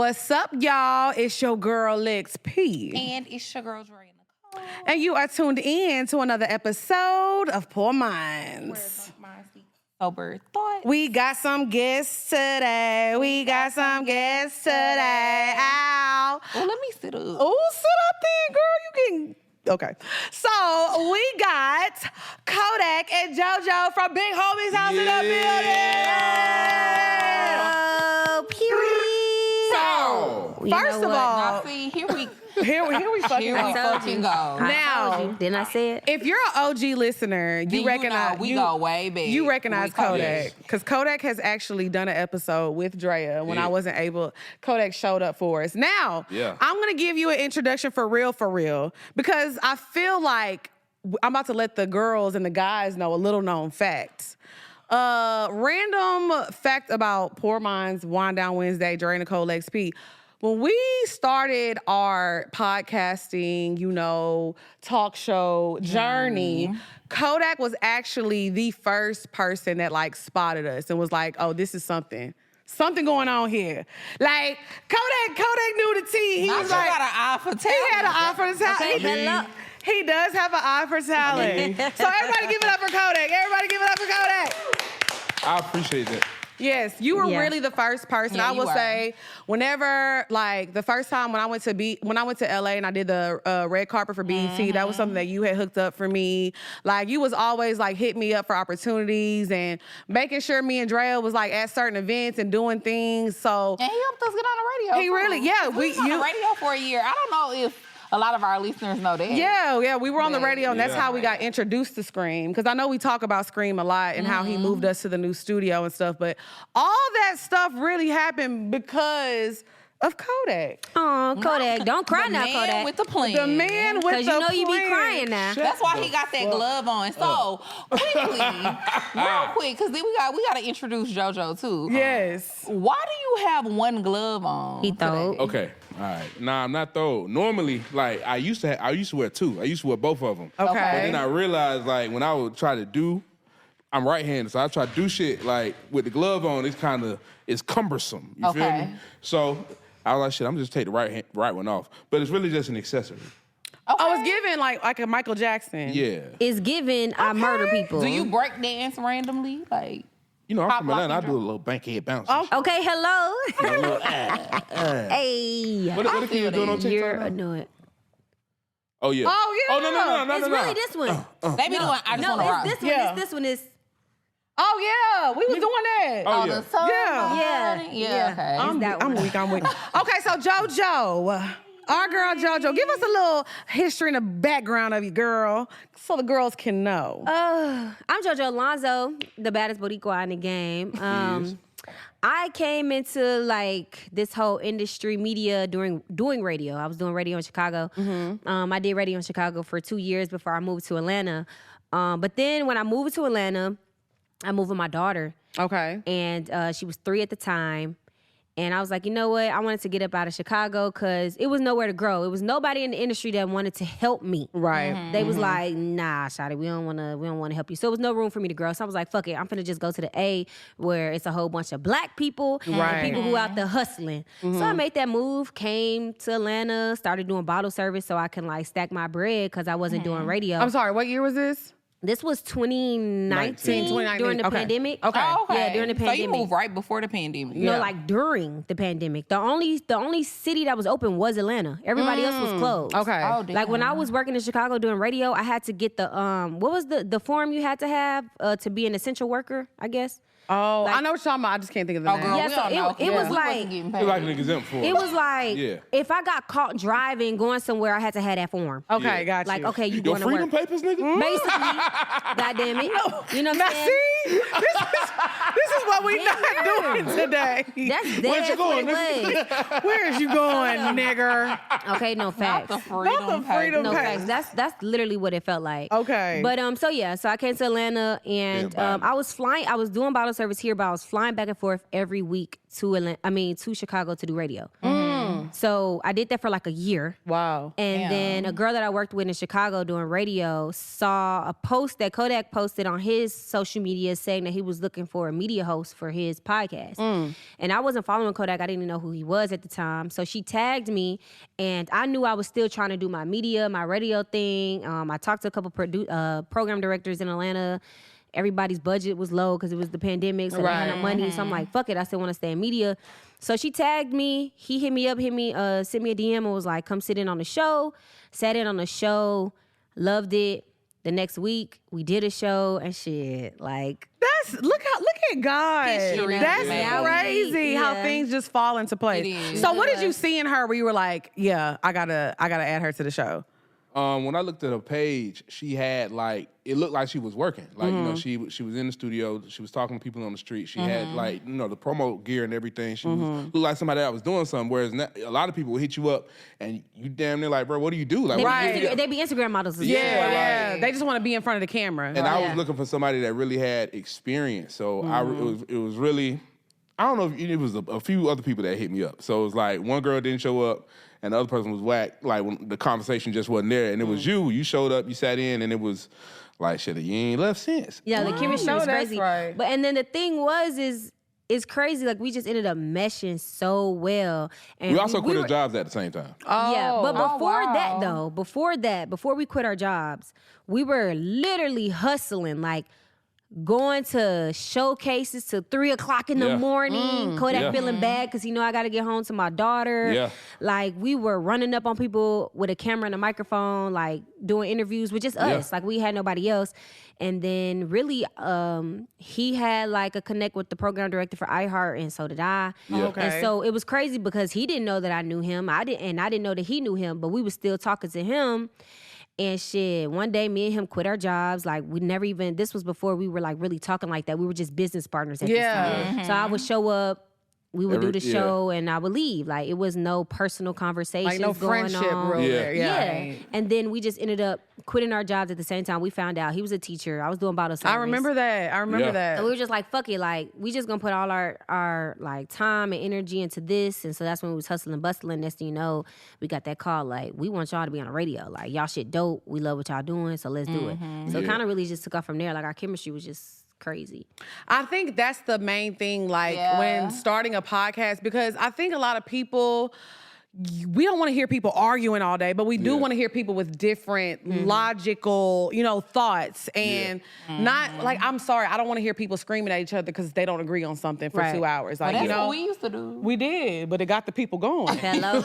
What's up, y'all? It's your girl, Lex P. And it's your girl, Dre Nicole. And you are tuned in to another episode of Poor Minds. Where drunk minds speak sober thoughts. We got some guests today. Ow. Oh, let me sit up. Oh, sit up then, girl. You can... Okay. So, we got Kodaq and JoJo from Big Homie's house in the building. First of all, now see, here we fucking go. Now, didn't I say it? If you're an OG listener, you recognize we go way back. You recognize Kodaq because Kodaq has actually done an episode with Drea when I wasn't able. Kodaq showed up for us. Now, I'm gonna give you an introduction for real, because I feel like I'm about to let the girls and the guys know a little known facts. Random fact about Poor Minds Wind Down Wednesday, Dre Nicole Lex P. When we started our podcasting, talk show journey, Kodaq was actually the first person that spotted us and was like, "Oh, this is something going on here." Like Kodaq knew the tea. He was like, got an eye for talent. He had an eye for talent. Okay, he does have an eye for talent. So everybody give it up for Kodaq. I appreciate that. Yes, you were really the first person. Yeah, I will say, whenever the first time when I went to LA and I did the red carpet for BET, that was something that you had hooked up for me. Like you was always hit me up for opportunities and making sure me and Drea was at certain events and doing things. So and he helped us get on the radio. He really, we was on the radio for a year. I don't know if a lot of our listeners know that. Yeah, we were on the radio, and that's how we got introduced to Scream. Because I know we talk about Scream a lot and how he moved us to the new studio and stuff, but all that stuff really happened because of Kodaq. Oh, Kodaq, don't cry now, Man Kodaq. with the plan. The man with the plan. Because you be crying now. That's why he got that glove on. So quickly, real quick, because then we got to introduce JoJo too. Yes. Why do you have one glove on? He thought. Okay. All right. Nah, I'm not throw. Normally, I used to wear two. I used to wear both of them. Okay. But then I realized, when I would try to do, I'm right-handed, so I try to do shit with the glove on. It's cumbersome. You feel me? So I was like, shit, I'm just take the right one off. But it's really just an accessory. Okay. Oh, it's given like a Michael Jackson. Yeah. It's given I murder people. Do you break dance randomly? I'm from Atlanta. I do a little bankhead bounce. Okay, hello. Hey. What the kids doing on TikTok? You're annoying. Oh, yeah. Oh, yeah. Oh, no. It's really this one. They be doing, I just want to rock. It's this one. Yeah. This one is. Oh, yeah. We was doing that. Oh, yeah. The sun. Yeah. Okay. I'm weak. Okay, so JoJo, our girl JoJo, give us a little history and a background of you, girl, so the girls can know. I'm JoJo Alonzo, the baddest Boricua in the game. I came into this whole industry media doing radio. I was doing radio in Chicago. I did radio in Chicago for 2 years before I moved to Atlanta. But then when I moved to Atlanta, I moved with my daughter. Okay. And she was 3 at the time. And I was like, you know what? I wanted to get up out of Chicago because it was nowhere to grow. It was nobody in the industry that wanted to help me. Right. They was like, nah, Shawty, we don't want to help you. So it was no room for me to grow. So I was like, fuck it, I'm finna just go to the A where it's a whole bunch of black people and people who out there hustling. So I made that move, came to Atlanta, started doing bottle service so I can stack my bread because I wasn't doing radio. I'm sorry, what year was this? This was 2019 during the pandemic. Okay. Oh, okay. Yeah, during the pandemic. So you moved right before the pandemic. No, during the pandemic. The only city that was open was Atlanta. Everybody else was closed. Okay. Oh, damn. When I was working in Chicago doing radio, I had to get the what was the form you had to have to be an essential worker, I guess. Oh, I know what you're talking about. I just can't think of the name. Girl, Yeah, we so don't know. it was We like- wasn't getting paid. It's like an exempt form. It was like Yeah. if I got caught driving going somewhere, I had to have that form. Okay, got you. Okay, you Your going to freedom work. papers, nigga? Basically, goddamn it. You know what Now I'm saying? see, this is what we not doing today. That's Where'd you what going, it was. Where is you going, nigger? Okay, no facts. The freedom. Not the freedom. No Okay. facts. That's literally what it felt like. Okay. But so I came to Atlanta and Yeah, I was doing bottle service here, but I was flying back and forth every week to Chicago to do radio. So I did that for like a year. Wow. And then a girl that I worked with in Chicago doing radio saw a post that Kodaq posted on his social media saying that he was looking for a media host for his podcast. And I wasn't following Kodaq. I didn't even know who he was at the time. So she tagged me, and I knew I was still trying to do my media, my radio thing. I talked to a couple program directors in Atlanta. Everybody's budget was low because it was the pandemic, so they had no money. So I'm like, fuck it, I still want to stay in media. So she tagged me. He hit me up, sent me a DM and was like, come sit in on the show. Sat in on the show, loved it. The next week, we did a show and shit. Like, look at God. History, That's man. crazy how things just fall into place. So what did you see in her where you were like, yeah, I gotta add her to the show? When I looked at her page, she had like, it looked like she was working. Like, you know, she was in the studio. She was talking to people on the street. She had like, you know, the promo gear and everything. She looked like somebody that was doing something. Whereas a lot of people will hit you up and you damn near like, bro, what do you do? Like, they be Instagram models as well. Yeah. They just want to be in front of the camera. And I was looking for somebody that really had experience. So it was really, I don't know if it was a few other people that hit me up. So it was like one girl didn't show up and the other person was whack. Like when the conversation just wasn't there. And it was you. You showed up, you sat in, and it was like, shit, you ain't left since. Yeah, the chemistry was crazy. Right. But and then the thing is it's crazy. Like we just ended up meshing so well. And We also quit our jobs at the same time. Yeah, but before that wow. though, before we quit our jobs, we were literally hustling, like going to showcases till 3 o'clock in the morning. Kodaq feeling bad because I got to get home to my daughter. Yeah. Like we were running up on people with a camera and a microphone, like doing interviews with just us. Like we had nobody else. And then really, he had like a connect with the program director for iHeart, and so did I. Yeah. Okay. And so it was crazy because he didn't know that I knew him. I didn't know that he knew him, but we were still talking to him. And shit, one day me and him quit our jobs. Like we never even, this was before we were like really talking like that. We were just business partners at this time. So I would show up, we would do the show, and I would leave. Like it was no personal conversations like no going friendship on. real there. Yeah. And then we just ended up quitting our jobs at the same time. We found out he was a teacher. I was doing bottle service. I remember that. And we were just like, fuck it, like we just gonna put all our like time and energy into this. And so that's when we was hustling and bustling. Next thing you know, we got that call like, we want y'all to be on the radio. Like y'all shit dope. We love what y'all doing, so let's do it. So it kind of really just took off from there. Like our chemistry was just crazy. I think that's the main thing, like when starting a podcast, because I think a lot of people, we don't want to hear people arguing all day, but we do want to hear people with different logical, thoughts and not like, I'm sorry, I don't want to hear people screaming at each other because they don't agree on something for 2 hours. Like, that's what we used to do. We did, but it got the people going. Hello.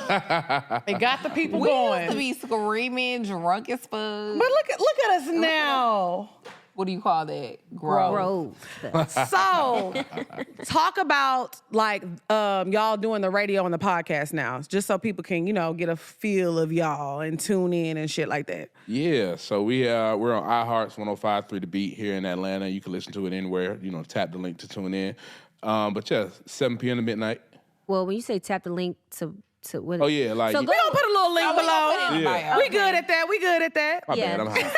It got the people We going. used to be screaming, drunk as fuck. But look at us now. What do you call that? Growth. So, talk about like y'all doing the radio and the podcast now, just so people can get a feel of y'all and tune in and shit like that. Yeah, so we're on iHeart's 105.3 The Beat here in Atlanta. You can listen to it anywhere. Tap the link to tune in. But yeah, 7 p.m. to midnight. Well, when you say tap the link to what? Oh yeah, like So We gonna put a little link below. Yeah. We good at that. We good at that. my bad, I'm high.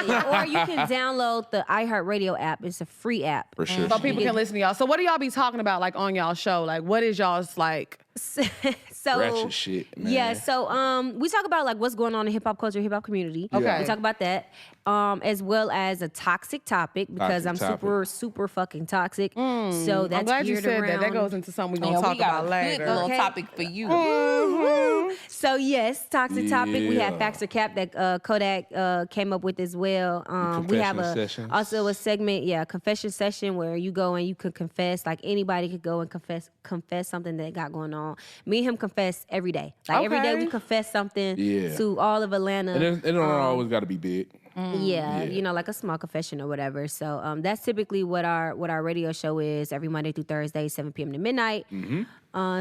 Yeah. Or you can download the iHeartRadio app. It's a free app. For sure. So people can listen to y'all. So what do y'all be talking about like on y'all show? Like what is y'all's like? So Ratchet shit, man. Yeah, so we talk about like what's going on in hip hop culture, hip hop community. Okay. We talk about that. As well as a toxic topic because Toxic I'm topic. super fucking toxic. So that's I'm glad you geared said around. that. That goes into something we're Yeah, gonna we talk got about a later. good little Okay. topic for you. So yes, toxic topic. We have Yeah. Facts or Cap that Kodaq came up with as well. We have Confession sessions. also a segment, confession session where you go and you can confess. Like anybody could go and confess something that got going on. Me and him confess every day. Like every day we confess something to all of Atlanta. And it don't always got to be big. Yeah, like a small confession or whatever. So that's typically what our radio show is every Monday through Thursday, 7 p.m. to midnight.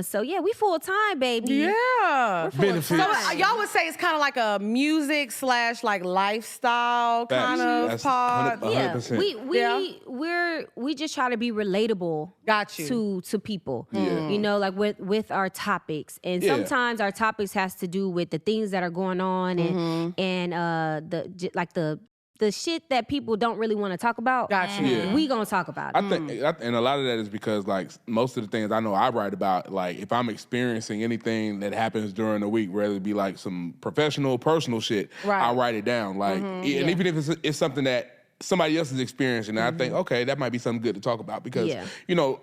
So yeah, we full time, baby. Yeah. Benefits. So y'all would say it's kind of like a music / like lifestyle kind of That's pod. 100%. We just try to be relatable. Got you. To people. Yeah. Like with our topics, and Yeah. sometimes our topics has to do with the things that are going on and the the shit that people don't really want to talk about, Gotcha. Yeah. we gonna talk about it. I think, and a lot of that is because like most of the things I know I write about, like if I'm experiencing anything that happens during the week, whether it be like some professional, personal shit, Right. I write it down. Like, and even if it's something that somebody else is experiencing, I think, okay, that might be something good to talk about because you know.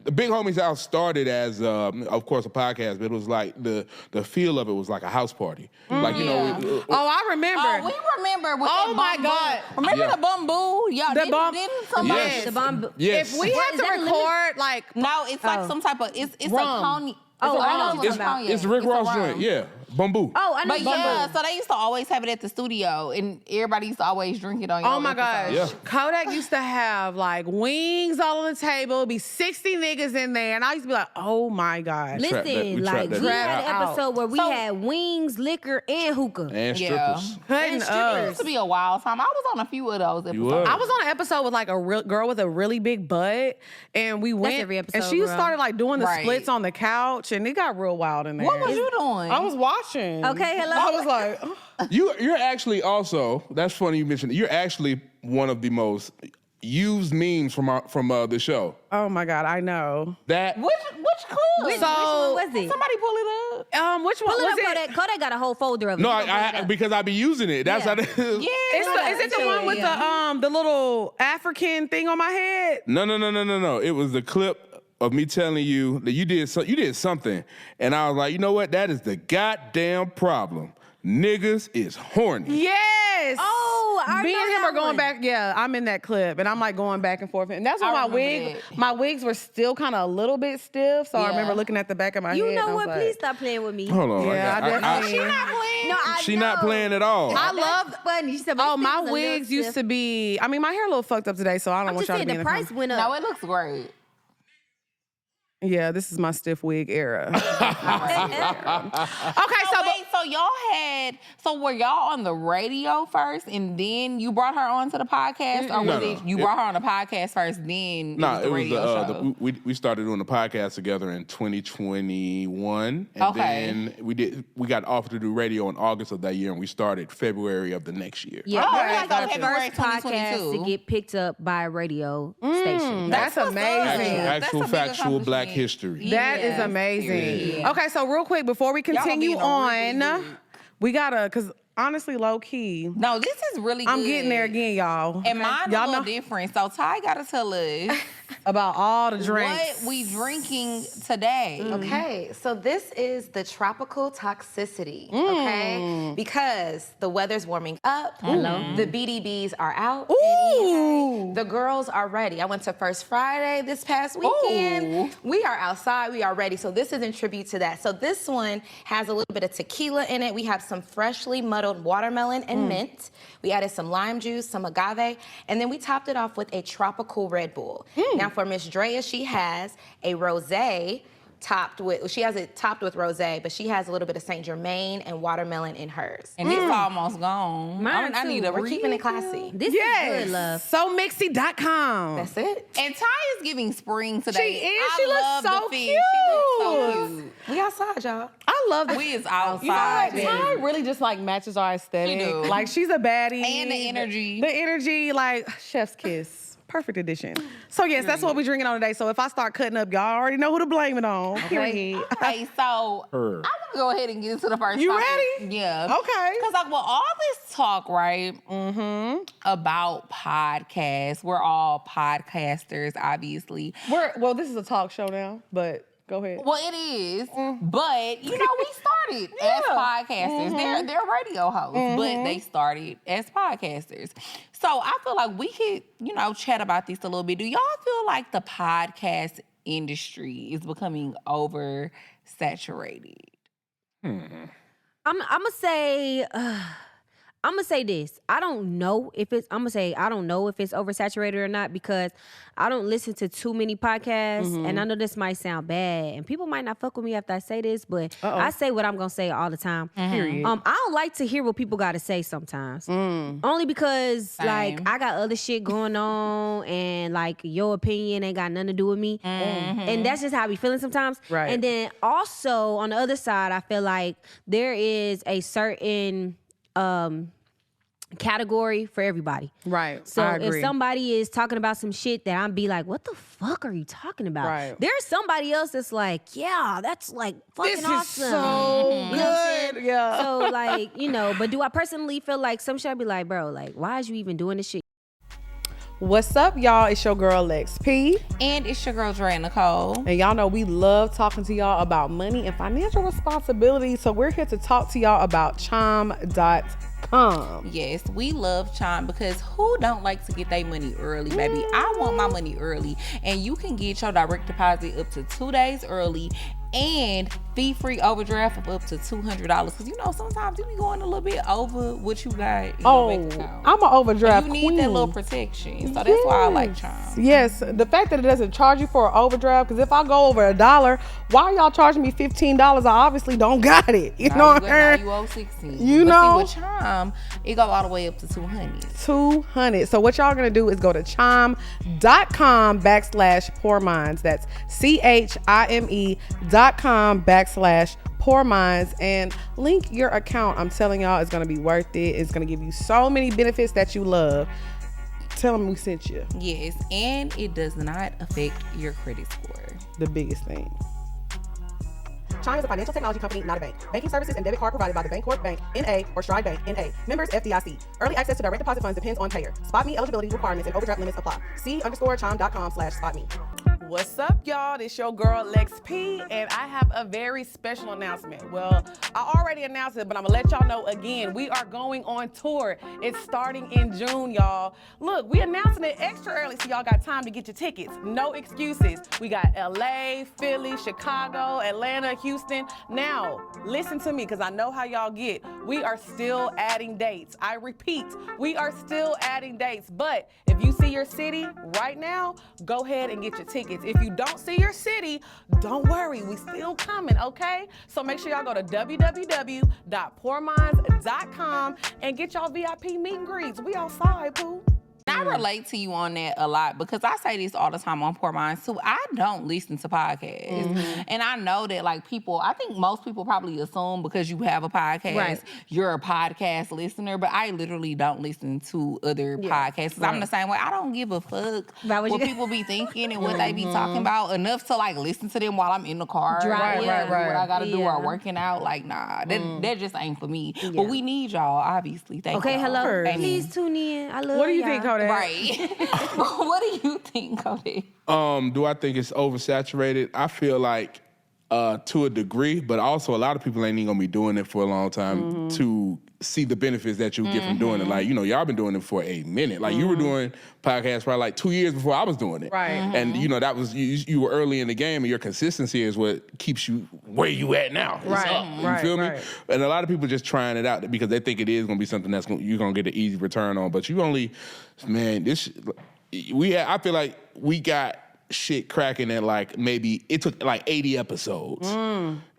The Big Homies House started as, of course, a podcast, but it was like the feel of it was like a house party. Like, you know. I remember. Oh, we remember with Oh, that my bamboo. God. Remember the bamboo? Y'all didn't somebody? Yes. The bomb. Yes. If we had Is that to a record, like, No, it's like some type of, it's a Rum. cognac. Oh, I know rum. what you're talking cognac. It's Rick It's a Ross rum. joint, yeah. Bamboo. Oh, I know. But yeah, so they used to always have it at the studio, and everybody used to always drink it on your oh my gosh. Yeah. Kodak used to have like wings all on the table. It'd be 60 niggas in there. And I used to be like, oh my gosh. Listen, we like trapped that we shit had an out. episode where we So- had wings, liquor, and hookah. And Yeah. strippers. Cutting And It up. used to be a wild time. I was on a few of those episodes. was. I was on an episode with like a real girl with a really big butt, and we went every and episode, she girl. started like doing the Right. splits on the couch, and it got real wild in there. What was you doing? I was watching. Okay, hello. I was like, You're actually also, that's funny you mentioned it, you're actually one of the most used memes from the show. oh my god, I know. That Which club? Which So- one was it? Somebody pull it up. Which one Pull was it up, it? Kodak. Kodak got a whole folder of it. no, You gonna pull it I up. because I be using it. That's Yeah. how they, Yeah. Is it the one with the little African thing on my head? No. It was the clip of me telling you that you did something, and I was like, you know what? That is the goddamn problem. Niggas is horny. Yes. Oh, I Me know and him that are going one. back. Yeah, I'm in that clip, and I'm like going back and forth, and that's when I remember my wigs were still kind of a little bit stiff. So I Yeah. remember looking at the back of my head. You and I know was what? like, Please stop playing with me. Hold on. Yeah, I definitely. She not playing. No, I she know. not playing at all. I love. That's funny. She said, Oh, my wigs used to be. I mean, my hair a little fucked up today, so I don't I'm want just y'all to saying be in the the price comments. went No, up. it looks great. Yeah, this is my stiff wig era. Okay, So were y'all on the radio first, and then you brought her onto the podcast, or was it you brought her on the podcast first, then No, it was the radio show? we started doing the podcast together in 2021, and then we got offered to do radio in August of that year, and we started February of the next year. Yeah, Oh, Kodak okay, got so the February first podcast 2022. to get picked up by a radio station. That's what's up. amazing. That's Actual a big factual Black accomplishment. history. That is Yeah. amazing. Yeah. Okay, so real quick before we gonna be continue in a really on, good- we gotta, cause honestly, low key, No, this is really I'm good. getting there again, y'all. And mine's a Y'all little know different. So Ty gotta tell us about all the drinks. what we drinking today. Okay, so this is the tropical toxicity, okay? Because the weather's warming up. The BDBs are out. Ooh. The girls are ready. I went to First Friday this past weekend. We are outside, we are ready. So this is in tribute to that. So this one has a little bit of tequila in it. We have some freshly muddled watermelon and mint. We added some lime juice, some agave, and then we topped it off with a tropical Red Bull. Now for Miss Drea, she has a rosé topped with rosé, but she has a little bit of Saint Germain and watermelon in hers. And it's almost gone. Mine I too. need a We're keeping it refill. classy. This Yes. is good, love. SoMixy.com. That's it. And Ty is giving spring today. She is. I She looks love so the fish. She looks so cute. cute. We outside, y'all. I love the We is You know what? outside. Ty really just like matches our aesthetic. She do. Like she's a baddie. And the energy. The energy, like chef's kiss. Perfect addition. So yes, that's what we're drinking on today. So if I start cutting up, y'all already know who to blame it on. Period. Okay, so Her. I want to go ahead and get into the first You topic. ready? Yeah. Okay. Because like with all this talk, right, about podcasts, we're all podcasters, obviously. Well, this is a talk show now, but go ahead. Well, it is, but you know, we started as podcasters. They're radio hosts, but they started as podcasters. So I feel like we could, chat about this a little bit. Do y'all feel like the podcast industry is becoming oversaturated? I'm gonna say this. I don't know if it's oversaturated or not because I don't listen to too many podcasts, and I know this might sound bad, and people might not fuck with me after I say this, but I say what I'm gonna say all the time. Period. I don't like to hear what people gotta say sometimes, only because like I got other shit going on, and like your opinion ain't got nothing to do with me, and that's just how I be feeling sometimes. Right. And then also on the other side, I feel like there is a certain category for everybody. Right. So I agree. if somebody is talking about some shit that I'm be like, what the fuck are you talking about? Right. There's somebody else that's like, yeah, that's like fucking This awesome. is so You know what I'm good. saying? Yeah. So like, but do I personally feel like some shit I'd be like, bro, like, why is you even doing this shit? What's up, y'all? It's your girl Lex P. And it's your girl, Dre Nicole. And y'all know we love talking to y'all about money and financial responsibility. So we're here to talk to y'all about Chime.com. Yes, we love Chime because who don't like to get their money early, baby? I want my money early. And you can get your direct deposit up to 2 days early and fee-free overdraft of up to $200. Because sometimes you be going a little bit over what you got in your bank account. I'm an overdraft You need queen. that little protection. So that's why I like Chime. Yes, the fact that it doesn't charge you for an overdraft, because if I go over $1, why are y'all charging me $15? I obviously don't got it. You know what I'm saying? You owe $16. You know? But see, with Chime, it go all the way up to $200. $200. So what y'all gonna do is go to chime.com/poor minds. That's CHIME.com/poor minds and link your account. I'm telling y'all, it's gonna be worth it. It's gonna give you so many benefits that you love. Tell them we sent you. Yes, and it does not affect your credit score. The biggest thing. Chime is a financial technology company, not a bank. Banking services and debit card provided by the Bancorp Bank, N.A. or Stride Bank, N.A. Members FDIC. Early access to direct deposit funds depends on payer. SpotMe eligibility requirements and overdraft limits apply. See_chime.com/SpotMe. What's up, y'all? This your girl Lex P, and I have a very special announcement. Well, I already announced it, but I'm gonna let y'all know again. We are going on tour. It's starting in June, y'all. Look, we announcing it extra early so y'all got time to get your tickets. No excuses. We got LA, Philly, Chicago, Atlanta, Houston. Now, listen to me, because I know how y'all get. We are still adding dates. I repeat, we are still adding dates. But if you see your city right now, go ahead and get your tickets. If you don't see your city, don't worry, we still coming, okay? So make sure y'all go to www.poorminds.com and get y'all VIP meet and greets. We outside, poo. I relate to you on that a lot because I say this all the time on Poor Minds too. I don't listen to podcasts. And I know that I think most people probably assume because you have a podcast, you're a podcast listener, but I literally don't listen to other podcasts. I'm the same way. I don't give a fuck what people be thinking and what they be talking about enough to listen to them while I'm in the car. Right. What I gotta do or working out. Nah, that just ain't for me. Yeah. But we need y'all, obviously. Thank y'all. Hello. Amen. Please tune in. I love What do you y'all. think, Kodaq? Right. What do you think, Kodaq? Do I think it's oversaturated? I feel like to a degree, but also a lot of people ain't even gonna be doing it for a long time to see the benefits that you get from doing it. Y'all been doing it for a minute. You were doing podcasts probably 2 years before I was doing it. Right. And that was, you were early in the game, and your consistency is what keeps you where you at now. It's up. You feel me? And a lot of people just trying it out because they think it is gonna be something you're gonna get an easy return on. But you only, I feel like we got shit cracking at maybe it took 80 episodes.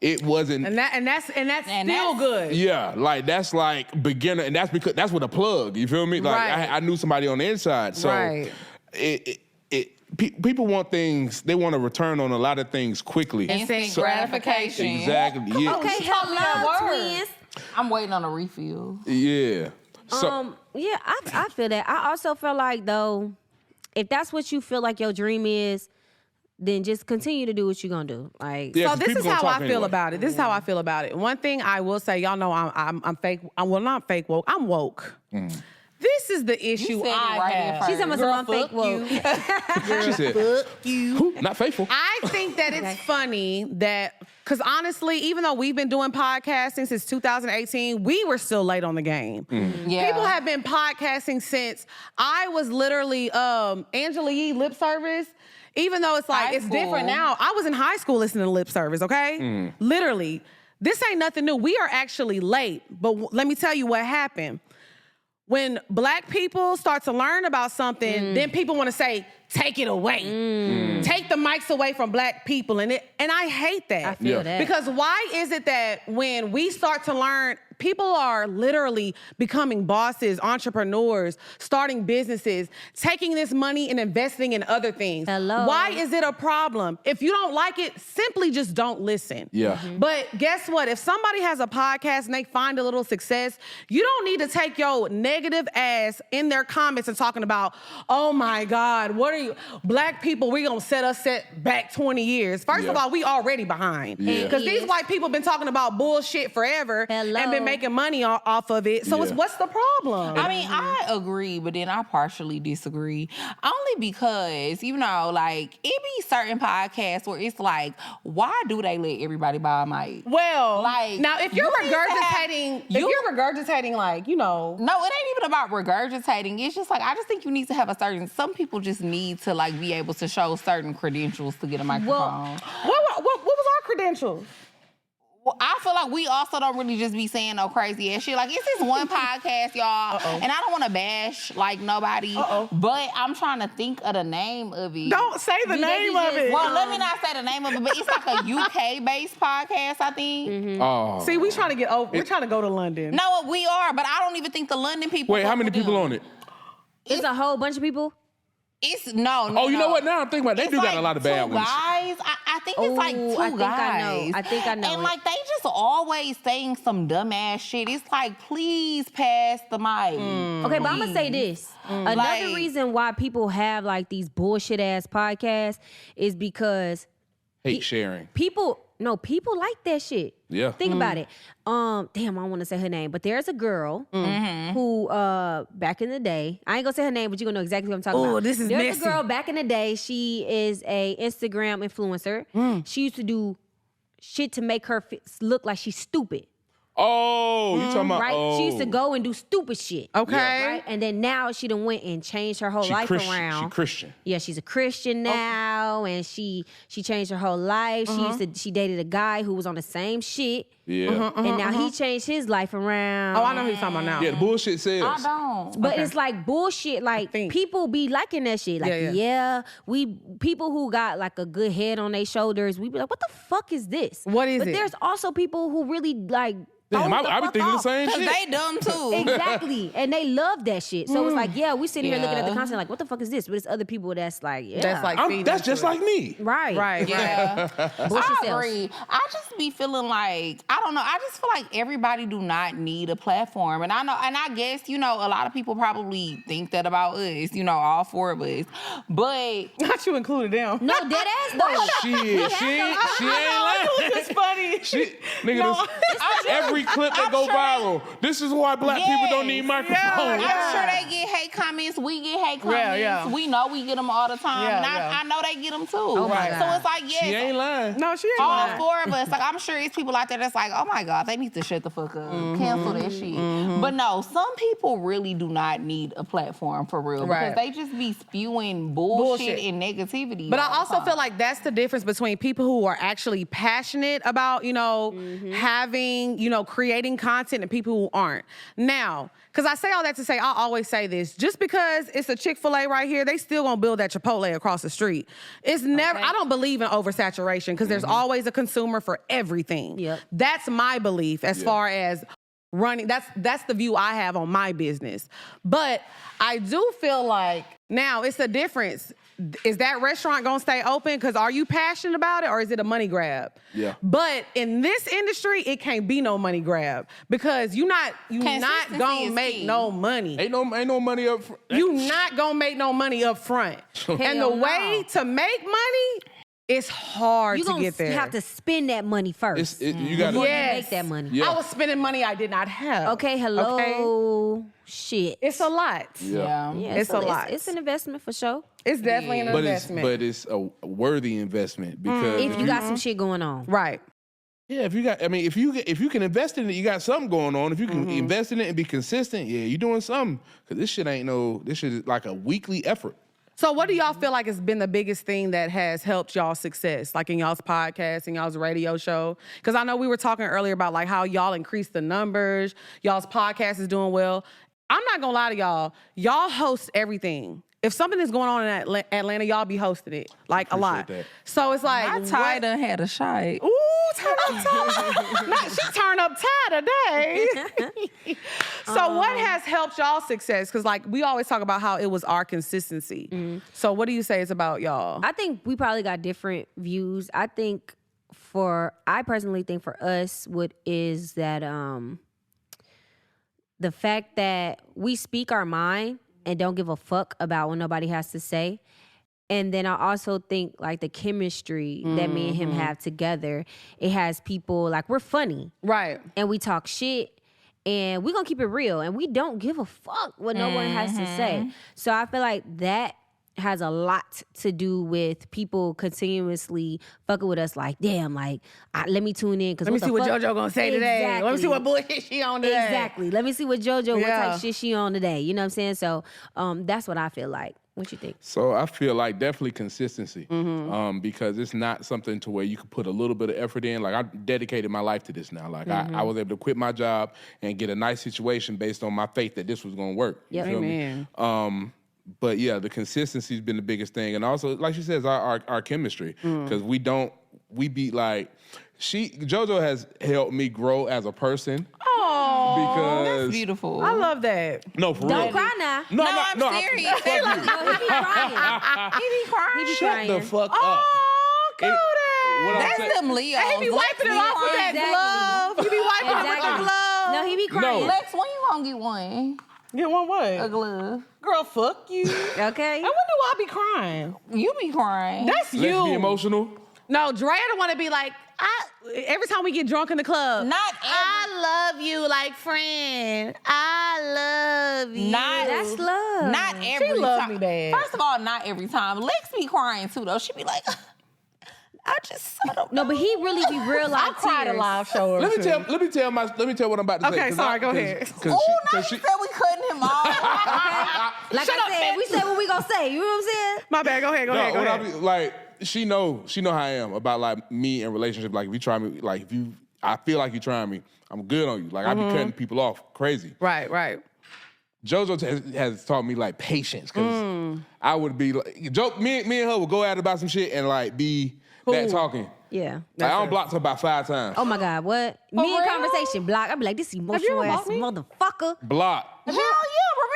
It wasn't, And that's still good. yeah, that's beginner, and that's because that's with a plug. You feel me? I knew somebody on the inside, so people want things. They want to return on a lot of things quickly. Instant gratification. Exactly. Yeah. Okay, hello, twins. I'm waiting on a refill. Yeah. So, I feel that. I also feel like, though, if that's what you feel like your dream is, then just continue to do what you're gonna do. So this is how I feel about it. This is how I feel about it. One thing I will say, y'all know I'm fake. Well, not fake woke. I'm woke. This is the issue I have. She's almost I'm fake woke. she said, "Fuck you." Not faithful. I think that it's funny that, because honestly, even though we've been doing podcasting since 2018, we were still late on the game. Yeah. People have been podcasting since I was literally Angela Yee lip service. Even though it's it's different now. I was in high school listening to lip service, okay? Literally. This ain't nothing new. We are actually late. But let me tell you what happened. When black people start to learn about something, then people want to say, take it away. Take the mics away from black people. And I hate that. I feel that. Because why is it that when we start to learn people are literally becoming bosses, entrepreneurs, starting businesses, taking this money and investing in other things. Hello. Why is it a problem? If you don't like it, simply just don't listen. Yeah. But guess what? If somebody has a podcast and they find a little success, you don't need to take your negative ass in their comments and talking about, oh my God, what are you, black people, we gonna set back 20 years. First of all, we already behind. Because these white people been talking about bullshit forever and been making money off of it. So what's the problem? I mean, I agree, but then I partially disagree. Only because, you know, like, it be certain podcasts where it's like, why do they let everybody buy a mic? Well, like, now if you're regurgitating like, you know. No, it ain't even about regurgitating. It's just like, I just think you need to have some people just need to like be able to show certain credentials to get a microphone. What was our credentials? Well, I feel like we also don't really just be saying no crazy ass shit. Like, it's this one podcast, y'all, and I don't want to bash like nobody, but I'm trying to think of the name of it. Don't say the name of it. Well, let me not say the name of it, but it's like a UK-based podcast, I think. Oh. See, we're trying to get over. We're trying to go to London. No, we are, but I don't even think the London people. Wait, how many people on it? It's a whole bunch of people. It's no. Oh, you know what? Now I'm thinking about it. They do like got a lot of bad two ones. guys. I think it's like two guys. I think I know. And like they just always saying some dumbass shit. It's like, please pass the mic. Okay, but I'm gonna say this. Another reason why people have like these bullshit ass podcasts is because Hate sharing. people like that shit. Yeah. Think about it. Damn, I don't want to say her name, but there's a girl who back in the day, I ain't gonna say her name, but you're gonna know exactly what I'm talking about. Oh, this is There's messy. a girl back in the day. She is a Instagram influencer. She used to do shit to make her look like she's stupid. Oh, you talking about? Right? Oh. She used to go and do stupid shit. Okay. Right? And then now she done went and changed her whole life around. She Christian. Yeah, she's a Christian now, and she changed her whole life. She dated a guy who was on the same shit. Yeah. And now he changed his life around. Oh, I know who you're talking about now. Yeah, the bullshit says. I don't. But it's like bullshit. Like people be liking that shit. Like, we people who got like a good head on their shoulders, we be like, what the fuck is this? What is but it? There's also people who really like. Damn, I be thinking the same shit. They dumb too. Exactly. And they love that shit. So it's like, we sitting here looking at the content like, what the fuck is this? But it's other people that's like, That's like that's just like me. Right. Yeah. Bullshit I sells. agree. I just be feeling like, I don't know, I just feel like everybody do not need a platform. And I know, and I guess, you know, a lot of people probably think that about us, you know, all four of us. But Not you included them. No, dead ass though. Shit, she ain't lying. It's funny. Nigga, every clip that go viral. This is why black people don't need microphones. I'm sure they get hate comments. We get hate comments. We know we get them all the time. And I know they get them too. Right. So it's like, She ain't lying. No, she ain't all lying. four of us, like I'm sure it's people out there that's like, oh my God, they need to shut the fuck up. Cancel that shit. But no, some people really do not need a platform for real. Because they just be spewing bullshit and negativity. But I also feel like that's the difference between people who are actually passionate about, you know, having, you know, creating content and people who aren't. Now, because I say all that to say, I always say this, just because it's a Chick-fil-A right here, they still gonna build that Chipotle across the street. It's never, I don't believe in oversaturation because there's always a consumer for everything. Yep. That's my belief as far as running, that's the view I have on my business. But I do feel like now it's a difference. Is that restaurant gonna stay open? Because are you passionate about it or is it a money grab? Yeah. But in this industry, it can't be no money grab because you not gonna make no money. Ain't no money up front. You not gonna make no money up front. And the way to make money, it's hard to get there. You have to spend that money first. You gotta before you make that money. Yeah. I was spending money I did not have. Okay, hello. Okay? Shit. It's a lot. Yeah. It's a lot. It's an investment for sure. It's definitely an investment. But it's a worthy investment because If you got some shit going on. Right. yeah, if you can invest in it, you got something going on. If you can invest in it and be consistent, you're doing something. Because this shit is like a weekly effort. So what do y'all feel like has been the biggest thing that has helped y'all's success, like in y'all's podcast and y'all's radio show? Because I know we were talking earlier about like how y'all increased the numbers, y'all's podcast is doing well. I'm not gonna lie to y'all, y'all host everything. If something is going on in Atlanta, y'all be hosting it, like a lot. That. So it's like, I tied her had a shot. Ooh, turn up. She turn uptight today. So what has helped y'all success? Because like we always talk about how it was our consistency. So what do you say it's about y'all? I think we probably got different views. I personally think for us, what is that the fact that we speak our mind and don't give a fuck about what nobody has to say. And then I also think like the chemistry that me and him have together, it has people like we're funny. Right. And we talk shit and we're gonna keep it real and we don't give a fuck what no one has to say. So I feel like that has a lot to do with people continuously fucking with us like, damn, like, let me tune in. Let me see what JoJo gonna say today. Exactly. Let me see what bullshit she on today. Exactly. Let me see what JoJo, what type of shit she on today. You know what I'm saying? So that's what I feel like. What you think? So I feel like definitely consistency because it's not something to where you can put a little bit of effort in. Like I dedicated my life to this now. Like I was able to quit my job and get a nice situation based on my faith that this was going to work. You feel me? But yeah, the consistency's been the biggest thing. And also, like she says, our chemistry. Because we be like, JoJo has helped me grow as a person. Because That's beautiful. I love that. No, for real. Don't cry now. No, I'm serious. No, he be crying. He be crying. He be Shut crying. the fuck up. Oh, Kodak. What I'm That's saying- them Leos. And he be wiping it off with that glove. He be wiping it with the glove. No, he be crying. No. Lex, when you gonna get one? Get one A what? glove. Girl, fuck you. Okay. And when do I be crying? You be crying. That's Let's you. be emotional. No, Drea don't want to be like, every time we get drunk in the club. Not every- I love you like friend. I love you. That's love. Not every time. love me bad. First of all, not every time. Lex be crying too, though. She be like, I just settled. No, but he really be real like I cried a tears. live show. or Let me two. tell what I'm about to say. Okay, 'cause sorry, go ahead. Cause Oh, now she, he said we cutting him off. Like Shut I up, said, bitch. we said what we gonna say. You know what I'm saying? My bad. Go ahead. Go ahead. Go when I ahead. be, like, she know how I am about like me and relationship. Like if you try me, like I feel like you trying me, I'm good on you. Like I be cutting people off crazy. Right. Right. JoJo has taught me like patience because I would be like, me and her would go at it about some shit and like be that talking. Yeah. Like, I don't block her about 5 times. Oh my God, what? Me in real? conversation block. I'd be like, this emotional ass blocked me? motherfucker. Block. Hell yeah.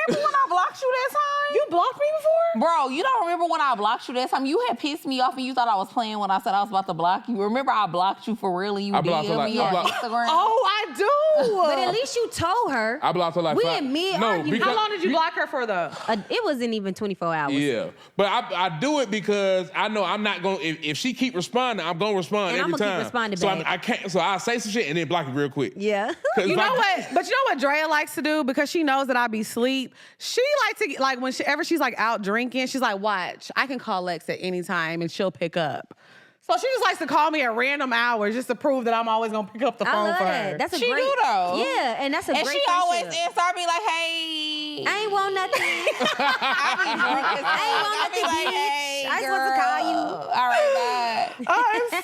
Remember when I blocked you that time? You blocked me before? Bro, you don't remember when I blocked you that time? You had pissed me off and you thought I was playing when I said I was about to block you. Remember I blocked you for real and you I blocked her DM'd like- me I on blocked- Instagram? Oh, I do. But at least you told her. I blocked her like We 5. in mid-argument. How long did you block her for though? It wasn't even 24 hours. Yeah, but I do it because I know I'm not gonna. If she keep responding, I'm gonna respond And every I'ma keep time. responding so back. I can't. So I say some shit and then block it real quick. Yeah. 'Cause You if know I- what? But you know what Drea likes to do because she knows that I be sleep. She likes to like whenever she's like out drinking, she's like, "Watch, I can call Lex at any time and she'll pick up." So she just likes to call me at random hours just to prove that I'm always gonna pick up the I phone love for that. her. That's a She great. do, though. Yeah, and that's a And great she always friendship. answer. I be like, hey. I ain't want nothing. I be drunk as I ain't want fuck. I be nothing, like, bitch. hey, I just girl. want to call you. All right, bye. I'm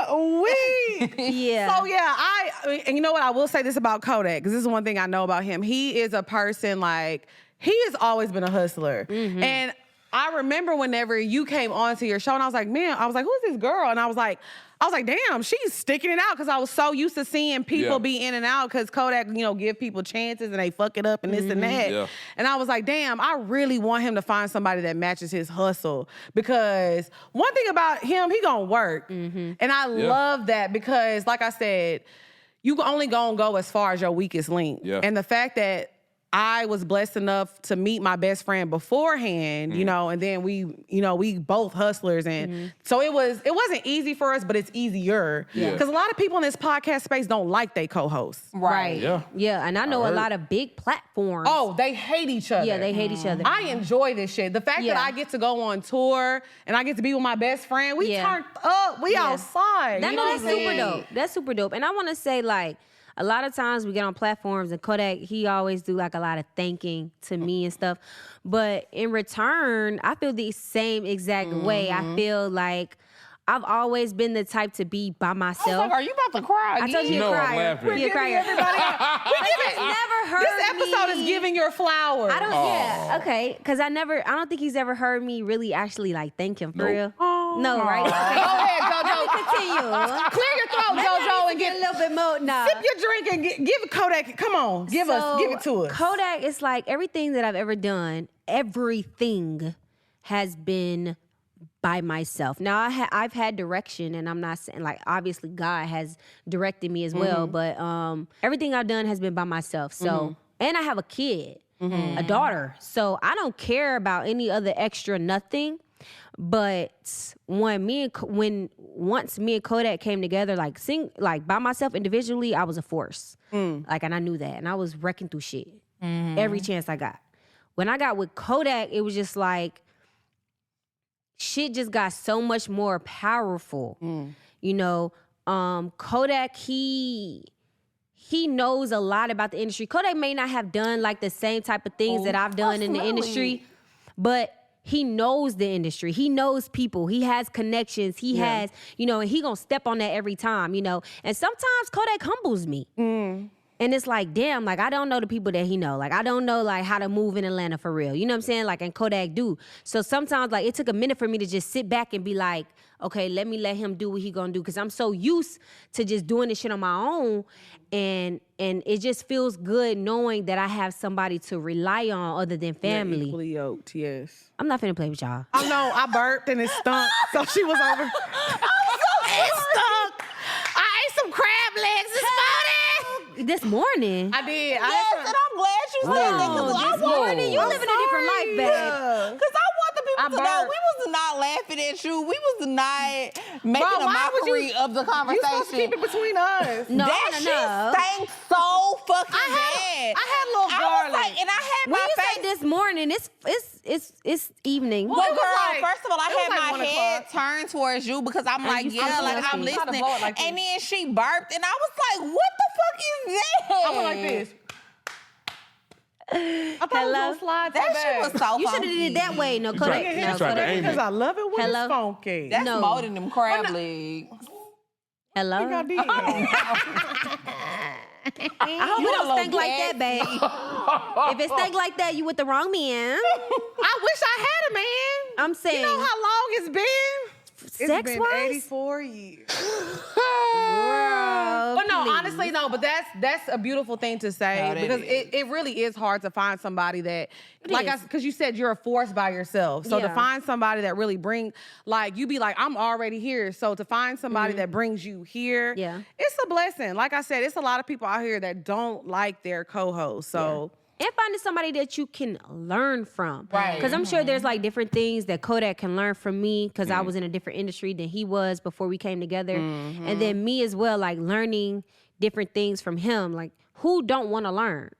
so weak. Yeah. So yeah, and you know what? I will say this about Kodaq because this is one thing I know about him. He is a person like he has always been a hustler, and I remember whenever you came onto your show, and I was like, man, who's this girl? And I was like, damn, she's sticking it out because I was so used to seeing people be in and out because Kodaq, give people chances and they fuck it up and this and that. Yeah. And I was like, damn, I really want him to find somebody that matches his hustle because one thing about him, he gonna work. And I love that because, like I said, you only gonna go as far as your weakest link. Yeah. And the fact that I was blessed enough to meet my best friend beforehand, and then we both hustlers, and so it wasn't easy for us, but it's easier because a lot of people in this podcast space don't like their co-hosts. Right. Yeah. Yeah, and I know a lot of big platforms. Oh, they hate each other. Yeah, they hate each other. I enjoy this shit. The fact that I get to go on tour and I get to be with my best friend, we turned up, we outside. That's you know that's what I'm super saying? dope. That's super dope. And I want to say, like, a lot of times we get on platforms and Kodaq, he always do like a lot of thanking to me and stuff. But in return, I feel the same exact way. I feel like I've always been the type to be by I was myself. like, are you about to cry I again? told you No, a I'm crier. laughing. You're a crier. Everybody, He's never heard this episode is me- giving your flowers. I don't. Yeah. Okay. Because I don't think he's ever heard me really actually like thank him for Nope. real. No, right? Okay. Go ahead, Let me JoJo. continue. Clear your throat, JoJo, and and get a little bit more. Nah. Sip your drink and give Kodaq. Come on, give it to us. Kodaq is like everything that I've ever done. Everything has been by myself. Now I've had direction, and I'm not saying like obviously God has directed me as well, but everything I've done has been by myself. So and I have a kid, a daughter. So I don't care about any other extra nothing. But once me and Kodaq came together, like by myself individually, I was a force. Like, and I knew that, and I was wrecking through shit every chance I got. When I got with Kodaq, it was just like shit just got so much more powerful. You know, Kodaq, he knows a lot about the industry. Kodaq may not have done like the same type of things that I've done in the industry, but he knows the industry. He knows people. He has connections. He has, you know, and he gonna step on that every time, you know. And sometimes Kodaq humbles me. And it's like, damn, like I don't know the people that he know. Like I don't know like how to move in Atlanta for real. You know what I'm saying? Like, and Kodaq do. So sometimes like it took a minute for me to just sit back and be like, okay, let him do what he gonna do. Cause I'm so used to just doing this shit on my own. And it just feels good knowing that I have somebody to rely on other than family. Equally yoked, yes. I'm not finna play with y'all. I know, I burped and it stunk. So she was over. It stunk. I ate some crab legs this morning. This morning? I did. Yes, and I'm glad you said that. This morning, you living a different life, babe. Because I want the people to know we was not laughing at you. We was not making a mockery of the conversation. You supposed to keep it between us. No, that shit stank so fucking bad. I had a little garlic. And I had when my you face. say this morning, it's evening. Well, it was girl, like- first of all, I it was had like my 1 head o'clock. turned towards you because I'm like, you yeah, still like I'm listening. listening. Like And this. then she burped, and I was like, what the fuck is that? I went like this. I thought it was gonna slide to the That shit back. was so You should have funky. did it that way. No, tried- Kodaq. you No, tried to Kodaq. aim Because I love it when Hello? it's funky. That's No. more than them crab legs. Hello? I did. I hope You it a don't little stink like that, babe. If it stink like that, you with the wrong man. I wish I had a man. I'm saying. You know how long it's been? It's been Sex-wise? 84 years. Girl, But no, please. honestly, no. But that's a beautiful thing to say No, that because is. it really is hard to find somebody that, It like, is. because you said you're a force by yourself. So to Yeah. find somebody that really like, you be like, I'm already here. So to find somebody that brings you here, Yeah. it's a blessing. Like I said, it's a lot of people out here that don't like their co-host. So. And finding somebody that you can learn from. Right. Because I'm sure there's like different things that Kodaq can learn from me because I was in a different industry than he was before we came together. And then me as well, like learning different things from him. Like, who don't want to learn?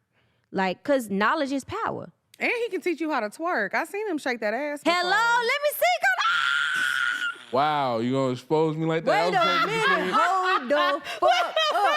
Like, because knowledge is power. And he can teach you how to twerk. I seen him shake that ass before. Hello, let me see. Wow, you gonna expose me like that? Wait a minute. Hold the fuck up.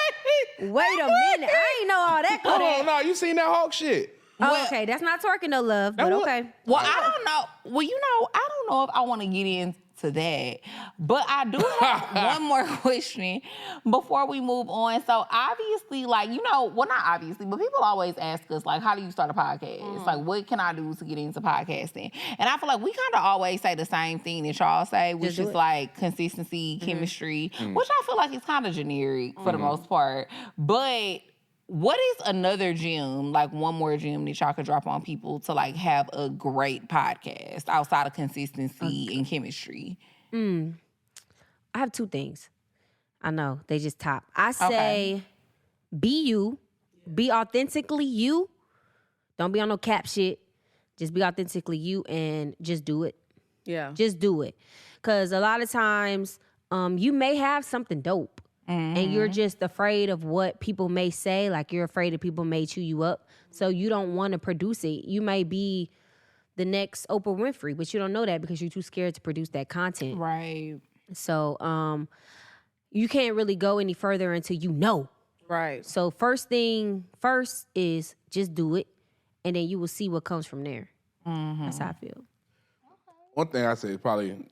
Wait a minute. I ain't know all that, Hold Kodaq. on, no, you seen that Hawk shit? Oh, okay, that's not twerking no love, but was- okay. Well, I don't know. Well, you know, I don't know if I want to get into that. But I do have one more question before we move on. So obviously, like, you know, well, not obviously, but people always ask us, like, how do you start a podcast? Like, what can I do to get into podcasting? And I feel like we kind of always say the same thing that y'all say, which do is it. like consistency, chemistry, which I feel like is kind of generic for the most part. But what is another gem, like one more gem that y'all could drop on people to like have a great podcast outside of consistency and chemistry? I have two things. I know, they just top. I say be you, be authentically you. Don't be on no cap shit. Just be authentically you and just do it. Yeah. Just do it. Because a lot of times you may have something dope. And you're just afraid of what people may say. Like, you're afraid that people may chew you up. So you don't want to produce it. You may be the next Oprah Winfrey, but you don't know that because you're too scared to produce that content. Right. So you can't really go any further until you know. Right. So first thing first is just do it. And then you will see what comes from there. That's how I feel. One thing I say is probably to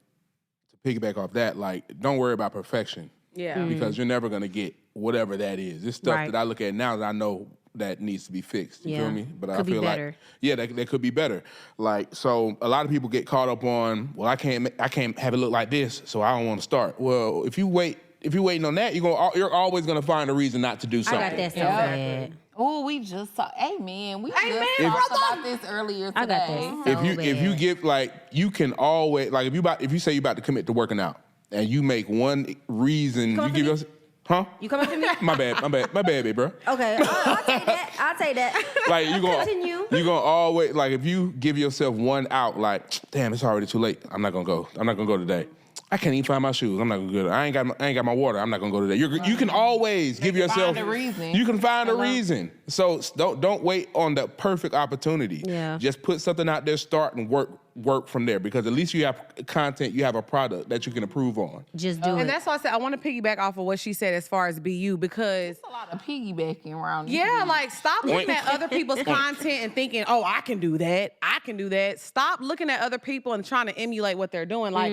piggyback off that, like, don't worry about perfection. Yeah. Because you're never gonna get whatever that is. This stuff Right. that I look at now that I know that needs to be fixed. You feel Yeah. me? But I Could be feel better. like that could be better. Like, so a lot of people get caught up on, well, I can't have it look like this, so I don't want to start. Well, if you wait if you're waiting on that, you're always gonna find a reason not to do something. I got that so bad. Oh, we just saw. Hey man, we Hey, just man, talked about this earlier today. I got that. If you give like you can always like if you say you're about to commit to working out and you make one reason you give yourself. Huh? You coming to me? My bad, baby, bro. Okay, I'll take that. Like you Continue. gonna always like if you give yourself one out, like damn, it's already too late. I'm not gonna go today. I can't even find my shoes. I'm not gonna go. I ain't got my water. I'm not gonna go today. You can always give yourself. Find a reason. You can find a reason. So don't wait on the perfect opportunity. Yeah. Just put something out there, start and work from there, because at least you have content, you have a product that you can improve on. Just do it. And that's why I said I want to piggyback off of what she said as far as BU, because There's a lot of piggybacking around. yeah, like stop looking at other people's content and thinking, oh, I can do that. I can do that. Stop looking at other people and trying to emulate what they're doing. Like,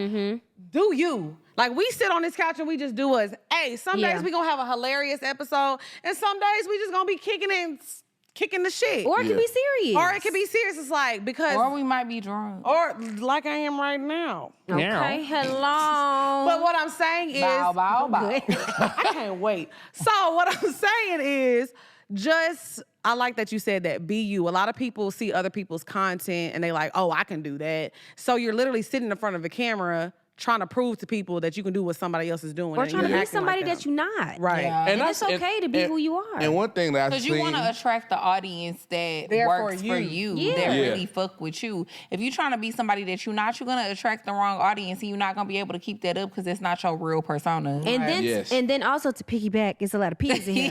do you. Like, we sit on this couch and we just do us. Hey, some days we gonna have a hilarious episode, and some days we just gonna be kicking the shit. Or it could be serious. Or it could be serious. It's like, because... Or we might be drunk. Or like I am right now. Okay, hello. But what I'm saying is... Bow, bow, bow. I can't wait. So what I'm saying is just... I like that you said that. Be you. A lot of people see other people's content and they like, oh, I can do that. So you're literally sitting in front of a camera trying to prove to people that you can do what somebody else is doing. Or and trying to you're be acting somebody like that you're not. Right. Yeah. And it's okay to be who you are. And one thing that I've Because seen... you want to attract the audience that There works for for you. you, Yeah. that Yeah. really fuck with you. If you're trying to be somebody that you're not, you're going to attract the wrong audience, and you're not going to be able to keep that up because it's not your real persona. And then also to piggyback, it's a lot of pigs in here.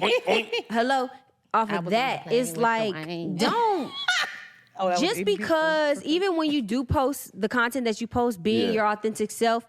Hello. Off of that, it's like, don't. Just because even when you do post the content that you post, being your authentic self,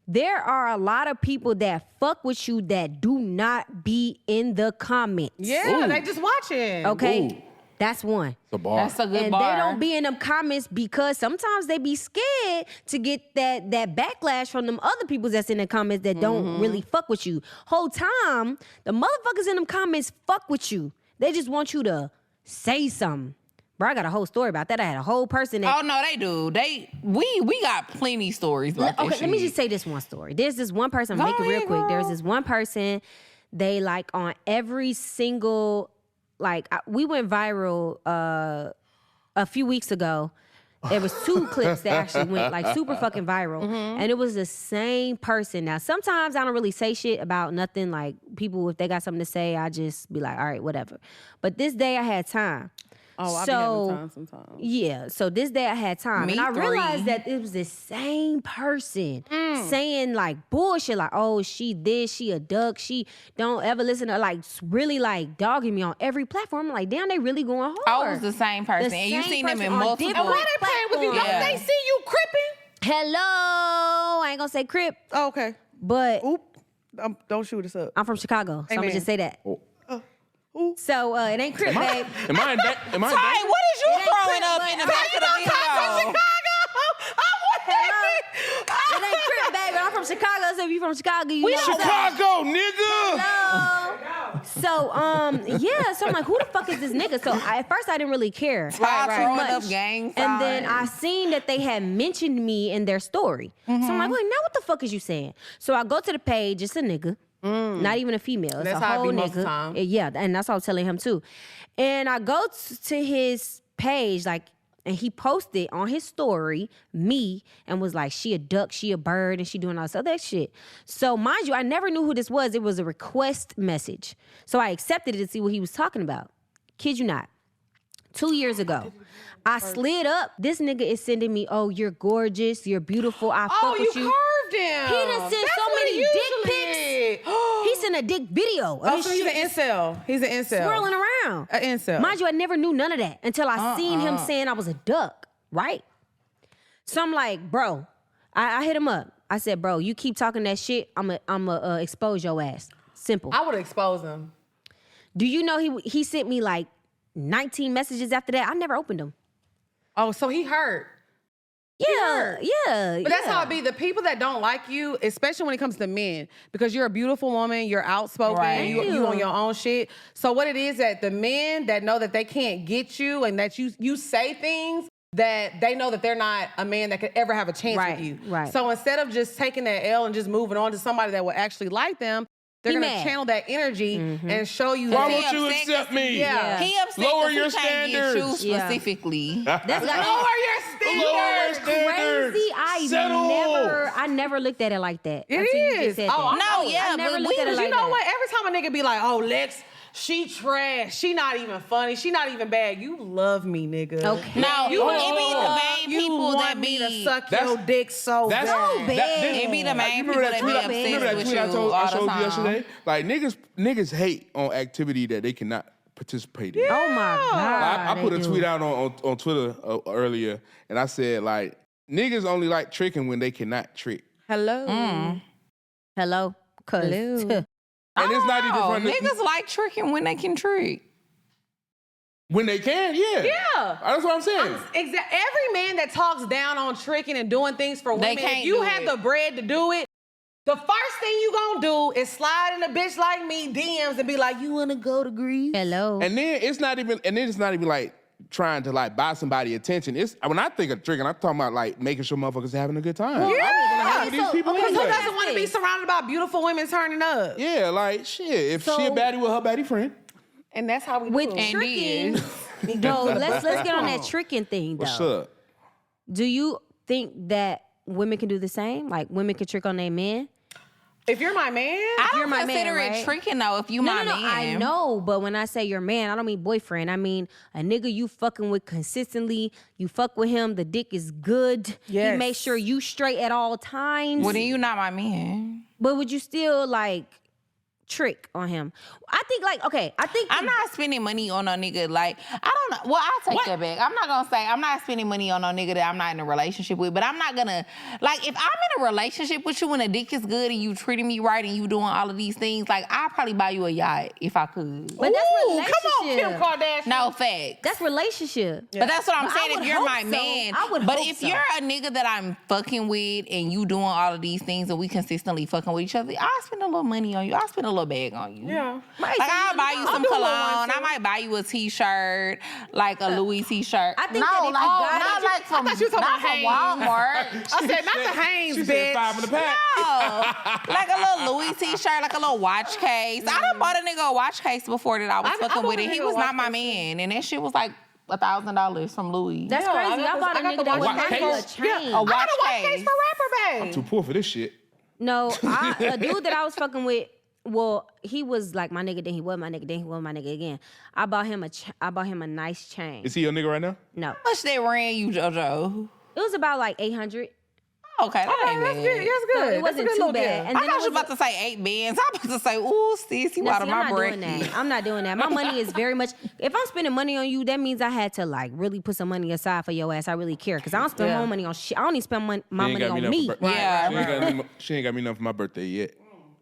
there are a lot of people that fuck with you that do not be in the comments. Yeah, they just watching. Okay. Ooh. That's one. The bar. That's a good And bar. they don't be in them comments because sometimes they be scared to get that backlash from them other people that's in the comments that don't really fuck with you. Whole time, the motherfuckers in them comments fuck with you. They just want you to say something. Bro, I got a whole story about that. I had a whole person that... Oh, no, they do. We got plenty stories about that Okay, let me shit. just say this one story. There's this one person, I'll make it real quick. There's this one person, they like on every single... Like, we went viral a few weeks ago. There was 2 clips that actually went like super fucking viral. And it was the same person. Now, sometimes I don't really say shit about nothing. Like, people, if they got something to say, I just be like, all right, whatever. But this day I had time. Oh, I be having time sometimes. Yeah, so this day I had time. Me and I three. realized that it was the same person saying like bullshit, like, oh, she this, she a duck, she don't ever listen to, like, really like dogging me on every platform. I'm like, damn, they really going hard. Oh, it was the same person. And you seen them in multiple... And why they playing with you? Don't Yeah. they see you cripping? Hello, I ain't gonna say crip, Oh, okay. but Oop. Don't shoot us up. I'm from Chicago, so I'm Amen. gonna just say that. So it ain't crip, babe. Am I in that? Hey, what is you It ain't throwing crip, up but in the I'm back of the video? It ain't crip, baby. I'm from Chicago, so if you from Chicago, you know. Chicago, nigga! Hello. So yeah, so I'm like, who the fuck is this nigga? So at first I didn't really care too Throwing much. up gang And then signs. I seen that they had mentioned me in their story. So I'm like, wait, now what the fuck is you saying? So I go to the page, it's a nigga. Not even a female. It's That's a how it whole be most of the nigga. time. Yeah, and that's what I was telling him too. And I go to his page, like, and he posted on his story me and was like, she a duck, she a bird, and she doing all this other shit. So mind you, I never knew who this was. It was a request message. So I accepted it to see what he was talking about. Kid you not. 2 years ago, I slid up. This nigga is sending me, oh, you're gorgeous, you're beautiful, I fuck Oh, you with you. curved him. He done sent That's so what many he dick usually pics. did. He sent a dick video of Oh, his so he's shit an incel. He's an incel. swirling around. An incel. Mind you, I never knew none of that until I seen him saying I was a duck, right? So I'm like, bro, I hit him up. I said, bro, you keep talking that shit, I'ma expose your ass. Simple. I would expose him. Do you know he sent me like 19 messages after that? I never opened them. Oh, so he hurt. Yeah. But that's how it be. The people that don't like you, especially when it comes to men, because you're a beautiful woman, you're outspoken, Right. you on your own shit. So what it is that the men that know that they can't get you and that you say things that they know that they're not a man that could ever have a chance with you. Right. So instead of just taking that L and just moving on to somebody that will actually like them, They're He going to mad. channel that energy and show you Why that. won't you accept me? Yeah. He upset Lower 'cause your he can't get standards. you specifically. That's Lower your standards. crazy. Settle. I never looked at it like that. It until you is. just said Oh, that. No, yeah, I never but looked at it Because like you know that. what? Every time a nigga be like, oh, Lex, she trash. She not even funny. She not even bad. You love me, nigga. Okay. No, You it be the main you people want that me to be. suck That's- your dick so That's bad. It be the main people that be remember obsessed that with tweet you I all showed the you time. yesterday? Like niggas hate on activity that they cannot participate in. Oh my God. I put a they do. tweet out on Twitter earlier, and I said like niggas only like tricking when they cannot trick, Hello. Hello? Hello. and it's not even Oh, from the, niggas like tricking when they can trick. when they can. Yeah, Yeah. That's what I'm saying. Every man that talks down on tricking and doing things for They women, can't if you do have it. the bread to do it, the first thing you gonna do is slide in a bitch like me DMs and be like, you wanna go to Greece? Hello? And then it's not even like trying to like buy somebody attention. It's when I think of tricking, I'm talking about like making sure motherfuckers are having a good time. I was gonna hang with these people okay, Who anyway. doesn't want to be surrounded by beautiful women turning up? Yeah, like shit. If she a So- baddie with her baddie friend, And that's how we With do it. tricking, And no, let's get on that tricking thing, though. what's up? Do you think that women can do the same? Like women can trick on their men? If you're my man, I You're don't my man, consider it right? tricking though. If you No, my no, man, I know, but when I say your man, I don't mean boyfriend. I mean a nigga you fucking with consistently. You fuck with him, the dick is good. Yes. He makes sure you straight at all times. Well, then you not my man. But would you still like trick on him? I think I'm not spending money on no nigga. Like, I don't know. Well, I'll take that back. I'm not gonna say I'm not spending money on no nigga that I'm not in a relationship with, but I'm not gonna, like, if I'm in a relationship with you and the dick is good and you treating me right and you doing all of these things, like, I'll probably buy you a yacht if I could. But that's Ooh, relationship. come on, Kim Kardashian. No, facts. That's relationship. But that's what I'm But I saying. If would you're hope my so. man, I would but hope if so. you're a nigga that I'm fucking with and you doing all of these things and we consistently fucking with each other, I'll spend a little money on you. I'll spend a little bag on you. Yeah. Like I'll buy you some do a little cologne. one, too. I might buy you a t-shirt, like a Louis t-shirt. I think no, that if you like, got not it- like from, I thought you were talking not about from Hanes. Walmart. I said, not the Hanes, She bitch. said 5 in the pack. No, like a little Louis t-shirt, like a little watch case. I done bought a nigga a watch case before that I was I fucking bought with a it. He nigga a was watch not my case, man, and that shit was like $1,000 from Louis. That's Yeah, crazy. I bought a I got nigga the that was watch not case. a chain. A I watch got a watch case. case for Rapper Babe. Too poor for this shit. No, a dude that I was fucking with, well, he was like my nigga, then he was my nigga, then he was my nigga again. I bought him a nice chain. Is he your nigga right now? No. How much they ran you, JoJo? It was about like 800. Okay, that ain't That's bad. good. That's So good. it That's a wasn't good too little bad. gift. And I then thought it you was about to say 8 bands. I'm about to say, ooh, sis, you Now, out of see, my I'm not bracket. doing that. I'm not doing that. My money is very much. If I'm spending money on you, that means I had to like really put some money aside for your ass. I really care because I don't spend my money on shit. I don't even spend my She ain't money got on nothing me. for bir- Yeah. She ain't got me nothing for my birthday yet.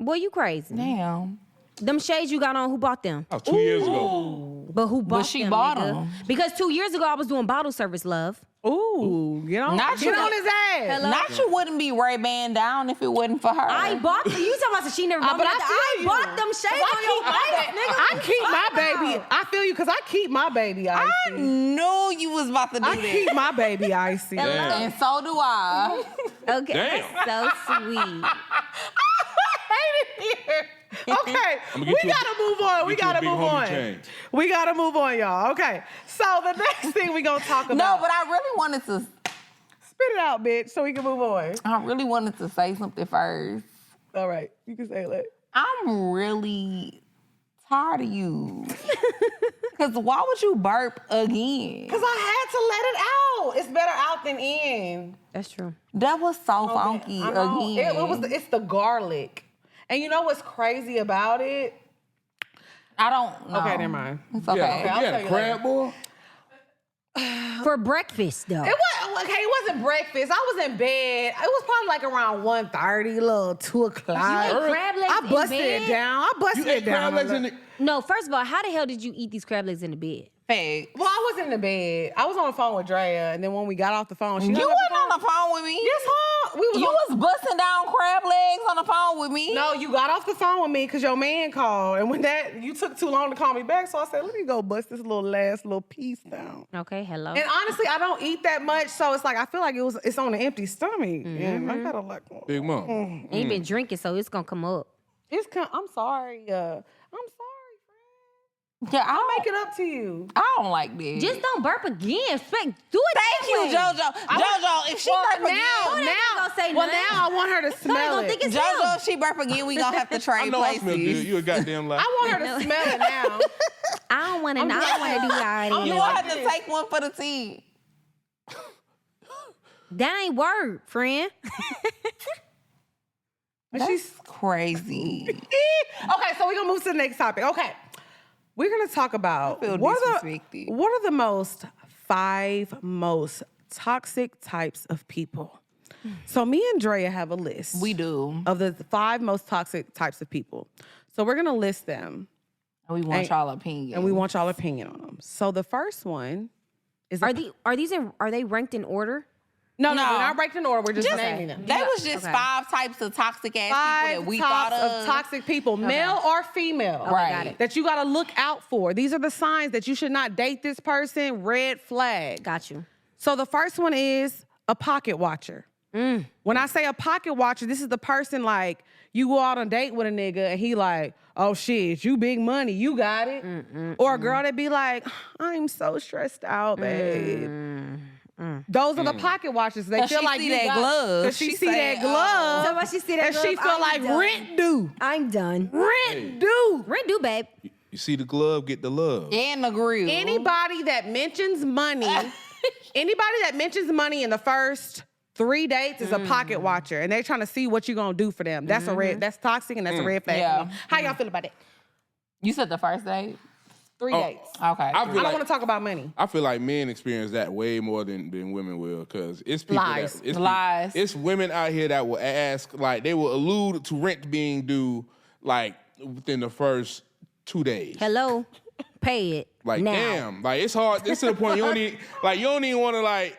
Boy, you crazy. Damn. Them shades you got on, who bought them? That was 2 years ago. But who bought she them? bought nigga? 'em. Because 2 years ago I was doing bottle service, love. Ooh, get on, Not get you. on his ass. Hello? Not you wouldn't be Ray-Ban down if it wasn't for her. I bought them. You talking about she never bought But me I nothing. feel you. bought them shades I on your face, nigga. I keep my baby. I feel you because I keep my baby I icy. knew you was about to do I that. keep my baby icy. Hello? Damn. And so do I. Okay, Damn. that's so sweet. Okay, I'ma we get you a- gotta move on. We get you a gotta Big move Homie on. chain. We gotta move on, y'all. Okay, so the next thing we gonna talk about. No, but I really wanted to. spit it out, bitch, so we can move on. I really wanted to say something first. All right, you can say it. I'm really tired of you. Cause why would you burp again? Cause I had to let it out. It's better out than in. That's true. That was so funky I know. again. It's the garlic, and you know what's crazy about it? I don't know. Okay, never mind. It's okay. Yeah, I'll you tell had a you crab boy? For breakfast, though. It wasn't breakfast. I was in bed. It was probably like around 1:30, little 2 o'clock. You ate crab legs I in busted bed? it down. I busted You it ate down. crab legs in the... No, first of all, how the hell did you eat these crab legs in the bed? Fact. Well, I wasn't in the bed. I was on the phone with Drea, and then when we got off the phone, she You hung wasn't up on the phone with me. Yes, huh? We was You on- was busting down crab legs on the phone with me. No, you got off the phone with me because your man called, and when you took too long to call me back, so I said, let me go bust this last little piece down. Okay, hello. And honestly, I don't eat that much, so it's like I feel like it's on an empty stomach, and I got a lot going. Big Mom. And you been drinking, so it's gonna come up. I'm sorry. I'm sorry, Yeah, I'll make it up to you. I don't like this. Just don't burp again. Do it. Thank that you, way. JoJo. JoJo, if she burp again, Now I want her to smell it. think it's JoJo, if she burp again, we gonna have to I trade know I places. smell good. You a goddamn lie. I want her to smell it now. I don't want to. I don't want to do all You this. gonna have to take one for the team. That ain't word, friend. She's crazy. Okay, so we're gonna move to the next topic. Okay. We're gonna talk about I feel what disrespected. are the 5 most toxic types of people. So me and Drea have a list. We do. Of the 5 most toxic types of people. So we're gonna list them. We want y'all opinion. And we want y'all opinion on them. So the first one is Are they ranked in order? No, we're No. not ranked in order. We're just naming them. That was just 5 types of toxic ass 5 people that we types thought of. toxic people, male or female. Right. Got it. That you gotta look out for. These are the signs that you should not date this person. Red flag. Got you. So the first one is a pocket watcher. When I say a pocket watcher, this is the person like you go out on a date with a nigga and he like, oh shit, you big money, you got it. Or a girl that be like, I'm so stressed out, babe. Those are the pocket watchers. They feel she like see you that got, glove. Cause she She see say, that glove. So when she see that and she glove, feel I'm like done. rent due. I'm done. Rent due. Rent due, babe. You see the glove, get the love. And the grill. Anybody that mentions money, in the first 3 dates is a pocket watcher, and they're trying to see what you're gonna do for them. That's that's toxic, and that's a red flag. Yeah. How y'all feel about it? You said the first date? 3 dates. Okay. I I don't want to talk about money. I feel like men experience that way more than women will, because it's people Lies. that, it's Lies. It's women out here that will ask, like they will allude to rent being due like within the first 2 days. Hello, pay it. Like now. damn, like it's hard. It's to the point you don't even want to like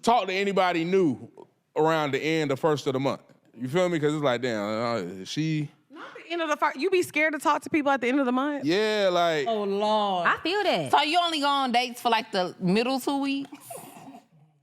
talk to anybody new around the end of first of the month. You feel me? Because it's like damn, she. Not the end of the you be scared to talk to people at the end of the month. Yeah, like Oh Lord. I feel that. So you only go on dates for like the middle 2 weeks?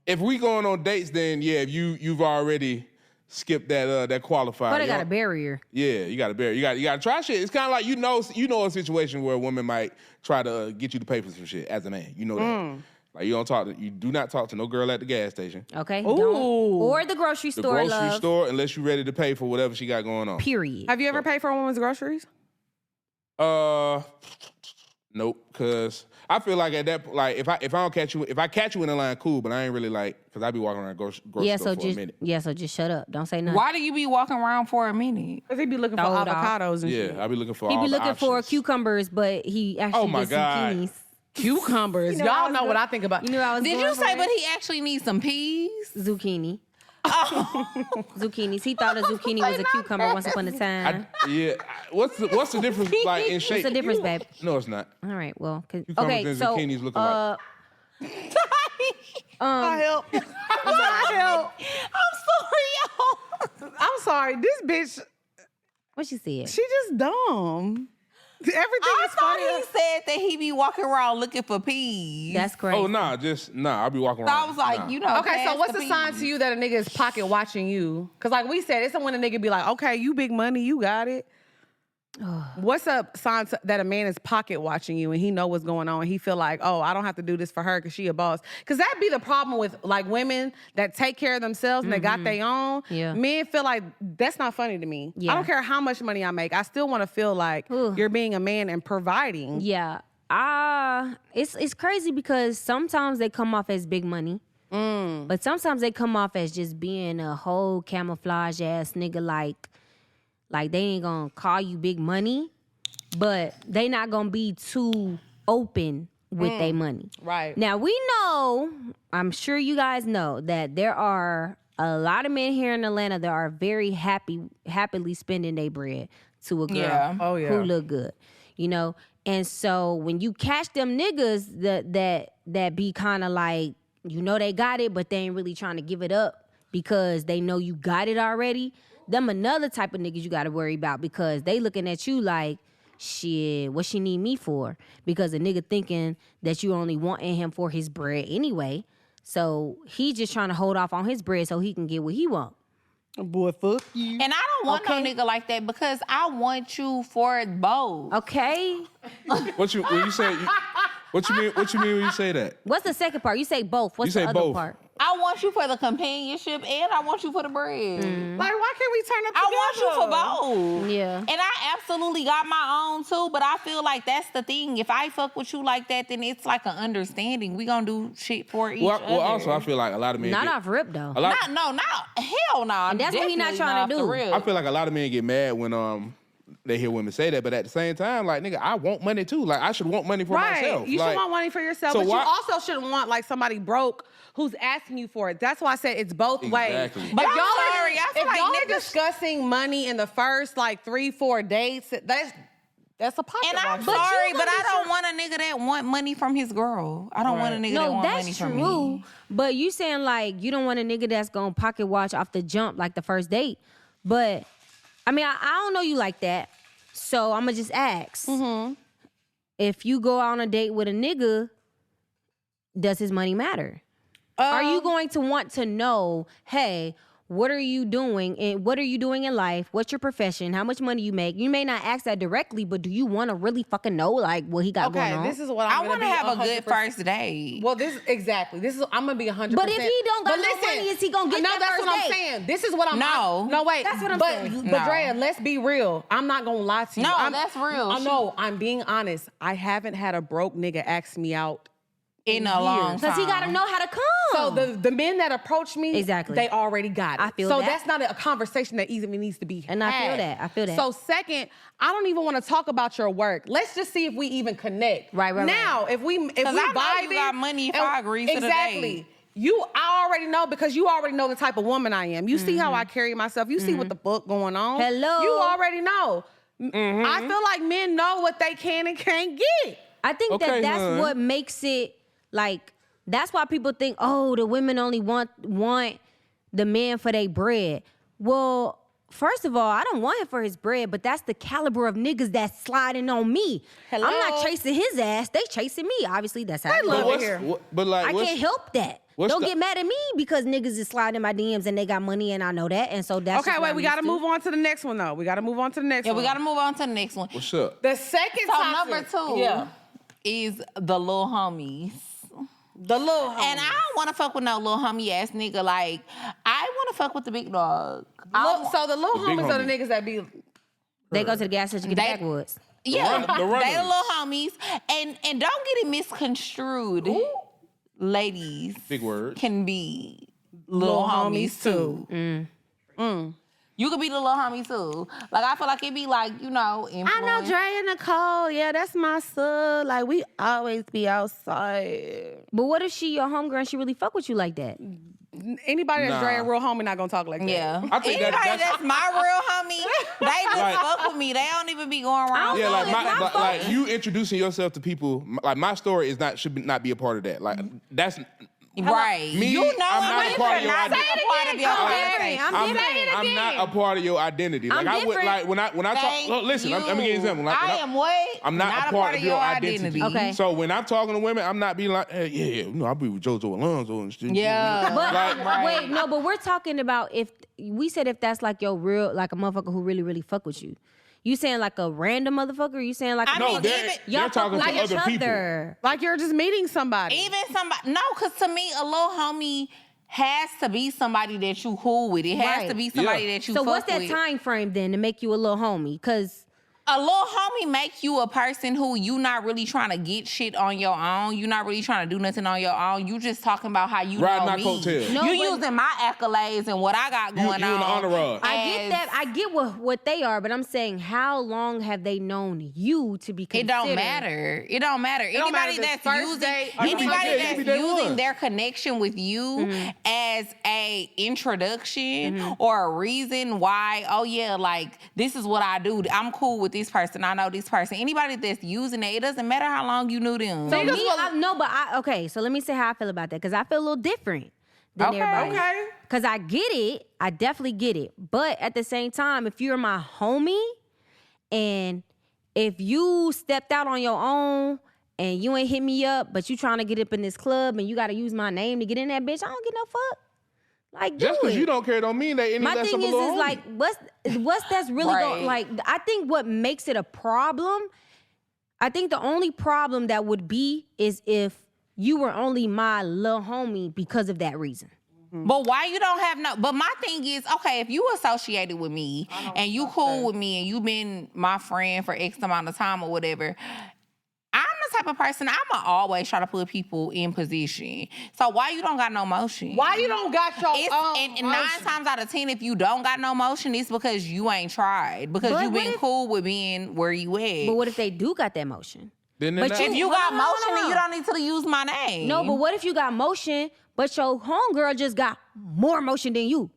if we going on dates, then yeah, if you've already skipped that qualifier. But I got a barrier. Yeah, you got to bear. You got to try shit. It's kind of like you know a situation where a woman might try to get you to pay for some shit as a man. You know that. Like you do not talk to no girl at the gas station, Okay. Ooh. Don't. Or the grocery the store, grocery love. store, unless you're ready to pay for whatever she got going on. Period. Have you ever paid for a woman's groceries? Nope. Cause I feel like at that, like if I don't catch you, if I catch you in the line, cool. But I ain't really like, cause I be walking around grocery store for a minute. So just shut up. Don't say nothing. Why do you be walking around for a minute? Because he be looking for Throw it off. avocados and shit. Yeah, I be looking for. He all be the looking for options. cucumbers, but he actually Oh my gets God. zucchinis. Cucumbers. You know I Y'all was know going- what I think about. You knew I was Did going you for say, it? but he actually needs some peas? Zucchini. Zucchinis. He thought a zucchini was a cucumber once upon a time. What's the difference like in shape? What's the difference, babe? No, it's not. All right, well, Cucumbers okay, and so zucchinis look alike. I help. I help. I'm sorry. This bitch, what she said? she just dumb. Everything I is thought funny. he said that he be walking around looking for peas. That's crazy. Oh nah, I'll be walking So around. I was like, nah. you know. Okay, so pass what's the the sign peas. to you that a nigga is pocket watching you? Because like we said, it's when a nigga be like, okay, you big money, you got it. What's a sign that a man is pocket watching you and he know what's going on and he feel like, oh, I don't have to do this for her because she a boss? Because that be the problem with like women that take care of themselves and they got their own. Yeah. Men feel like that's not funny to me. Yeah. I don't care how much money I make. I still want to feel like you're being a man and providing. Yeah. It's crazy because sometimes they come off as big money. But sometimes they come off as just being a whole camouflage ass nigga like they ain't gonna call you big money, but they not gonna be too open with their money. Right. Now we know, I'm sure you guys know that there are a lot of men here in Atlanta that are very happily spending their bread to a girl Yeah. Oh, yeah. who look good, you know. And so when you catch them niggas that be kind of like, you know, they got it, but they ain't really trying to give it up because they know you got it already. Them another type of niggas you got to worry about because they looking at you like, shit, what she need me for? Because a nigga thinking that you only wanting him for his bread anyway. So he just trying to hold off on his bread so he can get what he want. Boy, fuck you. And I don't want no nigga like that because I want you for both. Okay. What you mean when you say that? What's the second part? You say both. What's the other part? I want you for the companionship and I want you for the bread. Like, why can't we turn up together? I want you for both. Yeah. And I absolutely got my own too, but I feel like that's the thing. If I fuck with you like that, then it's like an understanding. We gonna do shit for each other. Well, also, I feel like a lot of men Not off rip, though. Hell no. And that's what we not trying to do. I feel like a lot of men get mad when they hear women say that, but at the same time, like, nigga, I want money too. Like, I should want money for myself. You should want money for yourself, but you also shouldn't want like somebody broke who's asking you for it. That's why I said it's both ways. But If y'all are discussing money in the first like 3-4 dates, that's a pocket. And I'm sorry, but I don't want a nigga that want money from his girl. I don't want a nigga that want money from me. No, that's true. But you saying like you don't want a nigga that's gonna pocket watch off the jump like the first date. But I mean, I don't know you like that. So I'm gonna just ask. If you go on a date with a nigga, does his money matter? Are you going to want to know, hey, what are you doing? And what are you doing in life? What's your profession? How much money you make? You may not ask that directly, but do you want to really fucking know like what he got going on? This is what I want to have a good first date. Well, I'm gonna be 100%. But if he don't got no money, is he gonna get that that's first what I'm date? saying. This is what I'm. No, wait. That's what I'm saying. But Drea, let's be real. I'm not gonna lie to you. No, that's real. No, I'm being honest. I haven't had a broke nigga ask me out in a long time. Because he got to know how to come. So the men that approach me, they already got it. I feel so that. that's not a conversation that even needs to be And had. I feel that. So second, I don't even want to talk about your work. Let's just see if we even connect. Right. I Now, if we know you got money if I agree to the date. I already know because you already know the type of woman I am. You see how I carry myself. You see what the fuck going on. Hello. You already know. I feel like men know what they can and can't get. I think that's what makes it like. That's why people think, oh, the women only want the man for their bread. Well, first of all, I don't want him for his bread, but that's the caliber of niggas that's sliding on me. Hello? I'm not chasing his ass. They chasing me. Obviously, that's how I love it here. I can't help that. Don't get mad at me because niggas is sliding in my DMs and they got money and I know that. And so that's okay, wait, we got to move on to the next one, though. We got to move on to the next one. Yeah, we got to move on to the next one. What's up? The second number 2 is the little homies. The little homie. And I don't want to fuck with no little homie ass nigga. Like, I want to fuck with the big dog. So the little homies are the niggas that be... They go to the gas station to get backwoods. Yeah, the they the runners. little homies. And don't get it misconstrued. Ooh. Ladies Big words. can be little homies too. You could be the little homie too. Like, I feel like it be like, influence. I know Dre and Nicole. Yeah, that's my son. Like, we always be outside. But what if she your homegirl and she really fuck with you like that? Anybody that's Dre a real homie not gonna talk like that. Yeah. I think Anybody that's my real homie, they just fuck with me. They don't even be going around. Yeah, like you introducing yourself to people. Like, my story should not be a part of that. Like, that's right. me. You know, I'm not a part of your identity. I'm not a part of your identity. Like, I would like when I talk. Look, listen, let me give you an example. Like, I am what? I'm not a part of your identity. Okay. So when I'm talking to women, I'm not being like, hey, I'll be with JoJo Alonzo and shit. Yeah. But wait, no, but we're talking about if that's like your real, like a motherfucker who really, really fuck with you. You saying like a random motherfucker? Or you saying like they're talking to other people. Like you're just meeting somebody. Even somebody. No, because to me, a little homie has to be somebody that you cool with. It has to be somebody that you fuck with. So what's that time frame then to make you a little homie? Because a little homie make you a person who you not really trying to get shit on your own. You not really trying to do nothing on your own. You just talking about how you Riding know my me. coattails. You using my accolades and what I got going on. You in the honor roll. I get that. I get what they are, but I'm saying how long have they known you to be considered? It don't matter. It don't matter. Anybody that's using their connection with you as a introduction or a reason why, like, this is what I do. I'm cool with this person. I know this person. Anybody that's using it, it doesn't matter how long you knew them. So so let me say how I feel about that, because I feel a little different than everybody. Okay. Because I get it. I definitely get it. But at the same time, if you're my homie and if you stepped out on your own and you ain't hit me up, but you trying to get up in this club and you got to use my name to get in that bitch, I don't get no fuck. Like, do Just because it. you don't care don't mean that any My less thing of a little is homie. like, what's that's really going, like, I think what makes it a problem, I think the only problem that would be is if you were only my little homie because of that reason. But why you don't have no? But my thing is, okay, if you associated with me and you cool with me and you been my friend for X amount of time or whatever, I'm the type of person, I'ma always try to put people in position. So why you don't got no motion? Why you don't got your And 9 times out of 10, if you don't got no motion, it's because you ain't tried. Because But you what been if- cool with being where you at. But what if they do got that motion? Then But that- if you Hold got on, hold motion, on. then you don't need to use my name. No, but what if you got motion, but your homegirl just got more motion than you?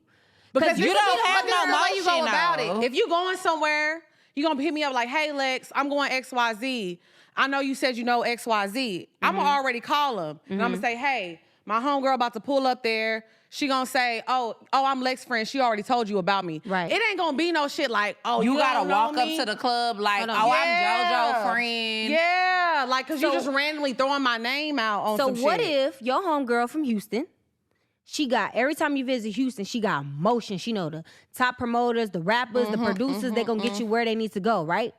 Because you could don't be the- have but this no is the way you go motion, about though. it. If you going somewhere, you gonna hit me up like, hey Lex, I'm going XYZ. I know you said you know XYZ. I'm gonna already call him. And I'm gonna say, hey, my homegirl about to pull up there. She gonna say, oh, I'm Lex's friend. She already told you about me. Right. It ain't gonna be no shit like, oh, you gotta don't know walk up me? to the club like, Hold oh, on. I'm Yeah. JoJo friend. Yeah, like, cause you So- just randomly throwing my name out on So some what shit. if your homegirl from Houston, she got, every time you visit Houston, she got motion. She know the top promoters, the rappers, the producers, they gonna get you where they need to go, right?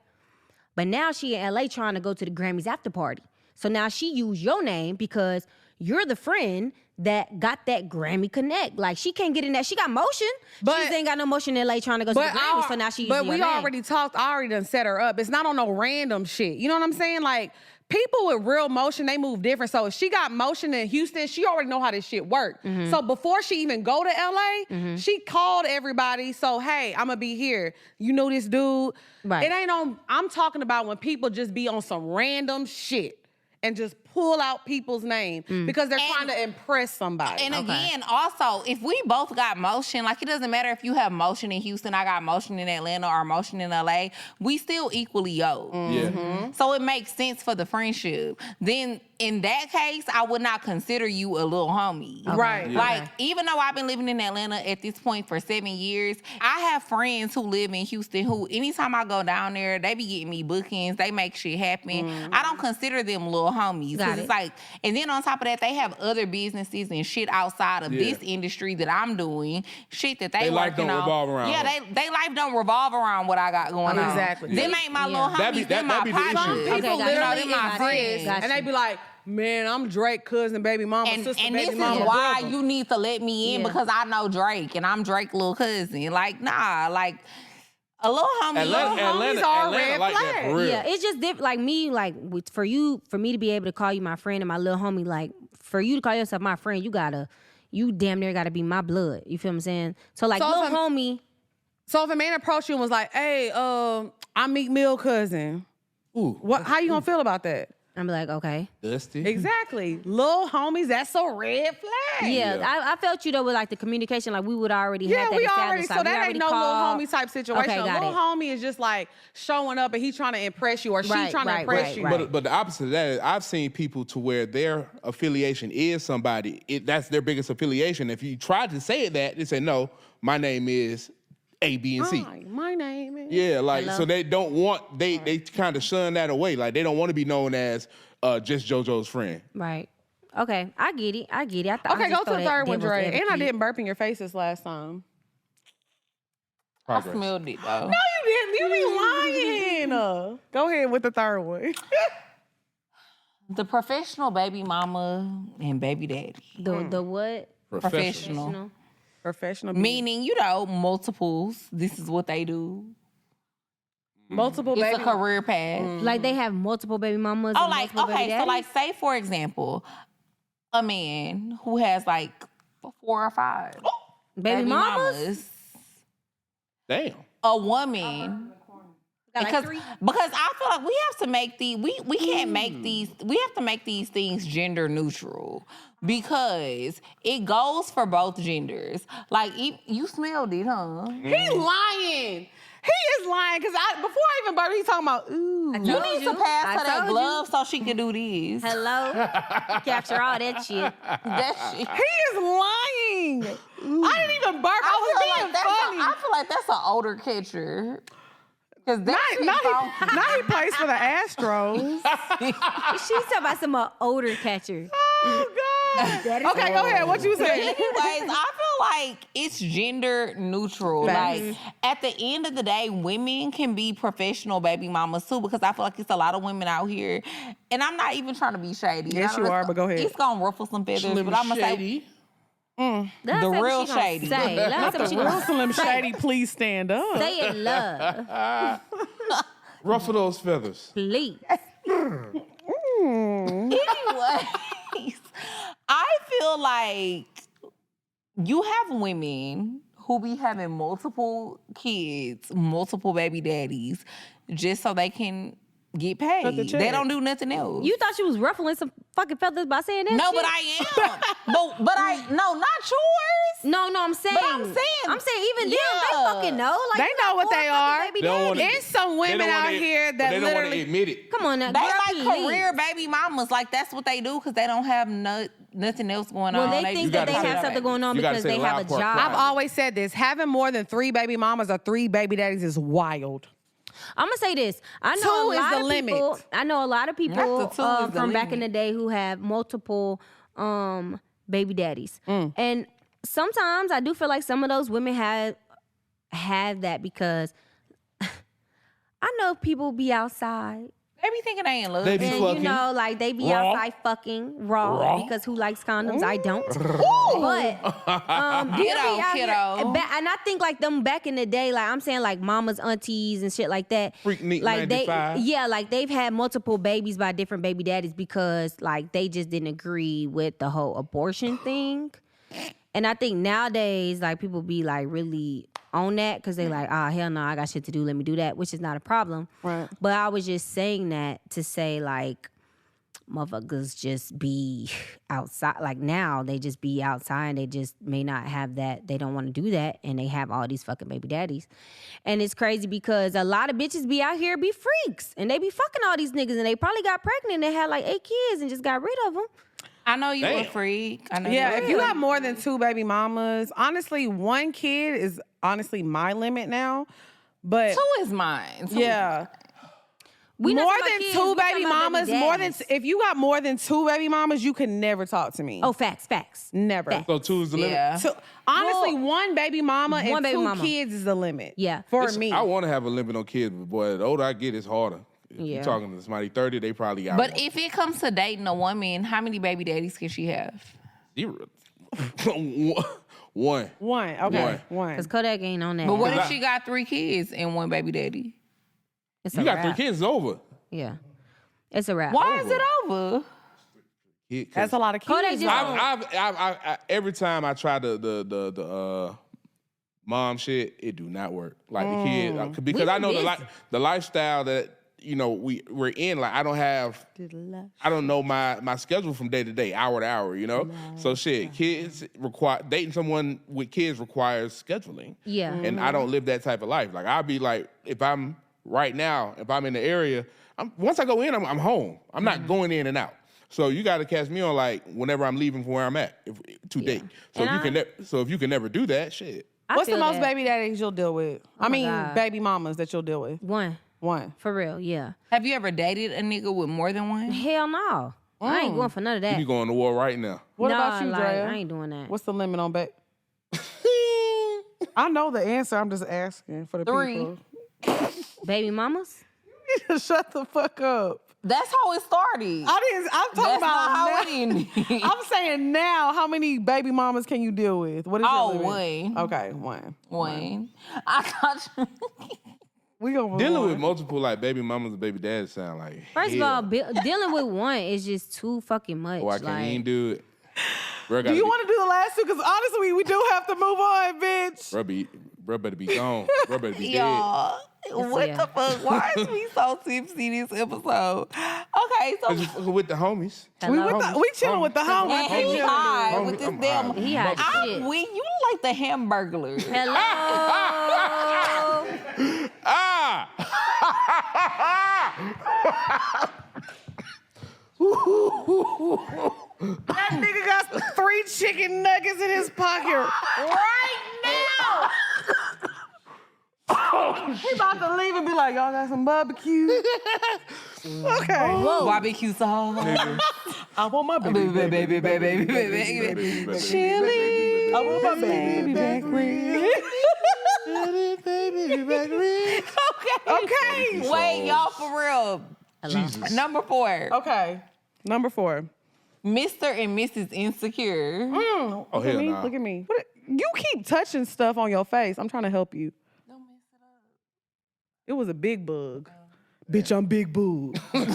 But now she in LA trying to go to the Grammys after party. So now she used your name because you're the friend that got that Grammy connect. Like, she can't get in that. She got motion. But- she just ain't got no motion in LA trying to go to the Grammys. So now she using But your we name. already talked. I already done set her up. It's not on no random shit. You know what I'm saying? Like, people with real motion, they move different. So if she got motion in Houston, she already know how this shit work. So before she even go to LA, she called everybody. So, hey, I'm gonna be here. You know this dude. Right. It ain't on, I'm talking about when people just be on some random shit and just pull out people's name because they're trying to impress somebody. And again, also, if we both got motion, like it doesn't matter if you have motion in Houston, I got motion in Atlanta or motion in LA, we still equally yoked. Yeah. So it makes sense for the friendship. Then in that case, I would not consider you a little homie. Right. Yeah. Like, even though I've been living in Atlanta at this point for 7 years, I have friends who live in Houston who, anytime I go down there, they be getting me bookings, they make shit happen. I don't consider them little homies. Got Because it. it's like, and then on top of that, they have other businesses and shit outside of Yeah. this industry that I'm doing, shit that they They life working don't on. revolve around Yeah, her. they life don't revolve around what I got going on. Exactly. Them ain't my little homies, That be- them that my be the issue. partners. People Okay, got it. literally them my exist, friends. Got and they you. be like, man, I'm Drake, cousin, baby mama, And sister, this baby is mama, why brother. you need to let me in Yeah. because I know Drake and I'm Drake little cousin. Like, nah, like a little homie. homies are red like that flags. for real. Yeah, it's just like me, like for me to be able to call you my friend and my little homie, like for you to call yourself my friend, you damn near gotta be my blood. You feel what I'm saying? So like So little if I'm- homie, So if a man approached you and was like, hey, I'm Meek Mill cousin, Ooh, how you gonna feel about that? I'm like, okay. dusty. Exactly. Little homies, that's a red flag. Yeah, Yeah. I felt you though with like the communication, like we would already Yeah, have that we established. already, like, so we that already ain't no called. little homie type situation. Okay, got little it. homie is just like showing up and he trying to impress you or she Right, trying to right, impress right, you. right. But the opposite of that is I've seen people to where their affiliation is somebody. That's their biggest affiliation. If you try to say that, they say, no, my name is A, B, and C. Hi, my name is. Yeah, like, Hello? so they don't want, they kind of shun that away. Like, they don't want to be known as just JoJo's friend. Right. Okay, I get it. I Okay, just go to throw the that third one, devil's Dre. And I advocate. didn't burp in your face this last time. I Progress. smelled it though. No, you didn't. You be lying. Go ahead with the third one. The professional baby mama and baby daddy. The what? Professional. Professional. Meaning, multiples. This is what they do. multiple It's baby. a career path. Like they have multiple baby mamas. Oh, and like, multiple baby okay, so daddies? like, say for example, a man who has like 4 or 5 baby mamas. Damn. A woman. Got like Because, 3? because I feel like we have to make we can't make these, we have to make these things gender neutral because it goes for both genders. Like, you smelled it, huh? He lying. He is lying because before I even burped, he's talking about ooh. I You told need you. to pass I her that told you. glove so she can do this. Hello. Capture all that shit. That shit. He is lying. I didn't even burp. I was being funny. I feel like that's an older catcher. Cause that Now he plays for the Astros. She's talking about some older catcher. Oh God. That is Okay, go ahead. What you say? Anyways, I feel like it's gender neutral. Like at the end of the day, women can be professional baby mamas too, because I feel like it's a lot of women out here, and I'm not even trying to be shady. Yes, you are, but go ahead. It's gonna ruffle some feathers, Slim but I'm gonna say Shady. the real shady. Not The real Slim Shady, please stand up. Say it, love. Ruffle those feathers. Please. Anyways, I feel like you have women who be having multiple kids, multiple baby daddies, just so they can get paid. They don't do nothing else. You thought you was ruffling some fucking feathers by saying that? No, shit? but I am. but no, not yours. No, I'm saying. I'm saying even them, they fucking know. Like, They know what they are. Baby They don't daddy. wanna- There's some women out here that they don't want to literally. admit it. Come on now, They girl, like please. career baby mamas. Like that's what they do because they don't have nothing else going Well, on. they think that they gotta say have that. something going on You gotta because say they the have a loud part job. I've always said this: having more than 3 baby mamas or 3 baby daddies is wild. I'm gonna say this. I know 2 a is lot the of limit. people. I know a lot of people Not the 2 is the from back in limit. the day who have multiple baby daddies, and sometimes I do feel like some of those women have that because I know people be outside. They be thinking they in love. They be And fucking. you know, like they be Raw. outside fucking raw, because who likes condoms? I don't. But Kiddo, they'll be out here- kiddo. and I think like them back in the day, like I'm saying, like mamas, aunties, and shit like that. Freaknik like 95. like they've had multiple babies by different baby daddies because like they just didn't agree with the whole abortion thing. And I think nowadays, like people be like really on that because they like, hell no, I got shit to do. Let me do that, which is not a problem. Right. But I was just saying that to say like, motherfuckers just be outside. Like now they just be outside and they just may not have that. They don't want to do that. And they have all these fucking baby daddies. And it's crazy because a lot of bitches be out here be freaks and they be fucking all these niggas and they probably got pregnant and they had like 8 kids and just got rid of them. I know you a Damn. freak. I know Yeah, you if you got more than 2 baby mamas, honestly, 1 kid is honestly my limit now. But 2 is mine. 2 yeah. We not More talking about than kids, 2 we talking baby about mamas, baby more than daddies. if you got more than 2 baby mamas, you can never talk to me. Oh, facts. Never. Facts. So 2 is the limit. Yeah. So, honestly, 1 baby mama and 1 baby 2 mama. kids is the limit. Yeah. For me. I want to have a limit on kids, but boy, the older I get, it's harder. If Yeah. you're talking to somebody 30, they probably got But one. if it comes to dating a woman, how many baby daddies can she have? 0. 1. 1. Okay. 1. Because Kodaq ain't on that. But what if I- she got 3 kids and 1 baby daddy? It's You a got 3 wrap. kids, it's over. Yeah. It's a wrap. Why is it over? That's a lot of Kodaq kids. just- I every time I try the mom shit, it do not work. Like the kid, because I know the lifestyle that we're in. Like I don't know my schedule from day to day, hour to hour. So shit, kids dating someone with kids requires scheduling. Yeah. And I don't live that type of life. Like I'll be like, if I'm in the area, once I go in, I'm home. I'm not going in and out. So you got to catch me on like whenever I'm leaving from where I'm at to date. So if you can never do that, shit. What's the feel most that. baby daddies you'll deal with? I mean, God. baby mamas that you'll deal with. 1. 1. For real, yeah. Have you ever dated a nigga with more than 1? Hell no. I ain't going for none of that. You going to war right now. What Nah, about you, like, Drea? I ain't doing that. What's the limit on baby? I know the answer. I'm just asking for the 3. people. Baby mamas? Shut the fuck up. That's how it started. I'm talking That's about not how now. it ended. I'm saying now, how many baby mamas can you deal with? What is your limit? 1. Okay, 1. 1. I thought you... We gonna move Dealing on. with multiple like baby mamas and baby dads sound like First of hell. all, dealing with 1 is just too fucking much. Oh, I can't like, even do it. Bro, Do you want to do the last 2? Because honestly, we do have to move on, bitch. Bro better be gone. Bro better be dead. Y'all, what yeah. the fuck? Why is we so tipsy this episode? Okay, so Just with the homies. We chilling with the homies. and he We chilling. high with this I'm damn. high. He had shit. You like the hamburglar. Hello. Ah! That nigga got 3 chicken nuggets in his pocket right now. He about to leave and be like, y'all got some barbecue? Okay. Barbecue sauce. I want my baby. Baby. Baby, Chillin. I want my baby back red. Baby back red. Okay. Wait, y'all, for real. Jesus. Number 4. Okay. Number 4. Mr. and Mrs. Insecure. Oh, Look hell at me. nah. Look at me. You keep touching stuff on your face. I'm trying to help you. Don't mess it up. It was a big bug. Bitch, I'm big boob. I'm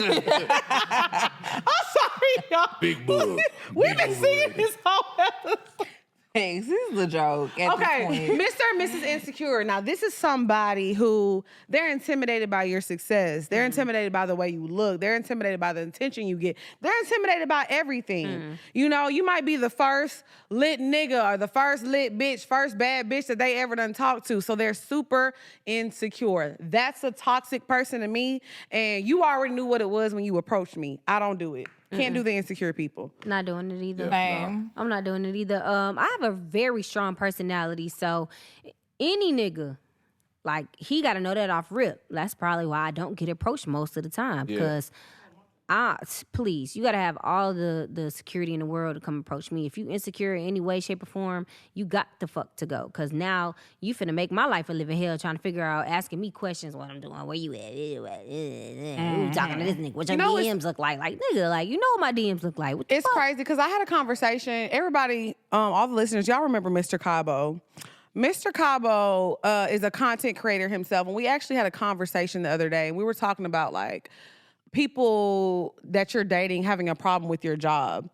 sorry, y'all. Big bug. We've been singing this whole episode. Thanks. This is a joke. At Okay, this point. Mr. and Mrs. Insecure. Now, this is somebody who they're intimidated by your success. They're intimidated by the way you look. They're intimidated by the attention you get. They're intimidated by everything. You know, you might be the first lit nigga or the first lit bitch, first bad bitch that they ever done talked to. So they're super insecure. That's a toxic person to me. And you already knew what it was when you approached me. I don't do it. Can't do the insecure people. Not doing it either. Same. I'm not doing it either. I have a very strong personality, so any nigga, like, he got to know that off rip. That's probably why I don't get approached most of the time, because please, you got to have all the security in the world to come approach me. If you insecure in any way, shape, or form, you got the fuck to go, because now you finna make my life a living hell trying to figure out, asking me questions, what I'm doing, where you at, who talking to this nigga, what your DMs look like. Like, nigga, like, you know what my DMs look like. What the It's fuck? crazy because I had a conversation. Everybody, all the listeners, y'all remember Mr. Cabo. Mr. Cabo is a content creator himself, and we actually had a conversation the other day, and we were talking about, like, people that you're dating having a problem with your job.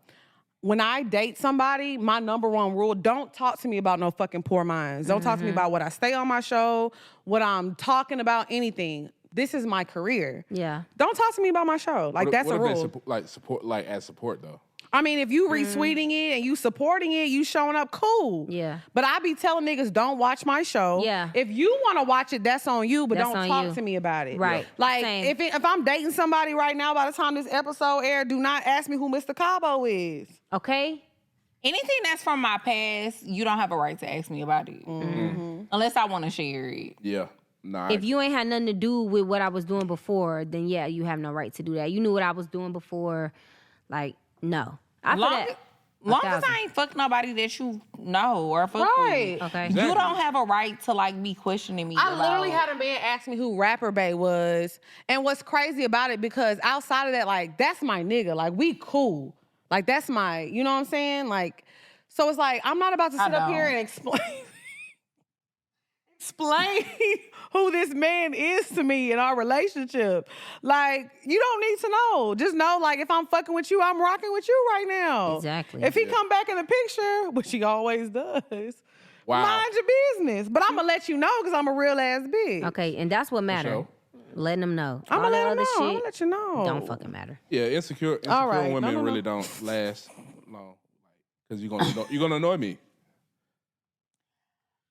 When I date somebody, my number one rule, don't talk to me about no fucking poor minds. Don't talk to me about what I say on my show, what I'm talking about, anything. This is my career. Yeah. Don't talk to me about my show. Like, that's a rule. As support though. I mean, if you retweeting it and you supporting it, you showing up, cool. Yeah. But I be telling niggas, don't watch my show. Yeah. If you want to watch it, that's on you, but That's don't on talk you. to me about it. Right. Like, Same. if I'm dating somebody right now, by the time this episode airs, do not ask me who Mr. Cabo is. Okay? Anything that's from my past, you don't have a right to ask me about it. Unless I want to share it. Yeah. Nah. If you ain't had nothing to do with what I was doing before, then yeah, you have no right to do that. You knew what I was doing before. Like, no. I feel that. Long as I ain't fuck nobody that you know or fuck Right. with. Okay. You don't have a right to, like, be questioning me. I about, literally had a man ask me who Rapper Bae was. And what's crazy about it, because outside of that, like, that's my nigga. Like, we cool. Like, that's my, you know what I'm saying? Like, so it's like, I'm not about to sit up here and explain who this man is to me in our relationship. Like, you don't need to know. Just know, like, if I'm fucking with you, I'm rocking with you right now. Exactly. If he come back in the picture, which he always does, Wow. mind your business. But I'm going to let you know because I'm a real ass bitch. Okay, and that's what matters. sure. Letting them know. I'm All going to that let him other know. I'm shit going to let you know. don't fucking matter. Yeah, insecure All right. women No. really don't last long. Because you're gonna annoy me.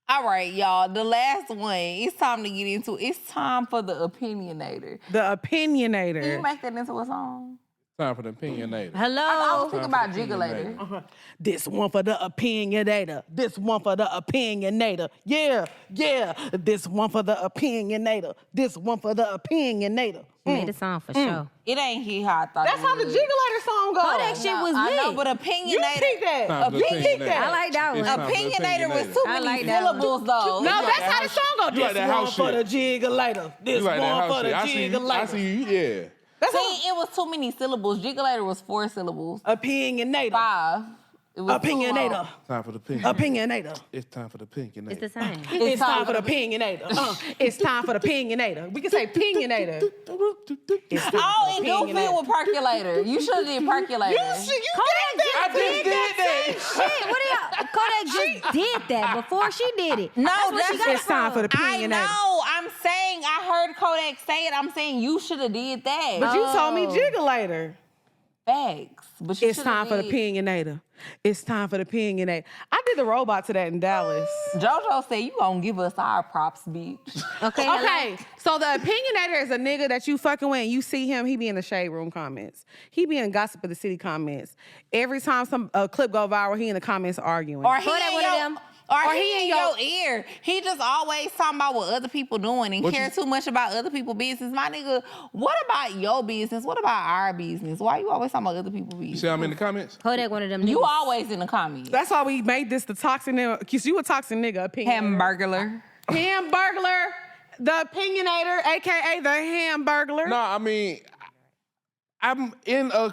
All right, y'all. The last one. It's time to get into. It's time for the opinionator. The Can you opinionator. make that into a song? Time for the opinionator. I Hello? was thinking about Jiggulator. This one for the opinionator. This one for the opinionator. Yeah. This one for the opinionator. This one for the opinionator. He made a song for sure. It ain't hit how I thought That's it how the would. Jiggulator song goes. Oh, that shit was I know, lit. but You opinionator. pick that. Time for the opinionator. I like that one. It's time for the Opinionator was too I many like that one. syllables, though. No, like that's that how the house- song goes. you like This that one house for the shit. Jiggulator. This You like that one house for the shit. I see Jiggulator. you, yeah. That's how See, it was too many syllables. Jiggulator was 4 syllables. opinionator. 5. It was too Opinionator. long. Time for the opinionator. Opinionator. It's time for the opinionator. It's the same. It's time for the opinionator. It's time for the opinionator. We can say opinionator. It's time Oh, for it the do fit with percolator. You should have did percolator. You did that. I just did that. Shit, what do y'all? Kodak just did that before she did it. No, what she that's got It's time for the I opinionator. know. I'm saying I heard Kodak say it. I'm saying you should have did that. But you told me jiggulator. Facts. But you It's shoulda time for the did- opinionator. It's time for the opinionator. I did the robot to that in Dallas. JoJo said you gonna give us our props, bitch. Okay. Okay, so the opinionator is a nigga that you fucking with and you see him, he be in the shade room comments. He be in Gossip of the City comments. Every time a clip go viral, he in the comments arguing. Or he Kodak in one of your, them. Or he in your ear. He just always talking about what other people doing and care too much about other people's business. My nigga, what about your business? What about our business? Why you always talking about other people's business? You see I'm in the comments? Kodak one of them niggas. You always in the comments. That's why we made this the toxic nigga, because you a toxic nigga opinion. Hamburglar. Hamburglar, the opinionator, AKA the Hamburglar. No, I mean, I'm in a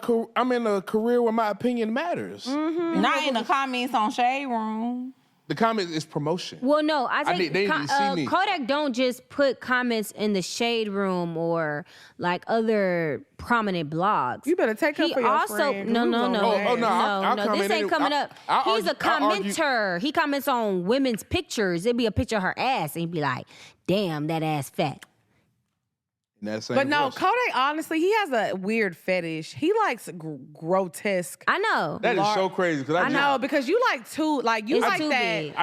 career where my opinion matters. Mm-hmm. Not in the comments on Shade Room. The comment is promotion. Well, no, I think they need to see me. Kodak don't just put comments in the Shade Room or like other prominent blogs. You better take up for your friend. No. I'll This ain't coming up. He's a commenter. He comments on women's pictures. It'd be a picture of her ass, and he'd be like, "Damn, that ass fat." But no, Kodak, honestly, he has a weird fetish. He likes grotesque. I know. That is so crazy. I know, because you like you It's like too that.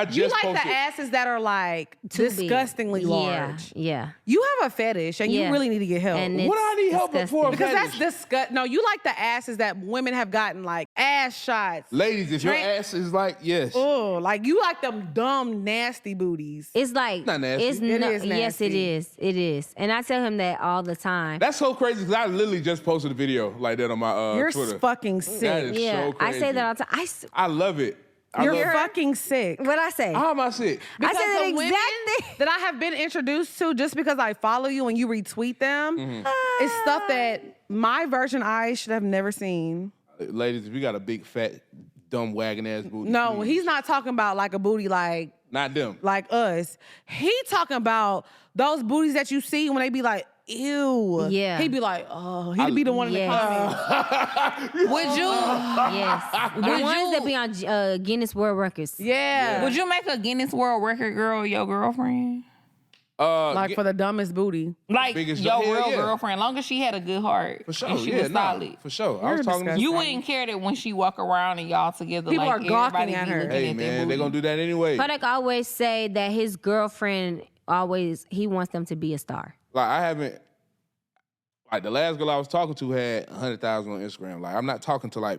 big. You like the asses that are like disgustingly large. Yeah. You have a fetish, and you really need to get help. And what do I need help for? Because that's disgusting. No, you like the asses that women have gotten, like ass shots. Ladies, if your ass is like, yes. Oh, like you like them dumb, nasty booties. It's like not nasty. It is nasty. Yes, it is. It is. And I tell him that all the time. That's so crazy because I literally just posted a video like that on my You're Twitter. fucking sick. That is so crazy. I say that all the time. I love it. You're fucking sick. What I say? How am I sick? I said that the women exactly. that I have been introduced to, just because I follow you and you retweet them, is stuff that my virgin eyes should have never seen. Ladies, if you got a big, fat, dumb, wagon ass booty. No, please. he's not talking about like a booty like Not them. us. He talking about those booties that you see when they be like, ew. Yeah. He'd be like, oh, he'd be the one in the comments. Would you? Yes. The ones that be on Guinness World Records. Yeah. Would you make a Guinness World Record girl your girlfriend? Like for the dumbest booty. Like biggest- your hell real yeah. girlfriend, long as she had a good heart. For sure. And she Yeah, was nah, solid. for sure. I You're was talking to disgusting. You wouldn't care that when she walk around and y'all together, People like are gawking everybody at be her. looking Hey, at man, that they're going to do that anyway. Kodak always say that his girlfriend he wants them to be a star. Like, I haven't, like, the last girl I was talking to had 100,000 on Instagram. Like, I'm not talking to, like,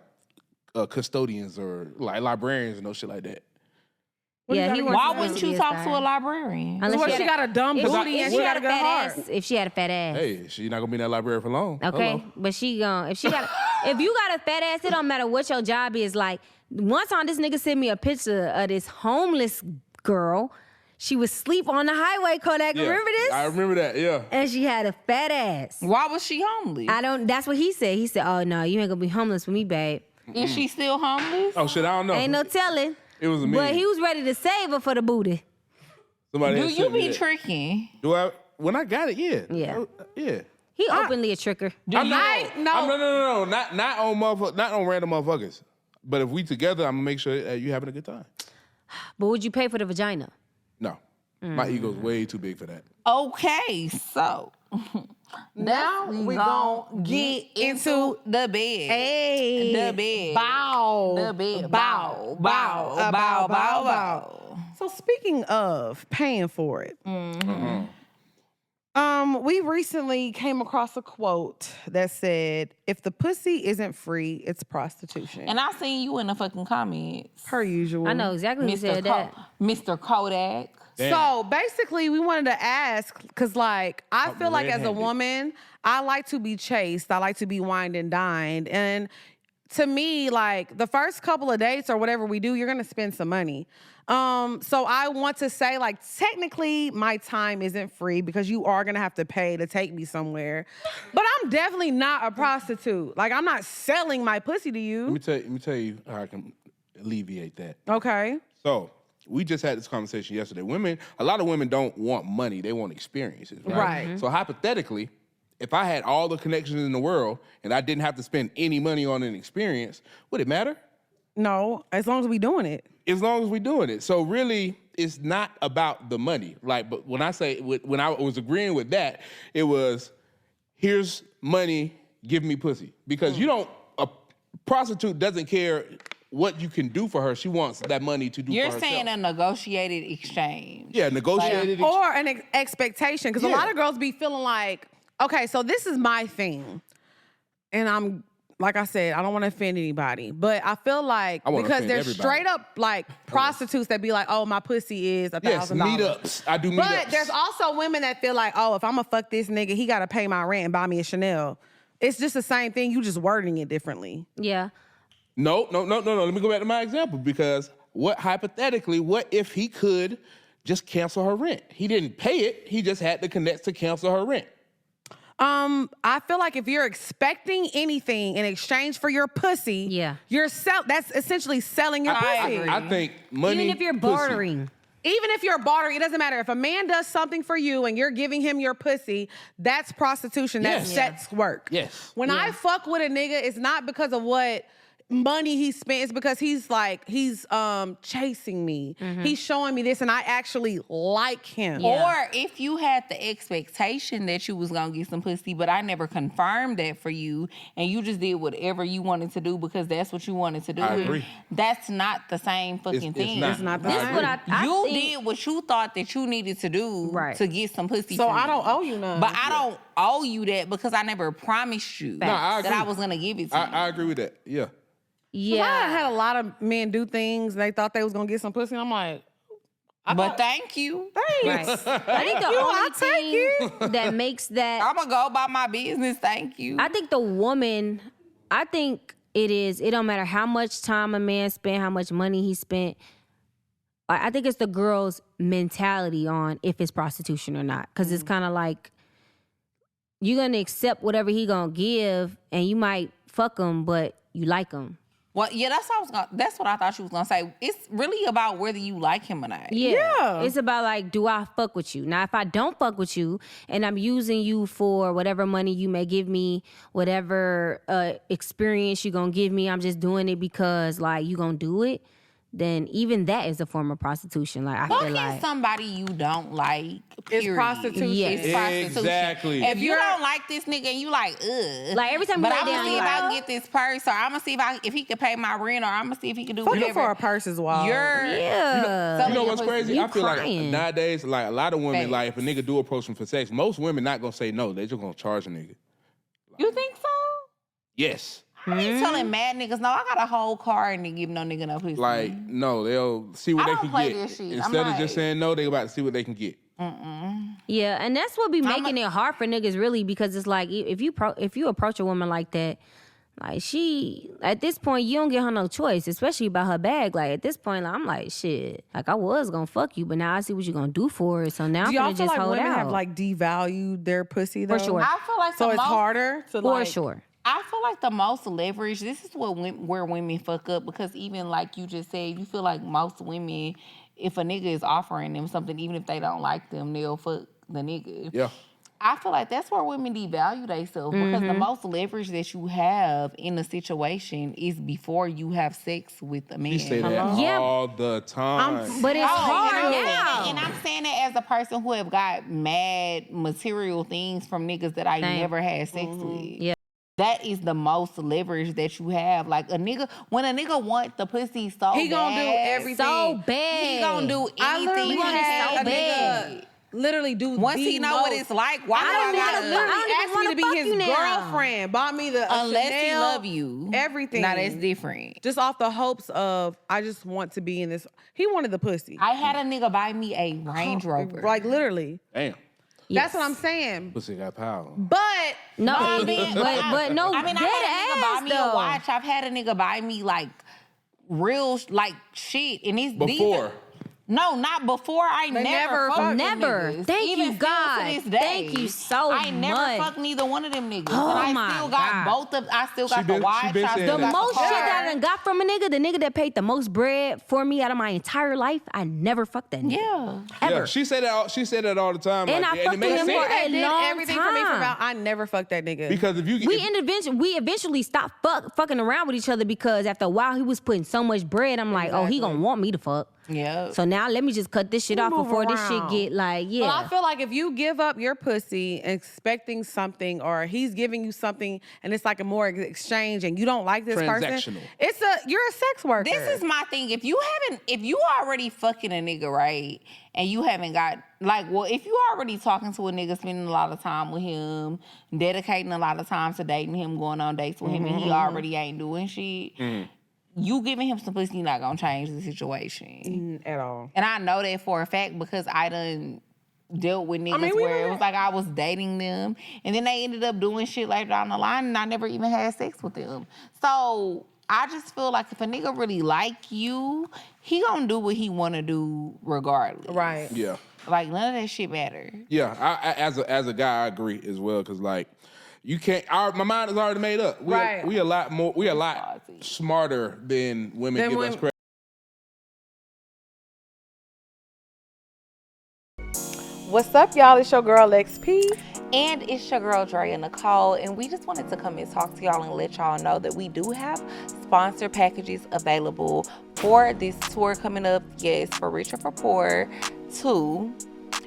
custodians or, like, librarians and no shit like that. Yeah, he wants Why them wouldn't to be you a talk star. to a librarian? Unless Well, she got a dumb booty and she got a good heart. If she had a fat ass. Hey, she's not going to be in that library for long. Okay, Hello. but if you got a fat ass, it don't matter what your job is. Like, one time this nigga sent me a picture of this homeless girl. She was asleep on the highway, Kodak. Yeah, Remember this? I remember that, yeah. And she had a fat ass. Why was she homeless? That's what he said. He said, oh no, you ain't gonna be homeless with me, babe. Is she still homeless? Oh, shit, I don't know. Ain't no telling. It was a meme. But he was ready to save her for the booty. Somebody Do had you sent me be that. tricking? Do I? When I got it, yeah. Yeah. Yeah. He openly a tricker. No, No. not on motherfuckers, not on random motherfuckers. But if we together, I'm gonna make sure that you having a good time. But would you pay for the vagina? No, my ego's way too big for that. Okay, so Now we gon' get into the bed. Hey. The bed. Bow. The bed. Bow. Bow. Bow. Bow. Bow. So speaking of paying for it, we recently came across a quote that said, "If the pussy isn't free, it's prostitution." And I seen you in the fucking comments, Per usual. I know exactly who said Mr. that. Mr. Kodak. So basically, we wanted to ask, because like, I feel like as a red-handed. woman, I like to be chased. I like to be wined and dined. And to me, like, the first couple of dates or whatever we do, you're going to spend some money. So I want to say, like, technically my time isn't free because you are going to have to pay to take me somewhere. But I'm definitely not a prostitute. Like, I'm not selling my pussy to you. Let me tell you how I can alleviate that. Okay. So we just had this conversation yesterday. A lot of women don't want money; they want experiences, right? Right. So hypothetically, if I had all the connections in the world and I didn't have to spend any money on an experience, would it matter? No, as long as we doing it. As long as we're doing it. So really, it's not about the money. Like, but when I was agreeing with that, it was, here's money, give me pussy. Because a prostitute doesn't care what you can do for her. She wants that money to do You're for herself. saying a negotiated exchange. Yeah, negotiated. Or an expectation. Because a Yeah. lot of girls be feeling like, okay, so this is my thing. And I'm like I said, I don't want to offend anybody, but I feel like wanna because offend there's everybody. straight up like prostitutes that be like, oh, my pussy is $1,000. Yes, meetups. I do meetups. But there's also women that feel like, oh, if I'm gonna fuck this nigga, he gotta pay my rent and buy me a Chanel. It's just the same thing. You just wording it differently. Yeah. No. Let me go back to my example because what if he could just cancel her rent? He didn't pay it. He just had to connect to cancel her rent. I feel like if you're expecting anything in exchange for your pussy, that's essentially selling your pussy. I think money. Even if you're pussy. bartering. Even if you're bartering, it doesn't matter. If a man does something for you and you're giving him your pussy, that's prostitution. That's sex work. Yes. When I fuck with a nigga, it's not because of what money he spent. It's because he's chasing me. He's showing me this and I actually like him. Or if you had the expectation that you was gonna get some pussy, but I never confirmed that for you, and you just did whatever you wanted to do because that's what you wanted to do. I agree. That's not the same fucking thing. It's not the same. This is what I You think, did what you thought that you needed to do to get some pussy. So from I me. don't owe you none. But I don't owe you that because I never promised you I that agree. I was gonna give it to you. I agree with that. Yeah. yeah. I had a lot of men do things. They thought they was gonna get some pussy. And I'm like, But thank you. thanks. Right. I think the only thing that makes that I'm gonna go about my business. Thank you. I think the woman, I think it don't matter how much time a man spent, how much money he spent. I think it's the girl's mentality on if it's prostitution or not. Because it's kind of like, you're going to accept whatever he going to give, and you might fuck him, but you like him. Well, yeah, that's what I thought she was gonna say. It's really about whether you like him or not. Yeah. It's about like, do I fuck with you? Now, if I don't fuck with you and I'm using you for whatever money you may give me, whatever experience you gonna give me, I'm just doing it because like you gonna do it, then even that is a form of prostitution. Like I feel Fucking like somebody you don't like, It's period. prostitution. Yes. It's prostitution. Exactly. If you don't like this nigga and you like, ugh. Like every time you but lay I'm gonna down, see you if I like, can get this purse, or I'm gonna see if he can pay my rent, or I'm gonna see if he can do Fucking whatever. for a purse is wild. yeah. You know what's crazy? You I feel crying. like nowadays, like a lot of women, Facts. like if a nigga do approach them for sex, most women not gonna say no. They just gonna charge a nigga. You think so? Yes. I ain't telling mad niggas, no, I got a whole car and they give no nigga no pussy. Like no, they'll see what I they don't can play get. this shit. Instead I'm of just like- saying no, they about to see what they can get. Yeah, and that's what be making it hard for niggas really, because it's like if you approach a woman like that, like she at this point you don't get her no choice, especially about her bag. Like at this point, like, I'm like shit. Like I was gonna fuck you, but now I see what you're gonna do for it. So now Do I'm y'all gonna feel just like hold women out. have like devalued their pussy though? For sure. I feel like So the it's most, harder to For like. sure. I feel like the most leverage, this is where women fuck up, because even like you just said, you feel like most women, if a nigga is offering them something, even if they don't like them, they'll fuck the nigga. Yeah. I feel like that's where women devalue themselves, because the most leverage that you have in a situation is before you have sex with a man. You say that Yeah. all the time. But it's hard and now. And I'm saying that as a person who have got mad material things from niggas that I Same. never had sex with. Yeah. That is the most leverage that you have. Like a nigga, when a nigga want the pussy so He gonna do bad, everything. So bad. He gonna do I anything. literally He gonna had so a bad. nigga literally do Once the he know what most. it's like, why I do I gotta literally I don't even ask me to wanna be fuck his you now. girlfriend. Bought me the unless he Chanel, love you, everything. Now that's different. Just off the hopes of I just want to be in this. He wanted the pussy. I had a nigga buy me a Range Rover. Like literally. Damn. That's what I'm saying. Pussy got power. But No, I mean, but no, I mean, I dead had a nigga ass buy me a though. watch. I've had a nigga buy me like real like shit, and it's Before. No, not before. I They never never fucked them Never. niggas. Thank Even you, still God. To this day, Thank you so I never much. fucked neither one of them niggas. Oh, and I my still got God. both of. I still got She the been- watch. she been I saying still The that. got most the shit car. that I done got from a nigga, the nigga that paid the most bread for me out of my entire life, I never fucked that nigga. Yeah. Ever. Yeah, she said that all the time. And like, I it fucked makes with him sense. for a did long everything for me for time. about I never fucked that nigga. Because if you We eventually stopped fucking around with each other because after a while he was putting so much bread. I'm like, oh, he gonna want me to fuck. Yeah. So now let me just cut this shit off Move before this shit around. get like, But yeah. I feel like if you give up your pussy expecting something, or he's giving you something, and it's like a more exchange, and you don't like this person, Transactional. you're a sex worker. This is my thing. If you already fucking a nigga, right, and you haven't got, like, well, if you already talking to a nigga, spending a lot of time with him, dedicating a lot of time to dating him, going on dates with him, and he already ain't doing shit, you giving him some pussy not gonna change the situation. at all. And I know that for a fact because I done dealt with niggas where it was like I was dating them, and then they ended up doing shit later down the line, and I never even had sex with them. So I just feel like if a nigga really like you, he gonna do what he wanna do regardless. Right. Yeah. Like, none of that shit matter. Yeah, I as a guy, I agree as well, because like you can't. My mind is already made up. We a lot more. We a lot smarter than women give us credit. What's up, y'all? It's your girl XP. And it's your girl, Drea Nicole, and we just wanted to come and talk to y'all and let y'all know that we do have sponsor packages available for this tour coming up. Yes, for Rich or for Poor 2.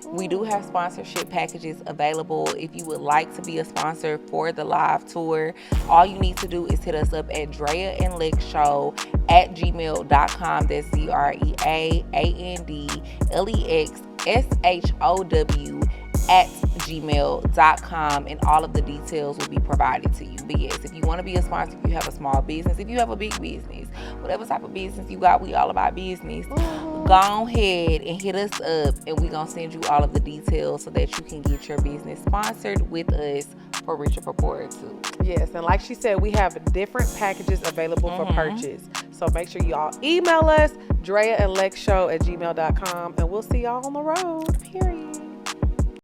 We do have sponsorship packages available. If you would like to be a sponsor for the live tour, all you need to do is hit us up at DreaAndLexShow@gmail.com. That's DreaAndLexShow@gmail.com, and all of the details will be provided to you. But yes, if you want to be a sponsor, if you have a small business, if you have a big business, whatever type of business you got, we all about business. Go ahead and hit us up, and we're going to send you all of the details so that you can get your business sponsored with us for Rich or for Poor too. Yes, and like she said, we have different packages available for purchase. So make sure y'all email us, DreaAndLexShow@gmail.com, and we'll see y'all on the road. Period.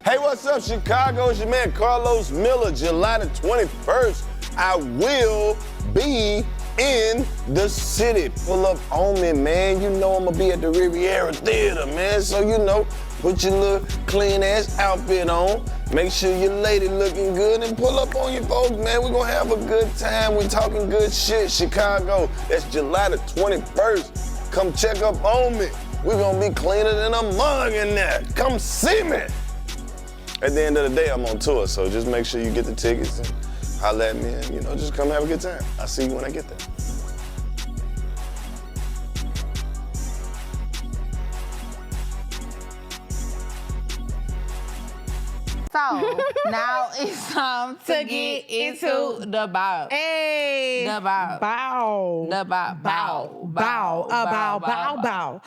Hey, what's up, Chicago? It's your man Carlos Miller. July the 21st, I will be in the city. Pull up on me, man. You know I'm gonna be at the Riviera Theater, man. So, you know, put your little clean-ass outfit on. Make sure your lady looking good and pull up on your folks, man. We're gonna have a good time. We talking good shit, Chicago. That's July the 21st. Come check up on me. We're gonna be cleaner than a mug in there. Come see me. At the end of the day, I'm on tour, so just make sure you get the tickets and holler at me and, you know, just come have a good time. I'll see you when I get there. So, now it's time to get into the bow. Hey. The bow. Bow. The bow. Bow.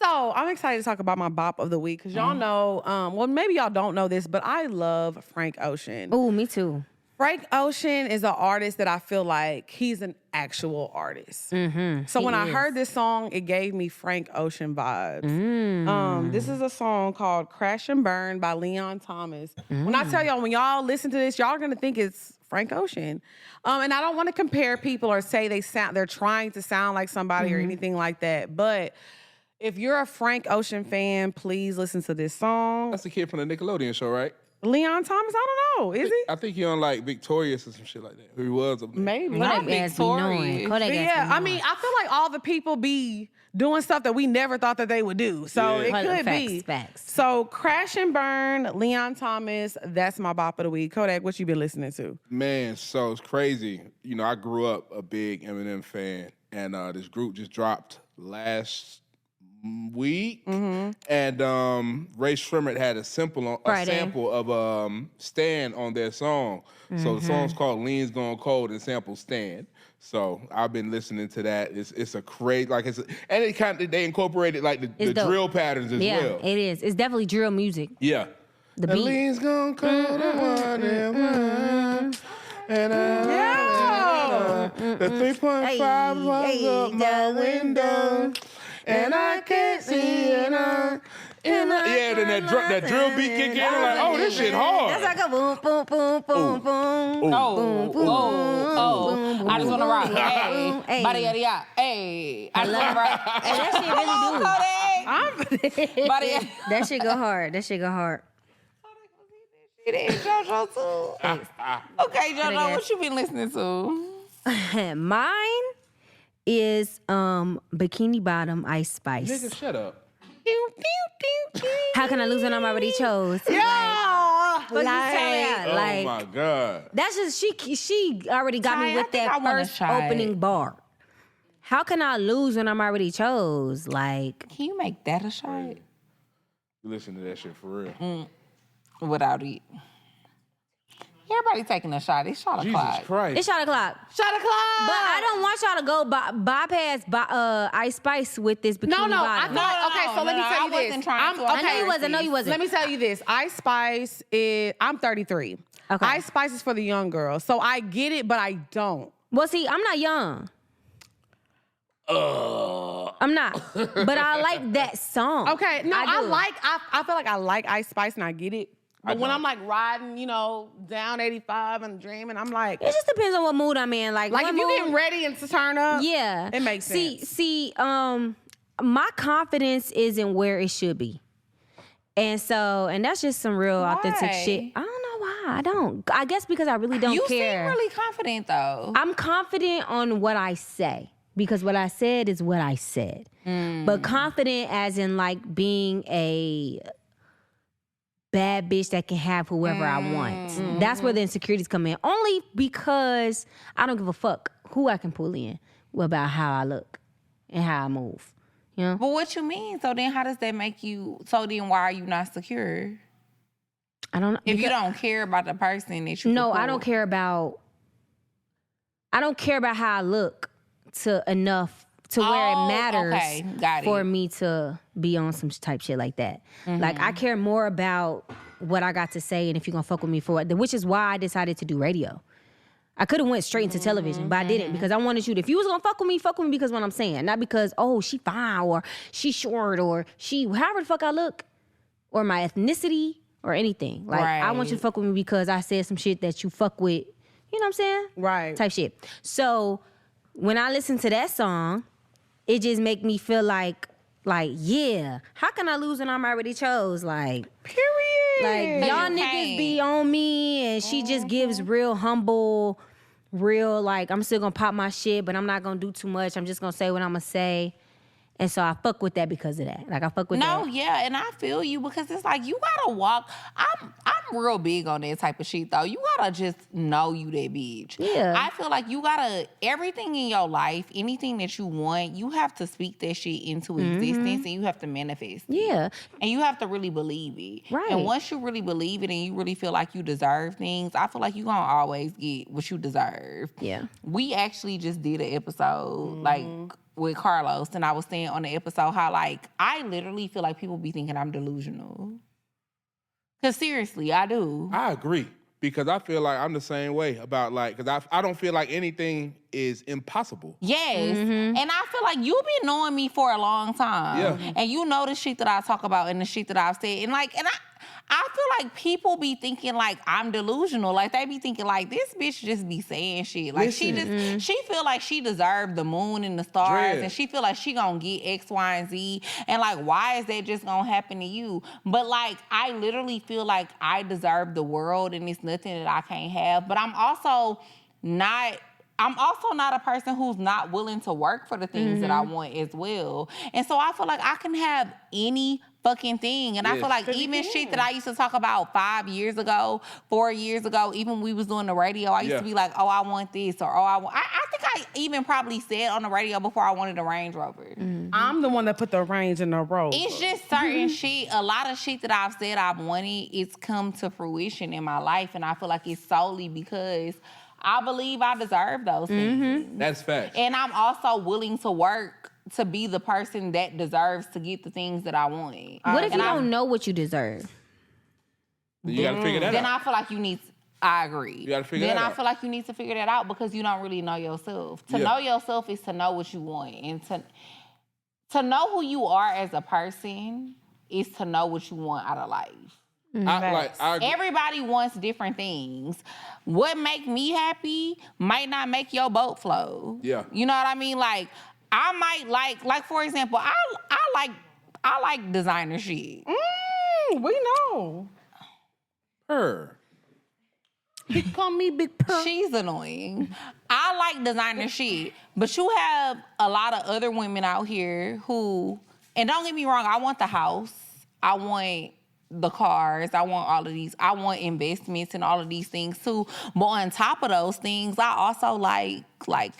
So I'm excited to talk about my bop of the week because y'all know, well, maybe y'all don't know this, but I love Frank Ocean. Ooh, me too. Frank Ocean is an artist that I feel like he's an actual artist. So when I heard this song, it gave me Frank Ocean vibes. This is a song called Crash and Burn by Leon Thomas. When I tell y'all, when y'all listen to this, y'all are gonna think it's Frank Ocean. And I don't want to compare people or say they're trying to sound like somebody or anything like that. But if you're a Frank Ocean fan, please listen to this song. That's the kid from the Nickelodeon show, right? Leon Thomas, I don't know. Is he? I think he on like Victorious or some shit like that. Who he was up there. Maybe. Not Kodak ass be knowing. Victorious. Kodak But ass yeah, be I mean, I feel like all the people be doing stuff that we never thought that they would do. So Yeah. it could be. Facts. So Crash and Burn, Leon Thomas, that's my bop of the week. Kodak, what you been listening to? Man, so it's crazy. You know, I grew up a big Eminem fan, and this group just dropped last week, and Ray Shrimmer had a sample of Stan on their song. So the song's called Lean's Gone Cold and sample Stan. So I've been listening to that. It's a crazy, like and it kind of, they incorporated like the drill patterns as well. Yeah, it is. It's definitely drill music. Yeah. The And beat. Lean's Gone Cold and the 3.5 was up my window. And I can't see it. Yeah, then that drill beat kick in. I'm like, oh, this shit hard. That's like a boom, boom, boom, boom, boom. Oh. I just want to rock. Hey. Body, yada, yada. Hey. I just want to rock. Hey, that shit really do. Body, yada. That shit go hard. That shit go hard. It is JoJo too. Okay, JoJo, what you been listening to? Mine is Bikini Bottom Ice Spice. Nigga, shut up. How can I lose when I'm already chose? Yeah. But Oh my God. That's just she already got me Ty, with I think that I wanna first try it. opening bar. How can I lose when I'm already chose? Like, Can you make that a shot Listen to that shit for real. without it? Everybody taking a shot. It's shot Jesus o'clock. Christ. it's shot o'clock. Shot o'clock. But I don't want y'all to go bypass Ice Spice with this Bikini No, I Bottom. feel like, okay, so let me tell you I this. wasn't trying to. I know you wasn't. Let me tell you this. Ice Spice is, I'm 33. Okay. Ice Spice is for the young girls. So I get it, but I don't. Well, see, I'm not young. I'm not. But I like that song. Okay, no, I do. feel like I like Ice Spice and I get it. But when don't. I'm like riding, down 85 and dreaming, I'm like, It just depends on what mood I'm in. Like if one you mood- getting ready and to turn up, Yeah. it makes sense. See, my confidence is in where it should be. And that's just some real authentic Why? shit. I don't know why. I don't. I guess because I really don't You care. seem really confident though. I'm confident on what I say because what I said is what I said. But confident as in like being a bad bitch that can have whoever I want. That's where the insecurities come in. Only because I don't give a fuck who I can pull in about how I look and how I move. You know? But what you mean? So then how does that make you, so then why are you not secure? I don't know. If you don't care about the person that you No, could I don't pull. care about how I look to enough to where it Oh, matters okay. Got for it. me to be on some type shit like that. Like I care more about what I got to say and if you're gonna fuck with me for it, which is why I decided to do radio. I could have went straight into television, but I didn't because I wanted you to, if you was gonna fuck with me because what I'm saying, not because, oh, she fine or she short or she, however the fuck I look or my ethnicity or anything. Like I want you to fuck with me because I said some shit that you fuck with, you know what I'm saying? Right. Type shit. So when I listen to that song, it just make me feel like, yeah, how can I lose when I'm already chose? Like, Period. like y'all you niggas can't. be on me and she just gives real humble, real like, I'm still gonna pop my shit, but I'm not gonna do too much. I'm just gonna say what I'm gonna say. And so I fuck with that because of that. Like I fuck with that. No, yeah, and I feel you because it's like you gotta walk. I'm real big on that type of shit though. You gotta just know you that bitch. Yeah. I feel like you gotta, everything in your life, anything that you want, you have to speak that shit into existence and you have to manifest it. Yeah. And you have to really believe it. Right. And once you really believe it and you really feel like you deserve things, I feel like you're gonna always get what you deserve. Yeah. We actually just did an episode like with Carlos, and I was saying on the episode how like I literally feel like people be thinking I'm delusional. Cause seriously, I do. I agree because I feel like I'm the same way about like, because I don't feel like anything is impossible. Yes. And I feel like you've been knowing me for a long time. Yeah. And you know the shit that I talk about and the shit that I've said. And I feel like people be thinking like I'm delusional. Like they be thinking like this bitch just be saying shit. Like she feel like she deserved the moon and the stars Dread. and she feel like she gonna get X, Y, and Z. And like, why is that just gonna happen to you? But like, I literally feel like I deserve the world and it's nothing that I can't have. But I'm also not a person who's not willing to work for the things that I want as well. And so I feel like I can have any fucking thing. And I feel like even shit that I used to talk about 5 years ago, 4 years ago, even when we was doing the radio, I used to be like, oh, I want this, or oh, I think I even probably said on the radio before I wanted a Range Rover. I'm the one that put the range in the road. It's just certain shit, a lot of shit that I've said I've wanted, it's come to fruition in my life. And I feel like it's solely because I believe I deserve those things. That's facts. And I'm also willing to work to be the person that deserves to get the things that I want. What if And you don't know what you deserve? You got to figure that Then out. I feel like you need, I agree. You gotta figure then that I out. feel like you need to figure that out because you don't really know yourself. To know yourself is to know what you want. And to know who you are as a person is to know what you want out of life. I agree. Everybody wants different things. What make me happy might not make your boat flow. Yeah. You know what I mean? Like, I might like for example, I like designer shit. We know. Her. Call me Big Purr. She's annoying. I like designer shit, but you have a lot of other women out here who, and don't get me wrong, I want the house. I want the cars. I want all of these. I want investments and all of these things too. But on top of those things, I also like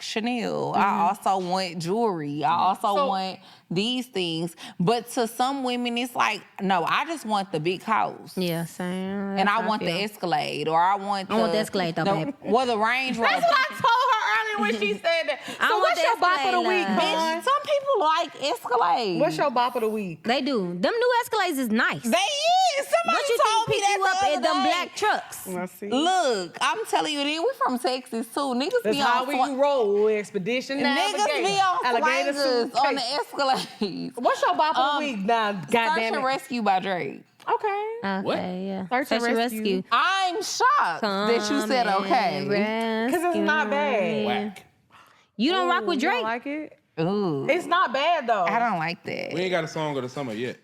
Chanel. I also want jewelry. I also want these things. But to some women, it's like, no, I just want the big house. Yeah, same. And I want the Escalade, or I want the Escalade though, babe. Well, the Range Rover. That's what I told her earlier when she said that. I So want what's the your bop of the week, Escalade, hon? Some people like Escalade. What's your bop of the week? They do. Them new Escalades is nice. They is. Somebody What you told think me pick that you up the in other them day. black trucks? Let's see. Look, I'm telling you, we from Texas too. Niggas That's be how on we roll. Expedition Niggas be on Alligator swingers suitcase. on the Escalade. What's your bop of the week now? Search Goddamn and it. Rescue by Drake. Okay. Okay, What? yeah. Search and Rescue. I'm shocked that you said okay. Because it's not bad. Whack. You don't rock with You Drake? don't like it? Ooh, It's not bad though. I don't like that. We ain't got a song of the summer yet.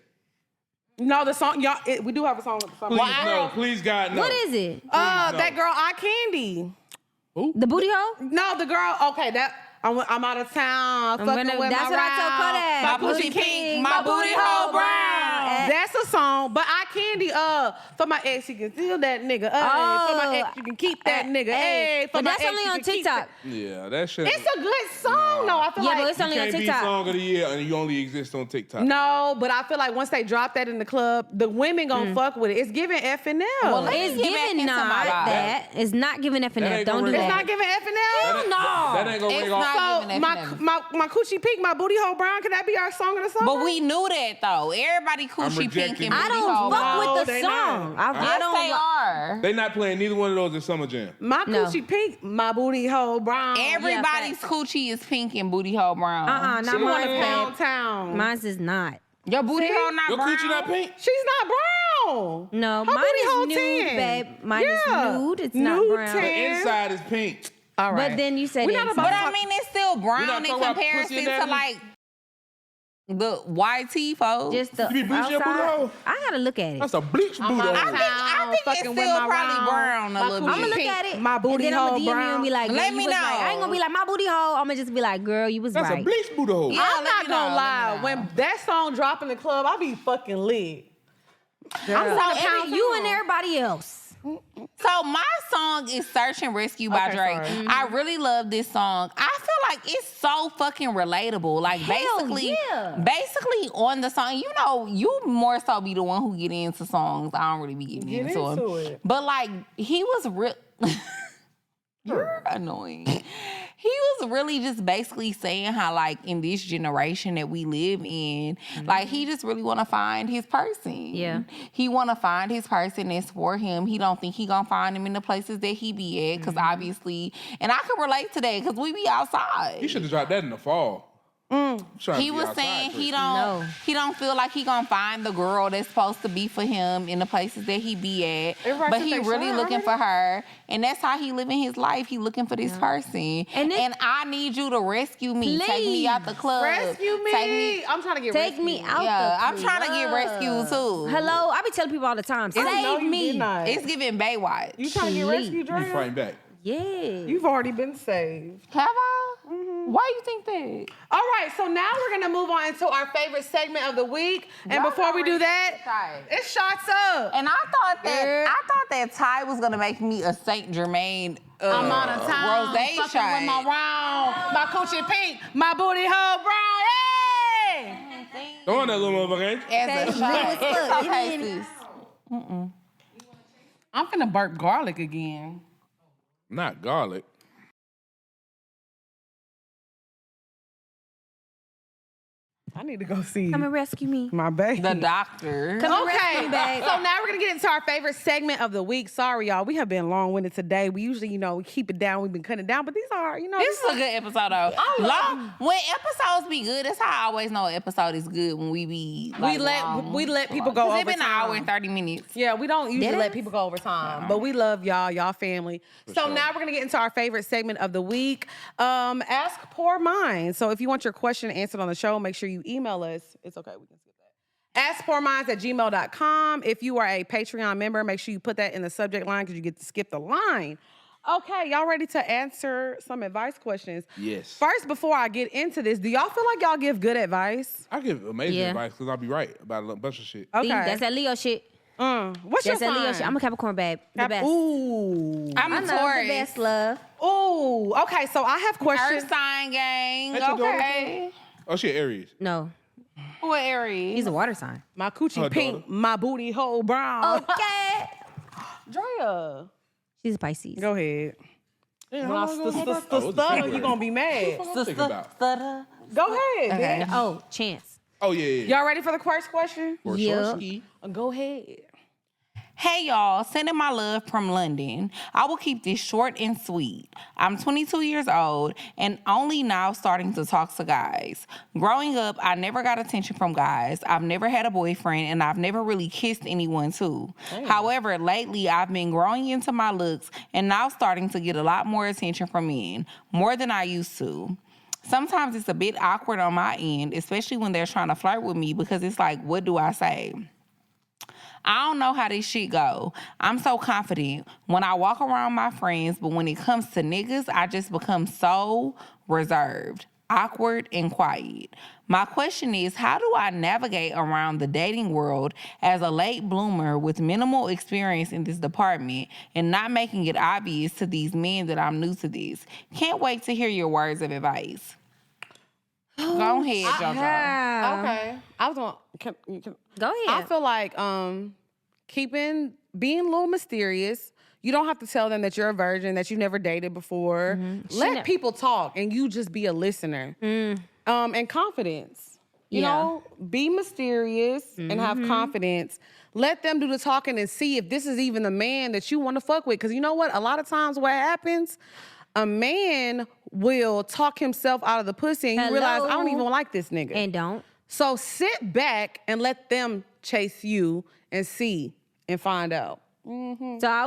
No, the song, y'all. We do have a song with the song. Please no. Please God no. What is it? no. That girl, Eye Candy. The booty hole? No, the girl. Okay, that I'm out of town. Fucking gonna- with that's my what I told round, Kodaq. My Booty booty pink, pink, my booty hole brown. brown. That's a song, but Eye Candy. For my ex, you can steal that nigga. For my ex, you can keep that nigga. Hey, for but my that's ex, only you on can keep TikTok. that. Yeah, that shit. It's a good song, though. I feel Yeah, like but it's only on can't be TikTok. song of the year and you only exist on TikTok. no, but I feel like once they drop that in the club, the women gonna fuck with it. It's giving F and L. Well, It's get back giving into my not vibe. that. It's not giving F and That F. ain't Don't gonna do really- It's that. not giving F and That L. ain't- no. That ain't gonna It's ring not off. So giving F and F. my coochie pink, my booty hole brown. Can that be our song of the summer? But we knew that though. Everybody coochie pink rejecting and it. I booty don't hole fuck brown. No, with the they song. not. I Yes, don't. they are. They not playing neither one of those at Summer Jam. My No. coochie pink, my booty hole brown. Everybody's coochie is pink and booty hole brown. Not She wanna mine. pound town. Mine's is not. Your booty See? hole not Your brown. coochie not pink? She's not brown. No, Her mine booty hole is nude, 10. babe. Mine Yeah. is nude. It's not Nude brown. 10. The inside is pink. All right. But then you said We not it's about But to I mean, it's still We brown not in talking about pussy comparison to anatomy? like the YT folks. just the You be bleaching your booty outside. hole? I gotta look at it. That's a bleach booty out of hole. town. I think it's fucking still with my probably round. brown a My little coochie I'm gonna look bit. at it. My booty and then I'm hole gonna DM you brown. and be like, Let girl, me you was right. know. I ain't gonna be like my booty hole. I'm gonna just be like, girl, you was That's right. a bleach booty hole. Yeah. I'm let not me know, gonna let me lie. know. When that song drop in the club, I be fucking lit. I'm telling you and everybody else. So my song is Search and Rescue by Okay, Drake. sorry. I really love this song. I feel like it's so fucking relatable. Like Hell basically yeah. on the song, you know, you more so be the one who get into songs. I don't really be getting Get into into them. it. But like he was real You're annoying. He was really just basically saying how, like, in this generation that we live in, like, he just really want to find his person. Yeah. He want to find his person that's for him. He don't think he gonna find him in the places that he be at, because obviously, and I can relate to that, because we be outside. You should have dropped that in the fall. He was saying he don't feel like he gonna find the girl that's supposed to be for him in the places that he be at. Everybody But said he they really tried looking already? for her. And that's how he living his life. He looking for this person. And And I need you to rescue me. Take me out the club. Rescue me. Take I'm trying to get Take rescued. me out Yeah, the I'm trying to get club. rescued too. Hello, I be telling people all the time, No, save you me. did not. It's giving Baywatch. You trying to get Please. rescued, You Dre? fighting back. Yeah. You've already been saved. Have I? Why you think that? All right, so now we're gonna move on into our favorite segment of the week. And Y'all before we do already that, decided. it's shots up. And I thought that Ty was gonna make me a Saint Germain I'm out of town, rosé fucking shot. with my round, my coochie pink, my booty hole brown. Hey! Go on that little motherfucker. As a shot. Look, It's okay, even- sis. I'm finna burp garlic again. Not garlic. I need to go see Come and rescue me. my baby. The doctor. Come and rescue Okay, me, babe. so now we're gonna get into our favorite segment of the week. Sorry, y'all, we have been long-winded today. We usually, we keep it down. We've been cutting it down, but these are, This is a good episode though. When episodes be good, that's how I always know an episode is good when we be like, we let people go over It's been an hour time. and 30 minutes. Yeah, we don't usually Did let it? people go over time, but we love y'all family. So now we're gonna get into our favorite segment of the week. Ask Poor Minds. So if you want your question answered on the show, make sure you email us. It's okay, we can skip askpourminds@gmail.com. If you are a Patreon member, make sure you put that in the subject line because you get to skip the line. Okay, y'all ready to answer some advice questions? Yes. First, before I get into this, do y'all feel like y'all give good advice? I give amazing advice because I'll be right about a bunch of shit. Okay. See, that's that Leo shit. What's your That's that Leo sign? shit. I'm a Capricorn, babe. The best. Ooh. I'm a I love Taurus. the best, love. Ooh. Okay, so I have questions. Earth sign gang. Ain't your daughter Okay. Oh, she Aries. No, What Aries? he's a water sign. My coochie Her pink, daughter. my booty hole brown. Okay. Drea, She's a Pisces. go ahead. Yeah, When I stutter, you gonna be mad. What I'm thinking about? Go ahead, bitch. Oh, Chance. Oh, yeah. Y'all ready for the first question? For Yeah. sure ski. Go ahead. Hey y'all, sending my love from London. I will keep this short and sweet. I'm 22 years old and only now starting to talk to guys. Growing up, I never got attention from guys. I've never had a boyfriend and I've never really kissed anyone too. However, lately I've been growing into my looks and now starting to get a lot more attention from men, more than I used to. Sometimes it's a bit awkward on my end, especially when they're trying to flirt with me because it's like, what do I say? I don't know how this shit go. I'm so confident when I walk around my friends, but when it comes to niggas, I just become so reserved, awkward, and quiet. My question is, how do I navigate around the dating world as a late bloomer with minimal experience in this department and not making it obvious to these men that I'm new to this? Can't wait to hear your words of advice. Go ahead, JoJo. Okay. I was going to... Go ahead. I feel like being a little mysterious. You don't have to tell them that you're a virgin, that you've never dated before. Let people talk and you just be a listener. And confidence. You know, be mysterious and have confidence. Let them do the talking and see if this is even the man that you want to fuck with. Because you know what? A lot of times what happens, a man will talk himself out of the pussy and you realize, I don't even like this nigga. And don't. So sit back and let them chase you and see and find out. So I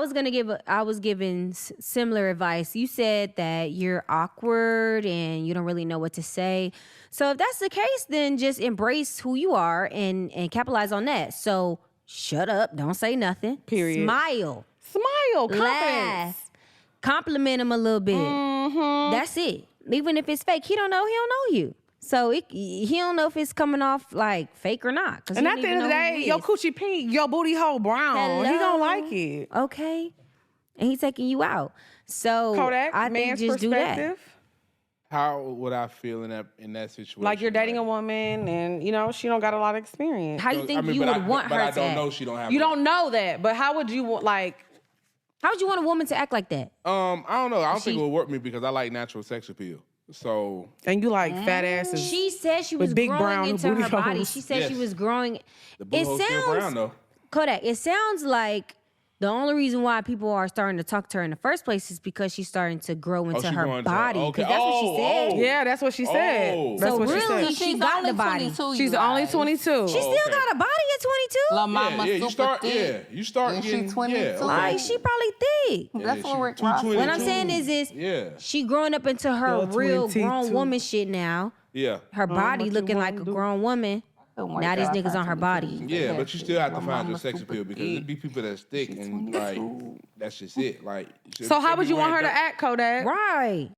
was giving similar advice. You said that you're awkward and you don't really know what to say. So if that's the case, then just embrace who you are and capitalize on that. So shut up, don't say nothing. Period. Smile, Confidence. laugh, compliment him a little bit. That's it. Even if it's fake, he don't know you. So he don't know if it's coming off like fake or not. And at the end of the day, your coochie pink, your booty hole brown. He don't like it. Okay. And he's taking you out. So Kodaq, I think man's just do that. perspective. How would I feel in that situation? Like you're dating a woman and, you know, she don't got a lot of experience. How you think you but would want her But I to don't act? know she don't have You don't know that, but how would you want, like... How would you want a woman to act like that? I don't know. I don't think it would work me because I like natural sex appeal. So... And you like fat asses. She said she was big growing brown into booty her body. holes. She said she Yes. was growing. The booty hole's still brown, though. Kodaq, it sounds like the only reason why people are starting to talk to her in the first place is because she's starting to grow into she her going to- body. okay. Because that's what she said. Yeah, that's what she said. Oh. That's So what really, she said. she got the body. 22, She's you only guys. 22. She still okay. got a body at 22? La Mama you super start. thick. Yeah, you start And she getting. 22. Yeah, okay. Like, she probably thick. That's Yeah, what she Rick Ross 222. What I'm saying is Yeah. she growing up into her Yo, real 22. grown woman shit now. Yeah. Her body what looking you like a wanna do? grown woman. Now these niggas on her body. Yeah, but you still have to My find your mama's sex super appeal because thick. it be people that's thick and like that's just it. Like, So how would you want her to act, Kodaq? Right.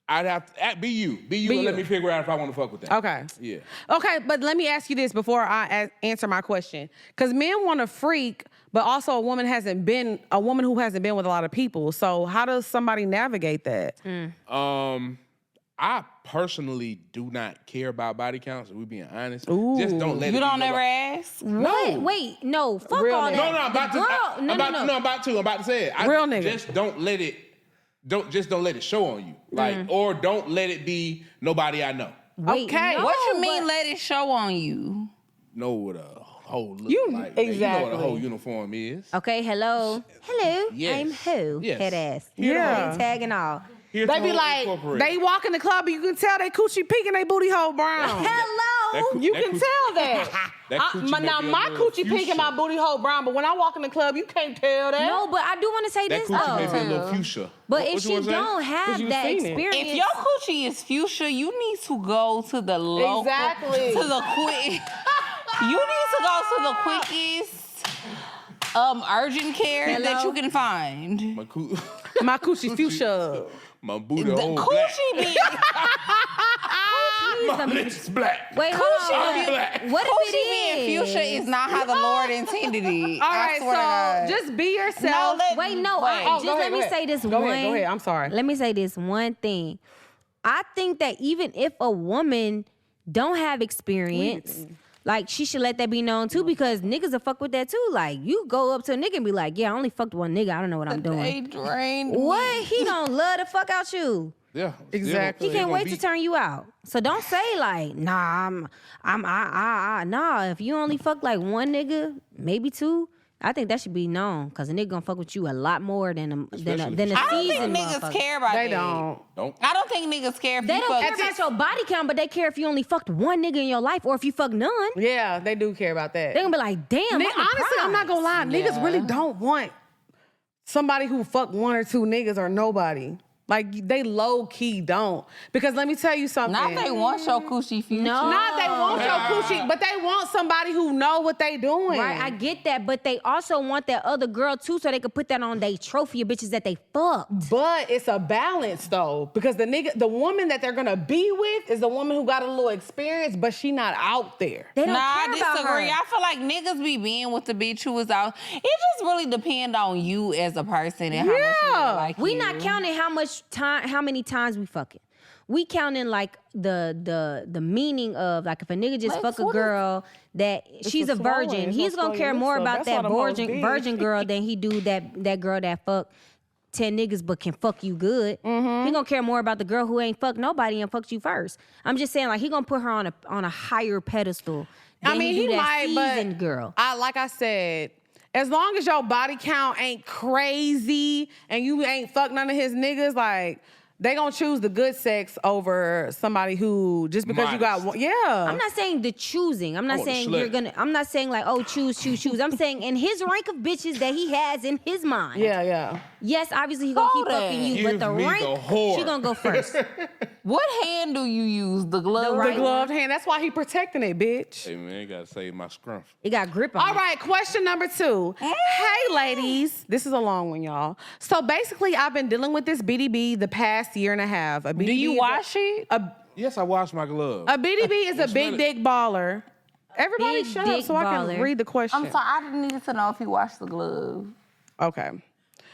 I'd have to be you, Be and you. let me figure out if I want to fuck with that. Okay. Yeah. Okay, but let me ask you this before I answer my question. Because men want to freak, but also a woman who hasn't been with a lot of people. So how does somebody navigate that? I personally do not care about body counts. If we're being honest, just don't let it. You be don't ever nobody- ask? What? Wait, no. Fuck Real all nigga. that. No, I'm about The to. girl, no. I'm about to say it. Real nigga. Just don't let it. Don't let it show on you. Like, or don't let it be nobody I know. Wait, Okay. no, What you mean but- let it show on you? Know what a whole look You- like. Man. You know what a exactly. whole uniform is. Okay, hello. Hello. Yes. I'm who? Yes. Head ass. Yeah. Name tag and all. Here's They the be whole like, incorporated. they walk in the club and you can tell they coochie pink and they booty hole brown. Hello. You can tell that. That coochie Now may be a my little coochie pink and my fuchsia. booty hole brown, but when I walk in the club, you can't tell that. No, but I do want to say That this coochie may be a though. little fuchsia. But What if you she wanna say? don't have you that seen it. experience, If your coochie is fuchsia, you need to go to the local, Exactly. to the quick. You need to go to the quickest urgent care that you can find. My coochie fuchsia. My booty The old coochie black. be My lips black. Wait, hold on. Black. What if coochie it being is? fuchsia is not how the Lord intended it. All I right, swear to God. so just be yourself. Wait, no. Oh, go let me ahead. say this Go one. ahead, go ahead. I'm sorry. Let me say this one thing. I think that even if a woman don't have experience, like she should let that be known too, because niggas will fuck with that too. Like you go up to a nigga and be like, yeah, I only fucked one nigga. I don't know what I'm doing. They drained What? He don't love to fuck out you. Yeah, Exactly. He can't wait to turn you out. So don't say like, nah, nah. If you only fuck like one nigga, maybe two, I think that should be known, cause a nigga gonna fuck with you a lot more than a I don't think seasoned niggas motherfucker. care about They that. don't. I don't think niggas care if They you don't fuck. care about your body count, but they care if you only fucked one nigga in your life or if you fuck none. Yeah, they do care about that. They gonna be like, damn, I'm Honestly, I'm not gonna lie. Niggas really don't want somebody who fuck one or two niggas or nobody. Like, they low-key don't. Because let me tell you something. Not they want your coochie future. No. Not they want your coochie, but they want somebody who know what they doing. Right, I get that, but they also want that other girl too, so they could put that on their trophy of bitches that they fucked. But it's a balance though, because the woman that they're gonna be with is the woman who got a little experience, but she not out there. They don't I care about disagree. her. I feel like niggas be being with the bitch who is out. It just really depend on you as a person and how much you really like We you. not counting how many times we fucking. We counting like the meaning of like if a nigga just fuck a girl that she's a swollen. virgin, It's he's gonna gonna swell care your more lips up. about That's why that them hoes big. virgin girl than he do that girl that fuck 10 niggas but can fuck you good. He gonna care more about the girl who ain't fucked nobody and fucked you first. I'm just saying like he gonna put her on a higher pedestal than I mean, he he do that might, seasoned but girl. like I said, as long as your body count ain't crazy and you ain't fuck none of his niggas, like, they gonna choose the good sex over somebody who just because you got one. Yeah. I'm not saying the choosing. I'm not want a saying slut. you're gonna. I'm not saying like, oh, choose. I'm saying in his rank of bitches that he has in his mind. Yeah. Yes, obviously he gonna keep Hold fucking it. you, but Give the me rank, the whore. she gonna go first. What hand do you use? The glove? right The gloved hand. That's why he protecting it, bitch. Hey man, gotta save my scrumph. It got grip on. All right, question number 2. Hey, ladies. This is a long one, y'all. So basically, I've been dealing with this BDB the past year and a half. A BDB Do you is wash it? Yes, I wash my gloves. A BDB is a big it. dick baller. Everybody Big shut up dick so I baller. can read the question. I'm sorry, I needed to know if he washed the glove. Okay.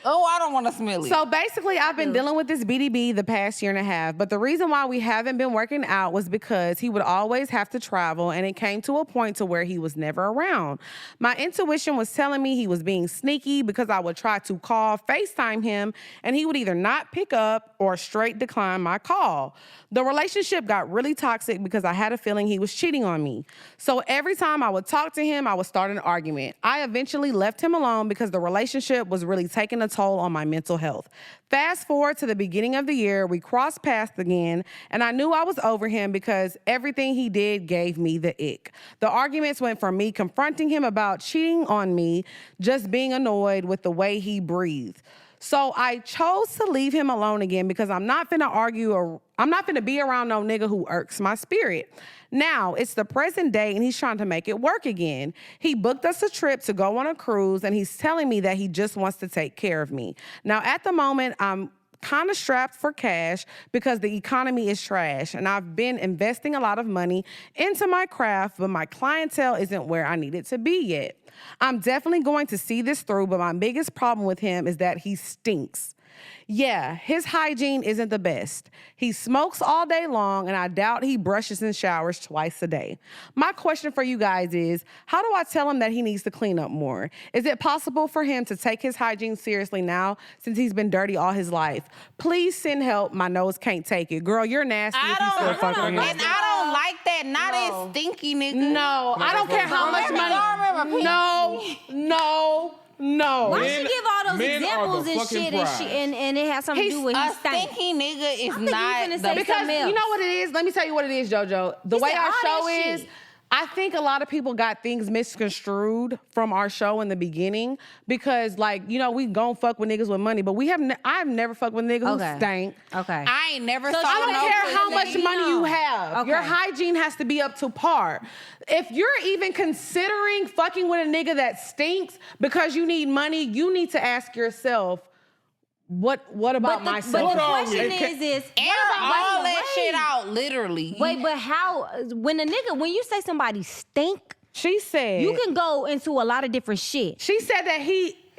Oh, I don't want to smell it. So basically, I've been dealing with this BDB the past year and a half, but the reason why we haven't been working out was because he would always have to travel, and it came to a point to where he was never around. My intuition was telling me he was being sneaky because I would try to call, FaceTime him, and he would either not pick up or straight decline my call. The relationship got really toxic because I had a feeling he was cheating on me. So every time I would talk to him, I would start an argument. I eventually left him alone because the relationship was really taking a toll on my mental health. Fast forward to the beginning of the year, we crossed paths again, and I knew I was over him because everything he did gave me the ick. The arguments went from me confronting him about cheating on me, just being annoyed with the way he breathed. So I chose to leave him alone again because I'm not finna argue or I'm not finna be around no nigga who irks my spirit. Now, it's the present day and he's trying to make it work again. He booked us a trip to go on a cruise and he's telling me that he just wants to take care of me. Now, at the moment, I'm kind of strapped for cash because the economy is trash and I've been investing a lot of money into my craft, but my clientele isn't where I need it to be yet. I'm definitely going to see this through, but my biggest problem with him is that he stinks. Yeah, his hygiene isn't the best. He smokes all day long, and I doubt he brushes and showers twice a day. My question for you guys is, how do I tell him that he needs to clean up more? Is it possible for him to take his hygiene seriously now since he's been dirty all his life? Please send help. My nose can't take it. Girl, you're nasty if you still fucking and with I don't like that. Not as stinky, nigga. No, I don't care how much money. No. Why she give all those men are the examples and fucking shit prize. and it has something to do with A his stank? stinky nigga is I think not you finna the say Because something else. you know what it is? Let me tell you what it is, JoJo. The He way said our all show that is, shit. I think a lot of people got things misconstrued from our show in the beginning because, like, you know, we gon' fuck with niggas with money, but I've never fucked with niggas who stank. Okay. I ain't never So saw I don't no care how much pussy. money you have. Okay. Your hygiene has to be up to par. If you're even considering fucking with a nigga that stinks because you need money, you need to ask yourself, what about myself? But the Hold on, question wait. is Air all that shit out, literally. wait, but how, when you say somebody stink, She said you can go into a lot of different shit. She said that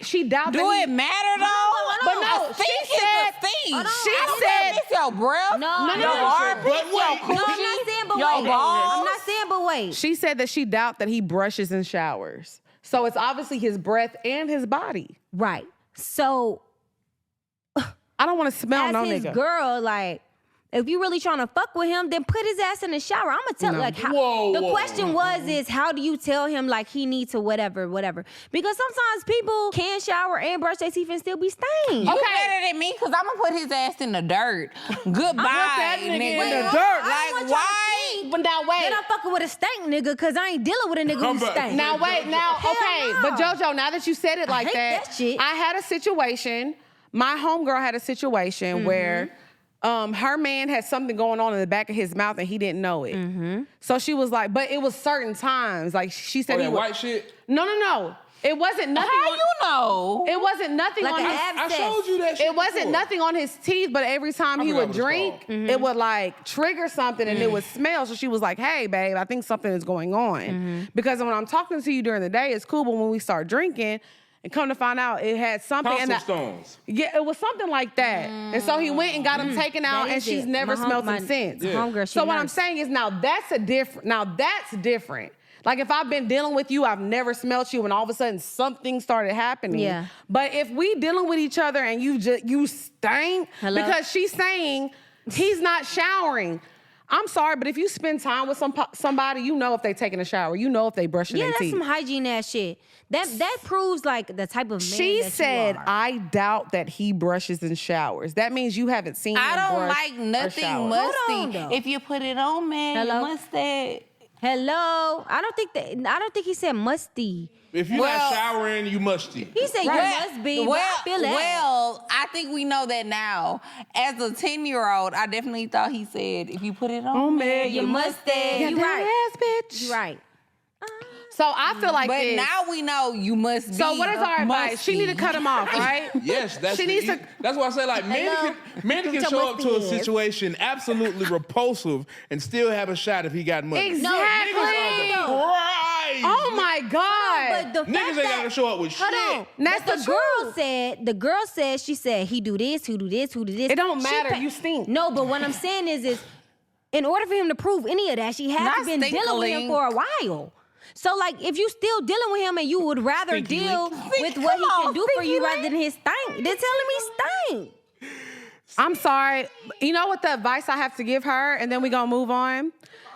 she doubted. Do it matter though? But no, a stink she said. is a stink. She I don't said- care if it's your breath, No, your no. armpits, But your wait. coochie, No, I'm not saying but your wait. balls. I'm not saying but wait. She said that she doubt that he brushes and showers. So it's obviously his breath and his body. Right. So I don't want to smell as no his nigga. girl, like, if you really trying to fuck with him, then put his ass in the shower. I'm gonna tell No. like how Whoa, the whoa. question is how do you tell him like he needs to whatever. Because sometimes people can shower and brush their teeth and still be stained. You better than me, because I'm going to put his ass in the dirt. Goodbye, that nigga nigga. in the Well, dirt. I don't Like, want y'all to why? think But now wait. Then I'm fucking with a stank nigga because I ain't dealing with a nigga Come who back. stank. Now wait, now Hell okay, no. but JoJo, now that you said it like hate that shit. I had a situation. My homegirl had a situation where her man had something going on in the back of his mouth and he didn't know it. So she was like, but it was certain times. Like she said, Oh, he that was, white shit? No. It wasn't nothing. How on, you know? It wasn't nothing Like on an his. I abscess. showed you that shit. It wasn't before. nothing on his teeth, but every time he forgot would what it's drink, called. it would like trigger something and it would smell. So she was like, hey, babe, I think something is going on. Because when I'm talking to you during the day, it's cool, but when we start drinking, and come to find out, it had something in Tonsil that. stones. Yeah, it was something like that. And so he went and got him taken out, That and is she's it. never My smelled hom- him my since. homegirl, she So what I'm nurse. saying is now that's different. Like if I've been dealing with you, I've never smelled you, and all of a sudden something started happening. Yeah. But if we dealing with each other and you stink Hello? because she's saying he's not showering. I'm sorry, but if you spend time with somebody, you know if they taking a shower, you know if they brushing Yeah, their that's teeth. some hygiene ass shit. That proves like the type of man She that said, you are. I doubt that he brushes and showers. That means you haven't seen him I don't brush like or nothing shower. on, musty. though. If you put it on, man, Hello? you must say. Hello. I don't think he said musty. If you're Well- not showering, you musty. He said you must be. But I feel that. Well, I think we know that now. As a 10-year-old, I definitely thought he said, if you put it on, man, you must stay. You right. Ass bitch. You right. So I feel like But this. now we know you must be. So what is our advice? She need to cut him off, right? Yes, that's She needs to- that's why I say like men can Your show up to a musty ass. situation absolutely repulsive and still have a shot if he got money. Exactly. Niggas are crazy. Oh my God. But the Niggas fact ain't that, gotta show up with shit. hold on. That's But the the girl said, she said, he do this, who do this, who do this. It don't She matter, you stink. No, but what I'm saying is in order for him to prove any of that, she had Not to been dealing with him stink-a-link. for a while. So, like, if you still dealing with him and you would rather Stinky deal link. with what he Come can on, do for you stinky rather than his stank, they're telling me stank. I'm sorry. You know what the advice I have to give her, and then we gonna move on?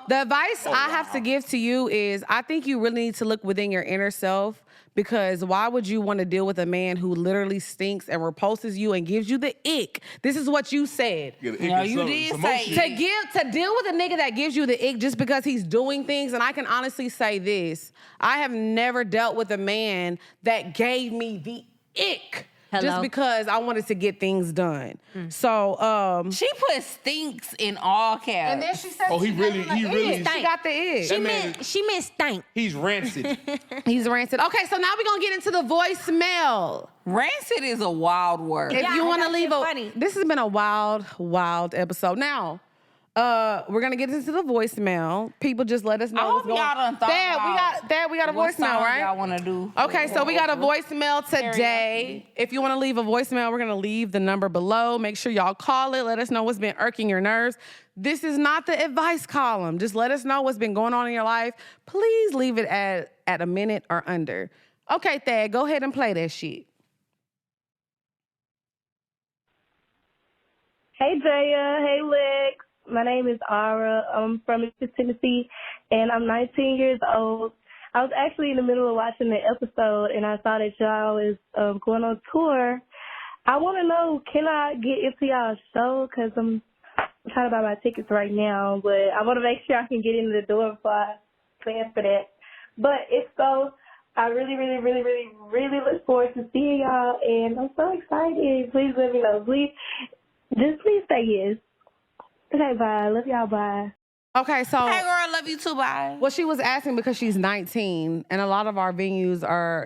The advice I have to give to you is I think you really need to look within your inner self, because why would you want to deal with a man who literally stinks and repulses you and gives you the ick? This is what you said. Get an No, ick you some- did some say more it. shit. To deal with a nigga that gives you the ick just because he's doing things, and I can honestly say this, I have never dealt with a man that gave me the ick just Hello? because I wanted to get things done. So, She put stinks in all caps. and then she said, Oh, he really she got the ick. She man meant stank. He's rancid. He's rancid. Okay, so now we're gonna get into the voicemail. Rancid is a wild word. If Yeah, you I want to got leave shit a, funny. this has been a wild episode. Now, we're gonna get into the voicemail. People just let us know I what's hope going y'all done thought Dad, we got a what voicemail, song right? y'all want to do. Okay, so we got a voicemail today. If you want to leave a voicemail, we're going to leave the number below. Make sure y'all call it. Let us know what's been irking your nerves. This is not the advice column. Just let us know what's been going on in your life. Please leave it at a minute or under. Okay, Thad, go ahead and play that shit. Hey, Jaya. Hey, Lex. My name is Ara. I'm from Memphis, Tennessee, and I'm 19 years old. I was actually in the middle of watching the episode, and I saw that y'all is going on tour. I want to know, can I get into y'all's show? Because I'm trying to buy my tickets right now, but I want to make sure I can get in the door before I plan for that. But if so, I really look forward to seeing y'all, and I'm so excited. Please let me know. Please say yes. Okay, bye. Love y'all. Bye. Okay, so Hey, girl, I love you too, bye. well, she was asking because she's 19, and a lot of our venues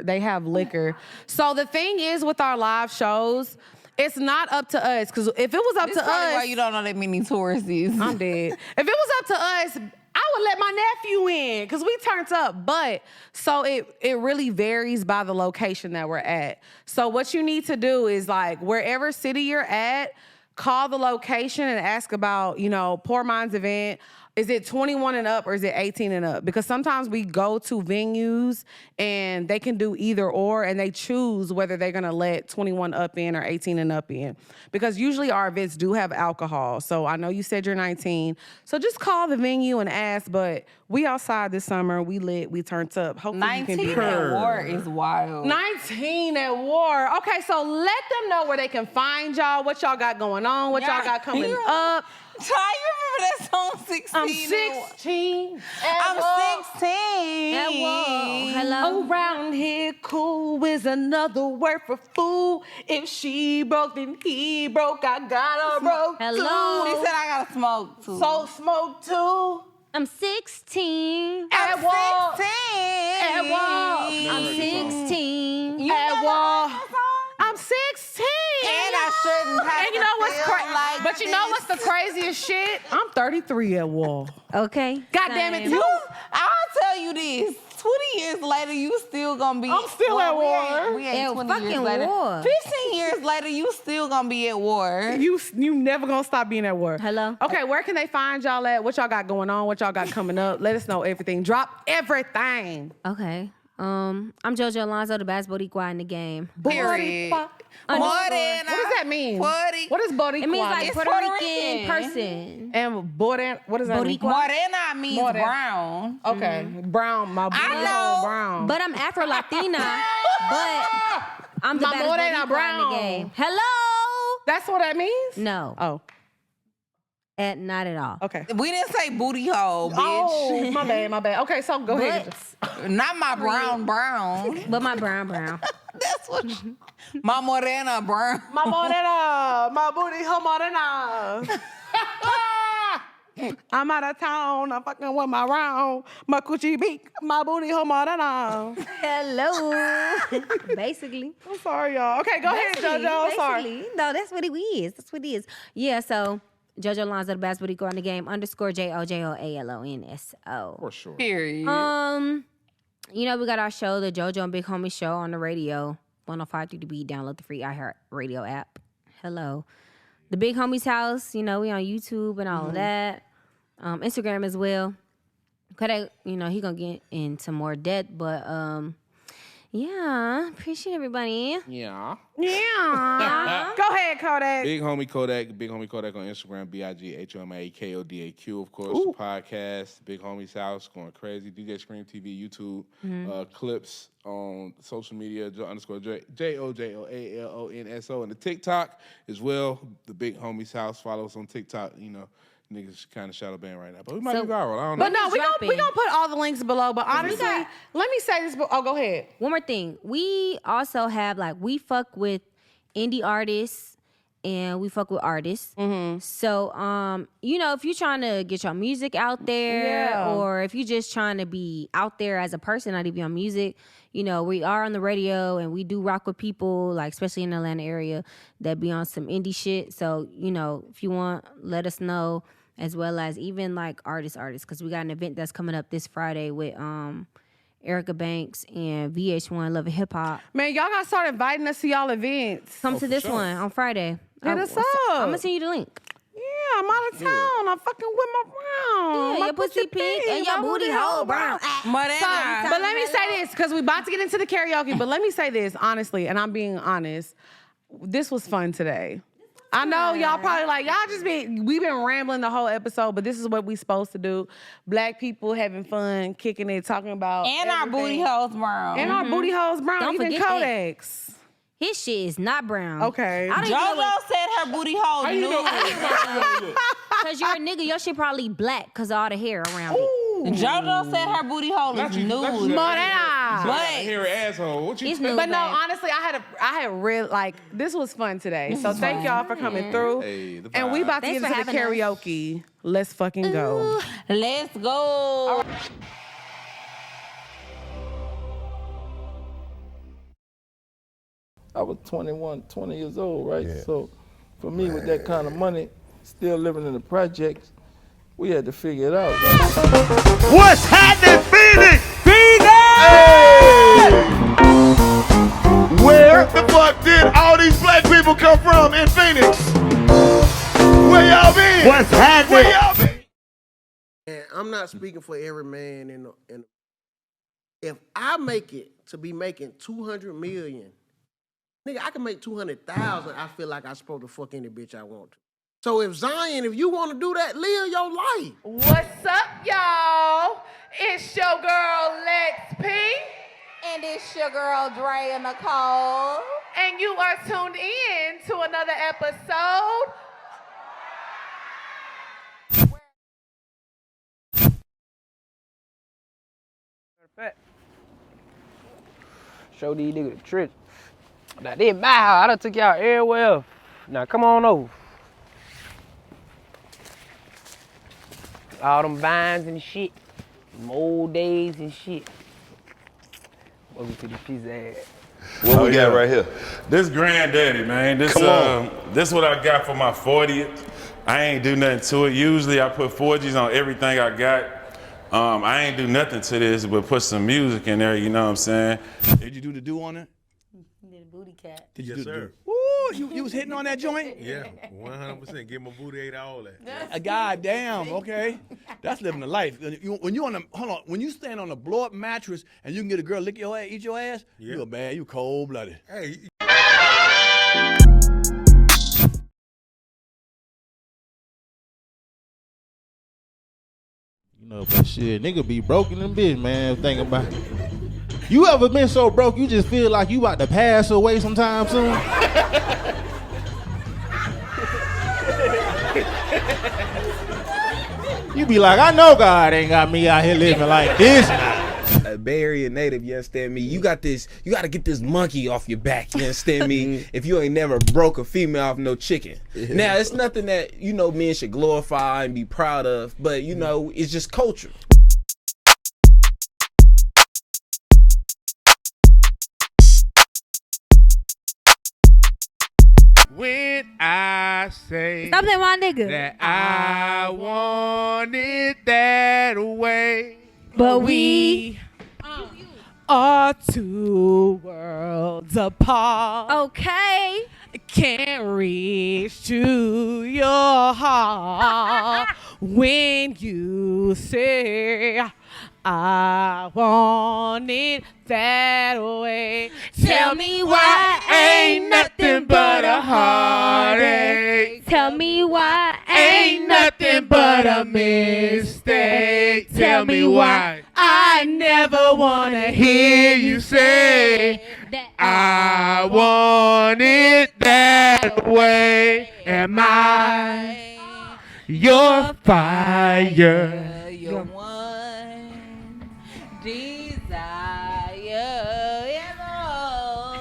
they have liquor. So the thing is with our live shows, it's not up to us. Because if it was up This to probably us, why you don't know that many tourists. I'm dead. If it was up to us, I would let my nephew in because we turned up. But so it really varies by the location that we're at. So what you need to do is like wherever city you're at, call the location and ask about, Poor Minds event. Is it 21 and up or is it 18 and up? Because sometimes we go to venues and they can do either or, and they choose whether they're gonna let 21 up in or 18 and up in. Because usually our events do have alcohol. So I know you said you're 19. So just call the venue and ask, but we outside this summer, we lit, we turned up. Hopefully you can be 19 at war is wild. 19 at war. Okay, so let them know where they can find y'all, what y'all got going on, what y'all got coming up. Ty, you remember that song 16? I'm 16. I'm 16. At war. Hello. Around here, cool is another word for fool. If she broke, then he broke. I got her broke Hello. He said I gotta smoke too. So smoke too. I'm 16. At war. 16. At war. I'm 16. You At never war. heard that song? I'm 16. And I shouldn't have And you to know what's feel crazy? like But you know what's the craziest shit? I'm 33 at war. Okay. God damn it, Same. I'll tell you this. 20 years later, you still gonna be. I'm still at war. We ain't At 20 fucking years later. war. 15 years later, you still gonna be at war. You never gonna stop being at war. Hello? Okay, where can they find y'all at? What y'all got going on? What y'all got coming up? Let us know everything. Drop everything. Okay. I'm JoJo Alonzo, the best Boricua in the game. Period. What Morena. does that mean? Puerto- What is Boricua? It means like It's Puerto Puerto Rican Rican. person. And Boricua, what does that mean? Boricua. Morena means Morena. brown. Okay, brown. My I beautiful know. brown. But I'm Afro Latina. But I'm the My baddest Morena Boricua brown. in the game. Hello? That's what that means? No. Oh, Not at all. okay. We didn't say booty hole, bitch. Oh, my bad. Okay, so go ahead. Not my brown. But my brown. That's what. My morena brown. My morena, my booty, her morena. I'm out of town. I'm fucking with my round. My coochie beak. My booty, her morena. Hello. Basically. I'm sorry, y'all. Okay, go ahead, JoJo. I'm sorry. Basically. No, that's what it is. That's what it is. Yeah, so JoJo Alonzo, the best Boricua in the game, _JoJoAlonso. For sure. Period. We got our show, the JoJo and Big Homie show on the radio. 105 the Beat. Download the free iHeart Radio app. Hello. The Big Homie's house, we on YouTube and all of that. Instagram as well. Kodaq, he gonna get into more depth, but yeah, appreciate everybody. Yeah. Yeah. Go ahead, Kodaq. Big Homie Kodaq. Big Homie Kodaq on Instagram. BIGHOMAKODAQ, of course. The podcast. Big Homie's house. Going crazy. DJ Scream TV, YouTube. Clips on social media. JoJoAlonso. And the TikTok as well. The Big Homie's house. Follow us on TikTok. Niggas kind of shadow banned right now. But we might be viral. I don't know. But no, we gonna put all the links below. But honestly, got- let me say this. Oh, go ahead. One more thing. We also have, we fuck with indie artists and we fuck with artists. So, if you're trying to get your music out there Yeah. or if you're just trying to be out there as a person, not even on music, we are on the radio and we do rock with people, especially in the Atlanta area, that be on some indie shit. So, if you want, let us know, as well as even artists, because we got an event that's coming up this Friday with Erica Banks and VH1 Love and Hip Hop. Man, y'all gotta start inviting us to y'all events. Come to this one on Friday. Hit us up. I'm gonna send you the link. Yeah, I'm out of town. I'm fucking with my brown. Yeah, my your pussy pink and your my booty hole brown. Morena. But let me say this, because we about to get into the karaoke, but let me say this, honestly, and I'm being honest. This was fun today. I know y'all probably we've been rambling the whole episode, but this is what we supposed to do. Black people having fun, kicking it, talking about And our booty everything. holes brown. And our booty holes brown, Don't even forget that. Kodaq's. His shit is not brown. Okay. I don't even know JoJo said her booty hole How you know? nude. because you're a nigga. Your shit probably black because of all the hair around it. JoJo said her booty hole is Not you. nude. Morena. Nah. But Hairy asshole. What you It's tell new. But no, Babe. honestly, I had real like this was fun today. So thank y'all for coming through. Hey, the And we vibe. about to Thanks get for into the having us. karaoke. Let's fucking go. let's go. I was 20 years old, right? Yeah. So for me, with that kind of money, still living in the projects, we had to figure it out. Right? What's happening, Phoenix? Phoenix! Where the fuck did all these black people come from in Phoenix? Where y'all been? What's happening? Where y'all been? And I'm not speaking for every man in if I make it to be making 200 million, nigga, I can make 200,000. I feel like I'm supposed to fuck any bitch I want to. So if Zion, if you want to do that, live your life. What's up, y'all? It's your girl Lex P. And it's your girl Drea Nicole. And you are tuned in to another episode. Show these niggas the trick. Now, this my house. I done took y'all everywhere. Now, come on over. All them vines and shit. Them old days and shit. Welcome to the pizza ass. What we got right here? This granddaddy, man. This Come on. This what I got for my 40th. I ain't do nothing to it. Usually I put 4Gs on everything I got. I ain't do nothing to this but put some music in there, you know what I'm saying? Did you do the do on it? Did a booty cat. Did you Yes, do sir. Ooh, you was hitting on that joint? Yeah, 100%. Give my booty 8 all that. God damn, okay. That's living the life. When you on when you stand on a blow up mattress and you can get a girl lick your ass, eat your ass, Yeah. you a bad, you cold blooded. Hey, You know, but shit, nigga be broken in bitch, man. Think about it. You ever been so broke you just feel like you about to pass away sometime soon? You be like, I know God ain't got me out here living like this now. A Bay Area native, you understand me? You got to get this monkey off your back, you understand me? If you ain't never broke a female off no chicken. Now, it's nothing that, you know, men should glorify and be proud of, but, you know, it's just culture. When I say Stop that, my nigga. that I want it that way, But we Are two worlds apart. okay. Can't reach to your heart when you say I want it that way. Tell me why ain't nothing but a heartache. Tell me why ain't nothing but a mistake. Tell me why I never wanna hear you say that I want it that way. Am I your fire? Your one desire.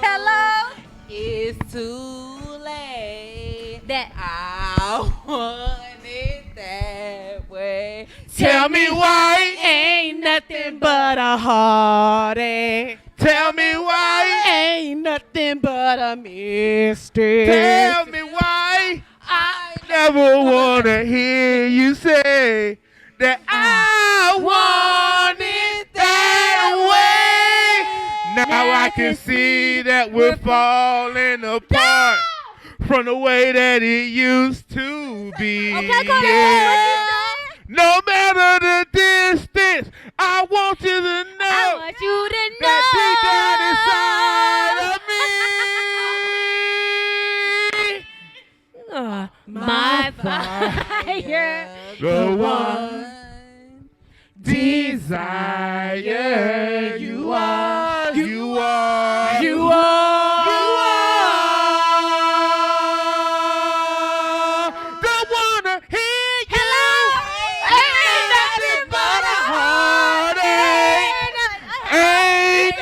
Hello? It's too late. That I want it that way. Tell me why ain't nothing but a heartache. Tell me why. Ain't nothing but a mistake. Tell me why. I never wanna hear you say that I want it that way. Now I can see that we're falling apart from the way that it used to be. Okay, come Yeah. No matter the distance, I want you to know I want you to know that deep down inside of me, my fire. the one desire you are, you are, you are, you are. Don't wanna hear you. Ain't nothing but a heartache. Ain't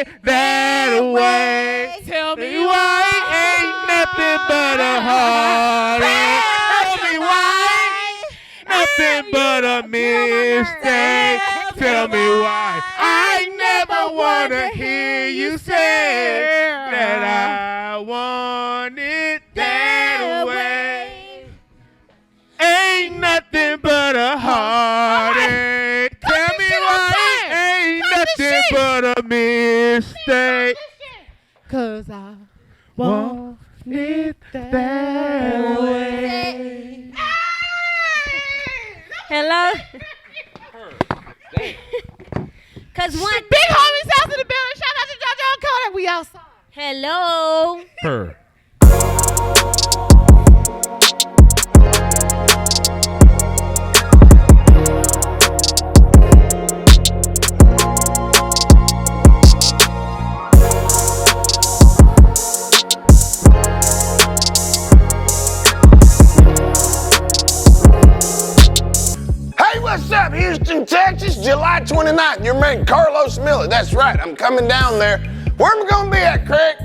it that way. Tell me Why ain't nothing but a heartache? Tell me why nothing but a mistake. Tell me why I never wanna hear you say that I want it that way. Ain't nothing but a heartache. Tell me why ain't nothing but a mistake. 'Cause I want it that way. Hello? Cause one Big Homie's house in the building. Shout out to JoJo Kodaq. We outside. Hello. Her. Hey, what's up, Houston, Texas? July 29th, your man Carlos Miller. That's right, I'm coming down there. Where am I gonna be at, Craig?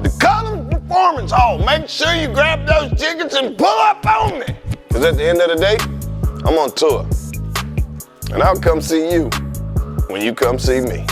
The Cullen Performance Hall. Make sure you grab those tickets and pull up on me. Because at the end of the day, I'm on tour. And I'll come see you when you come see me.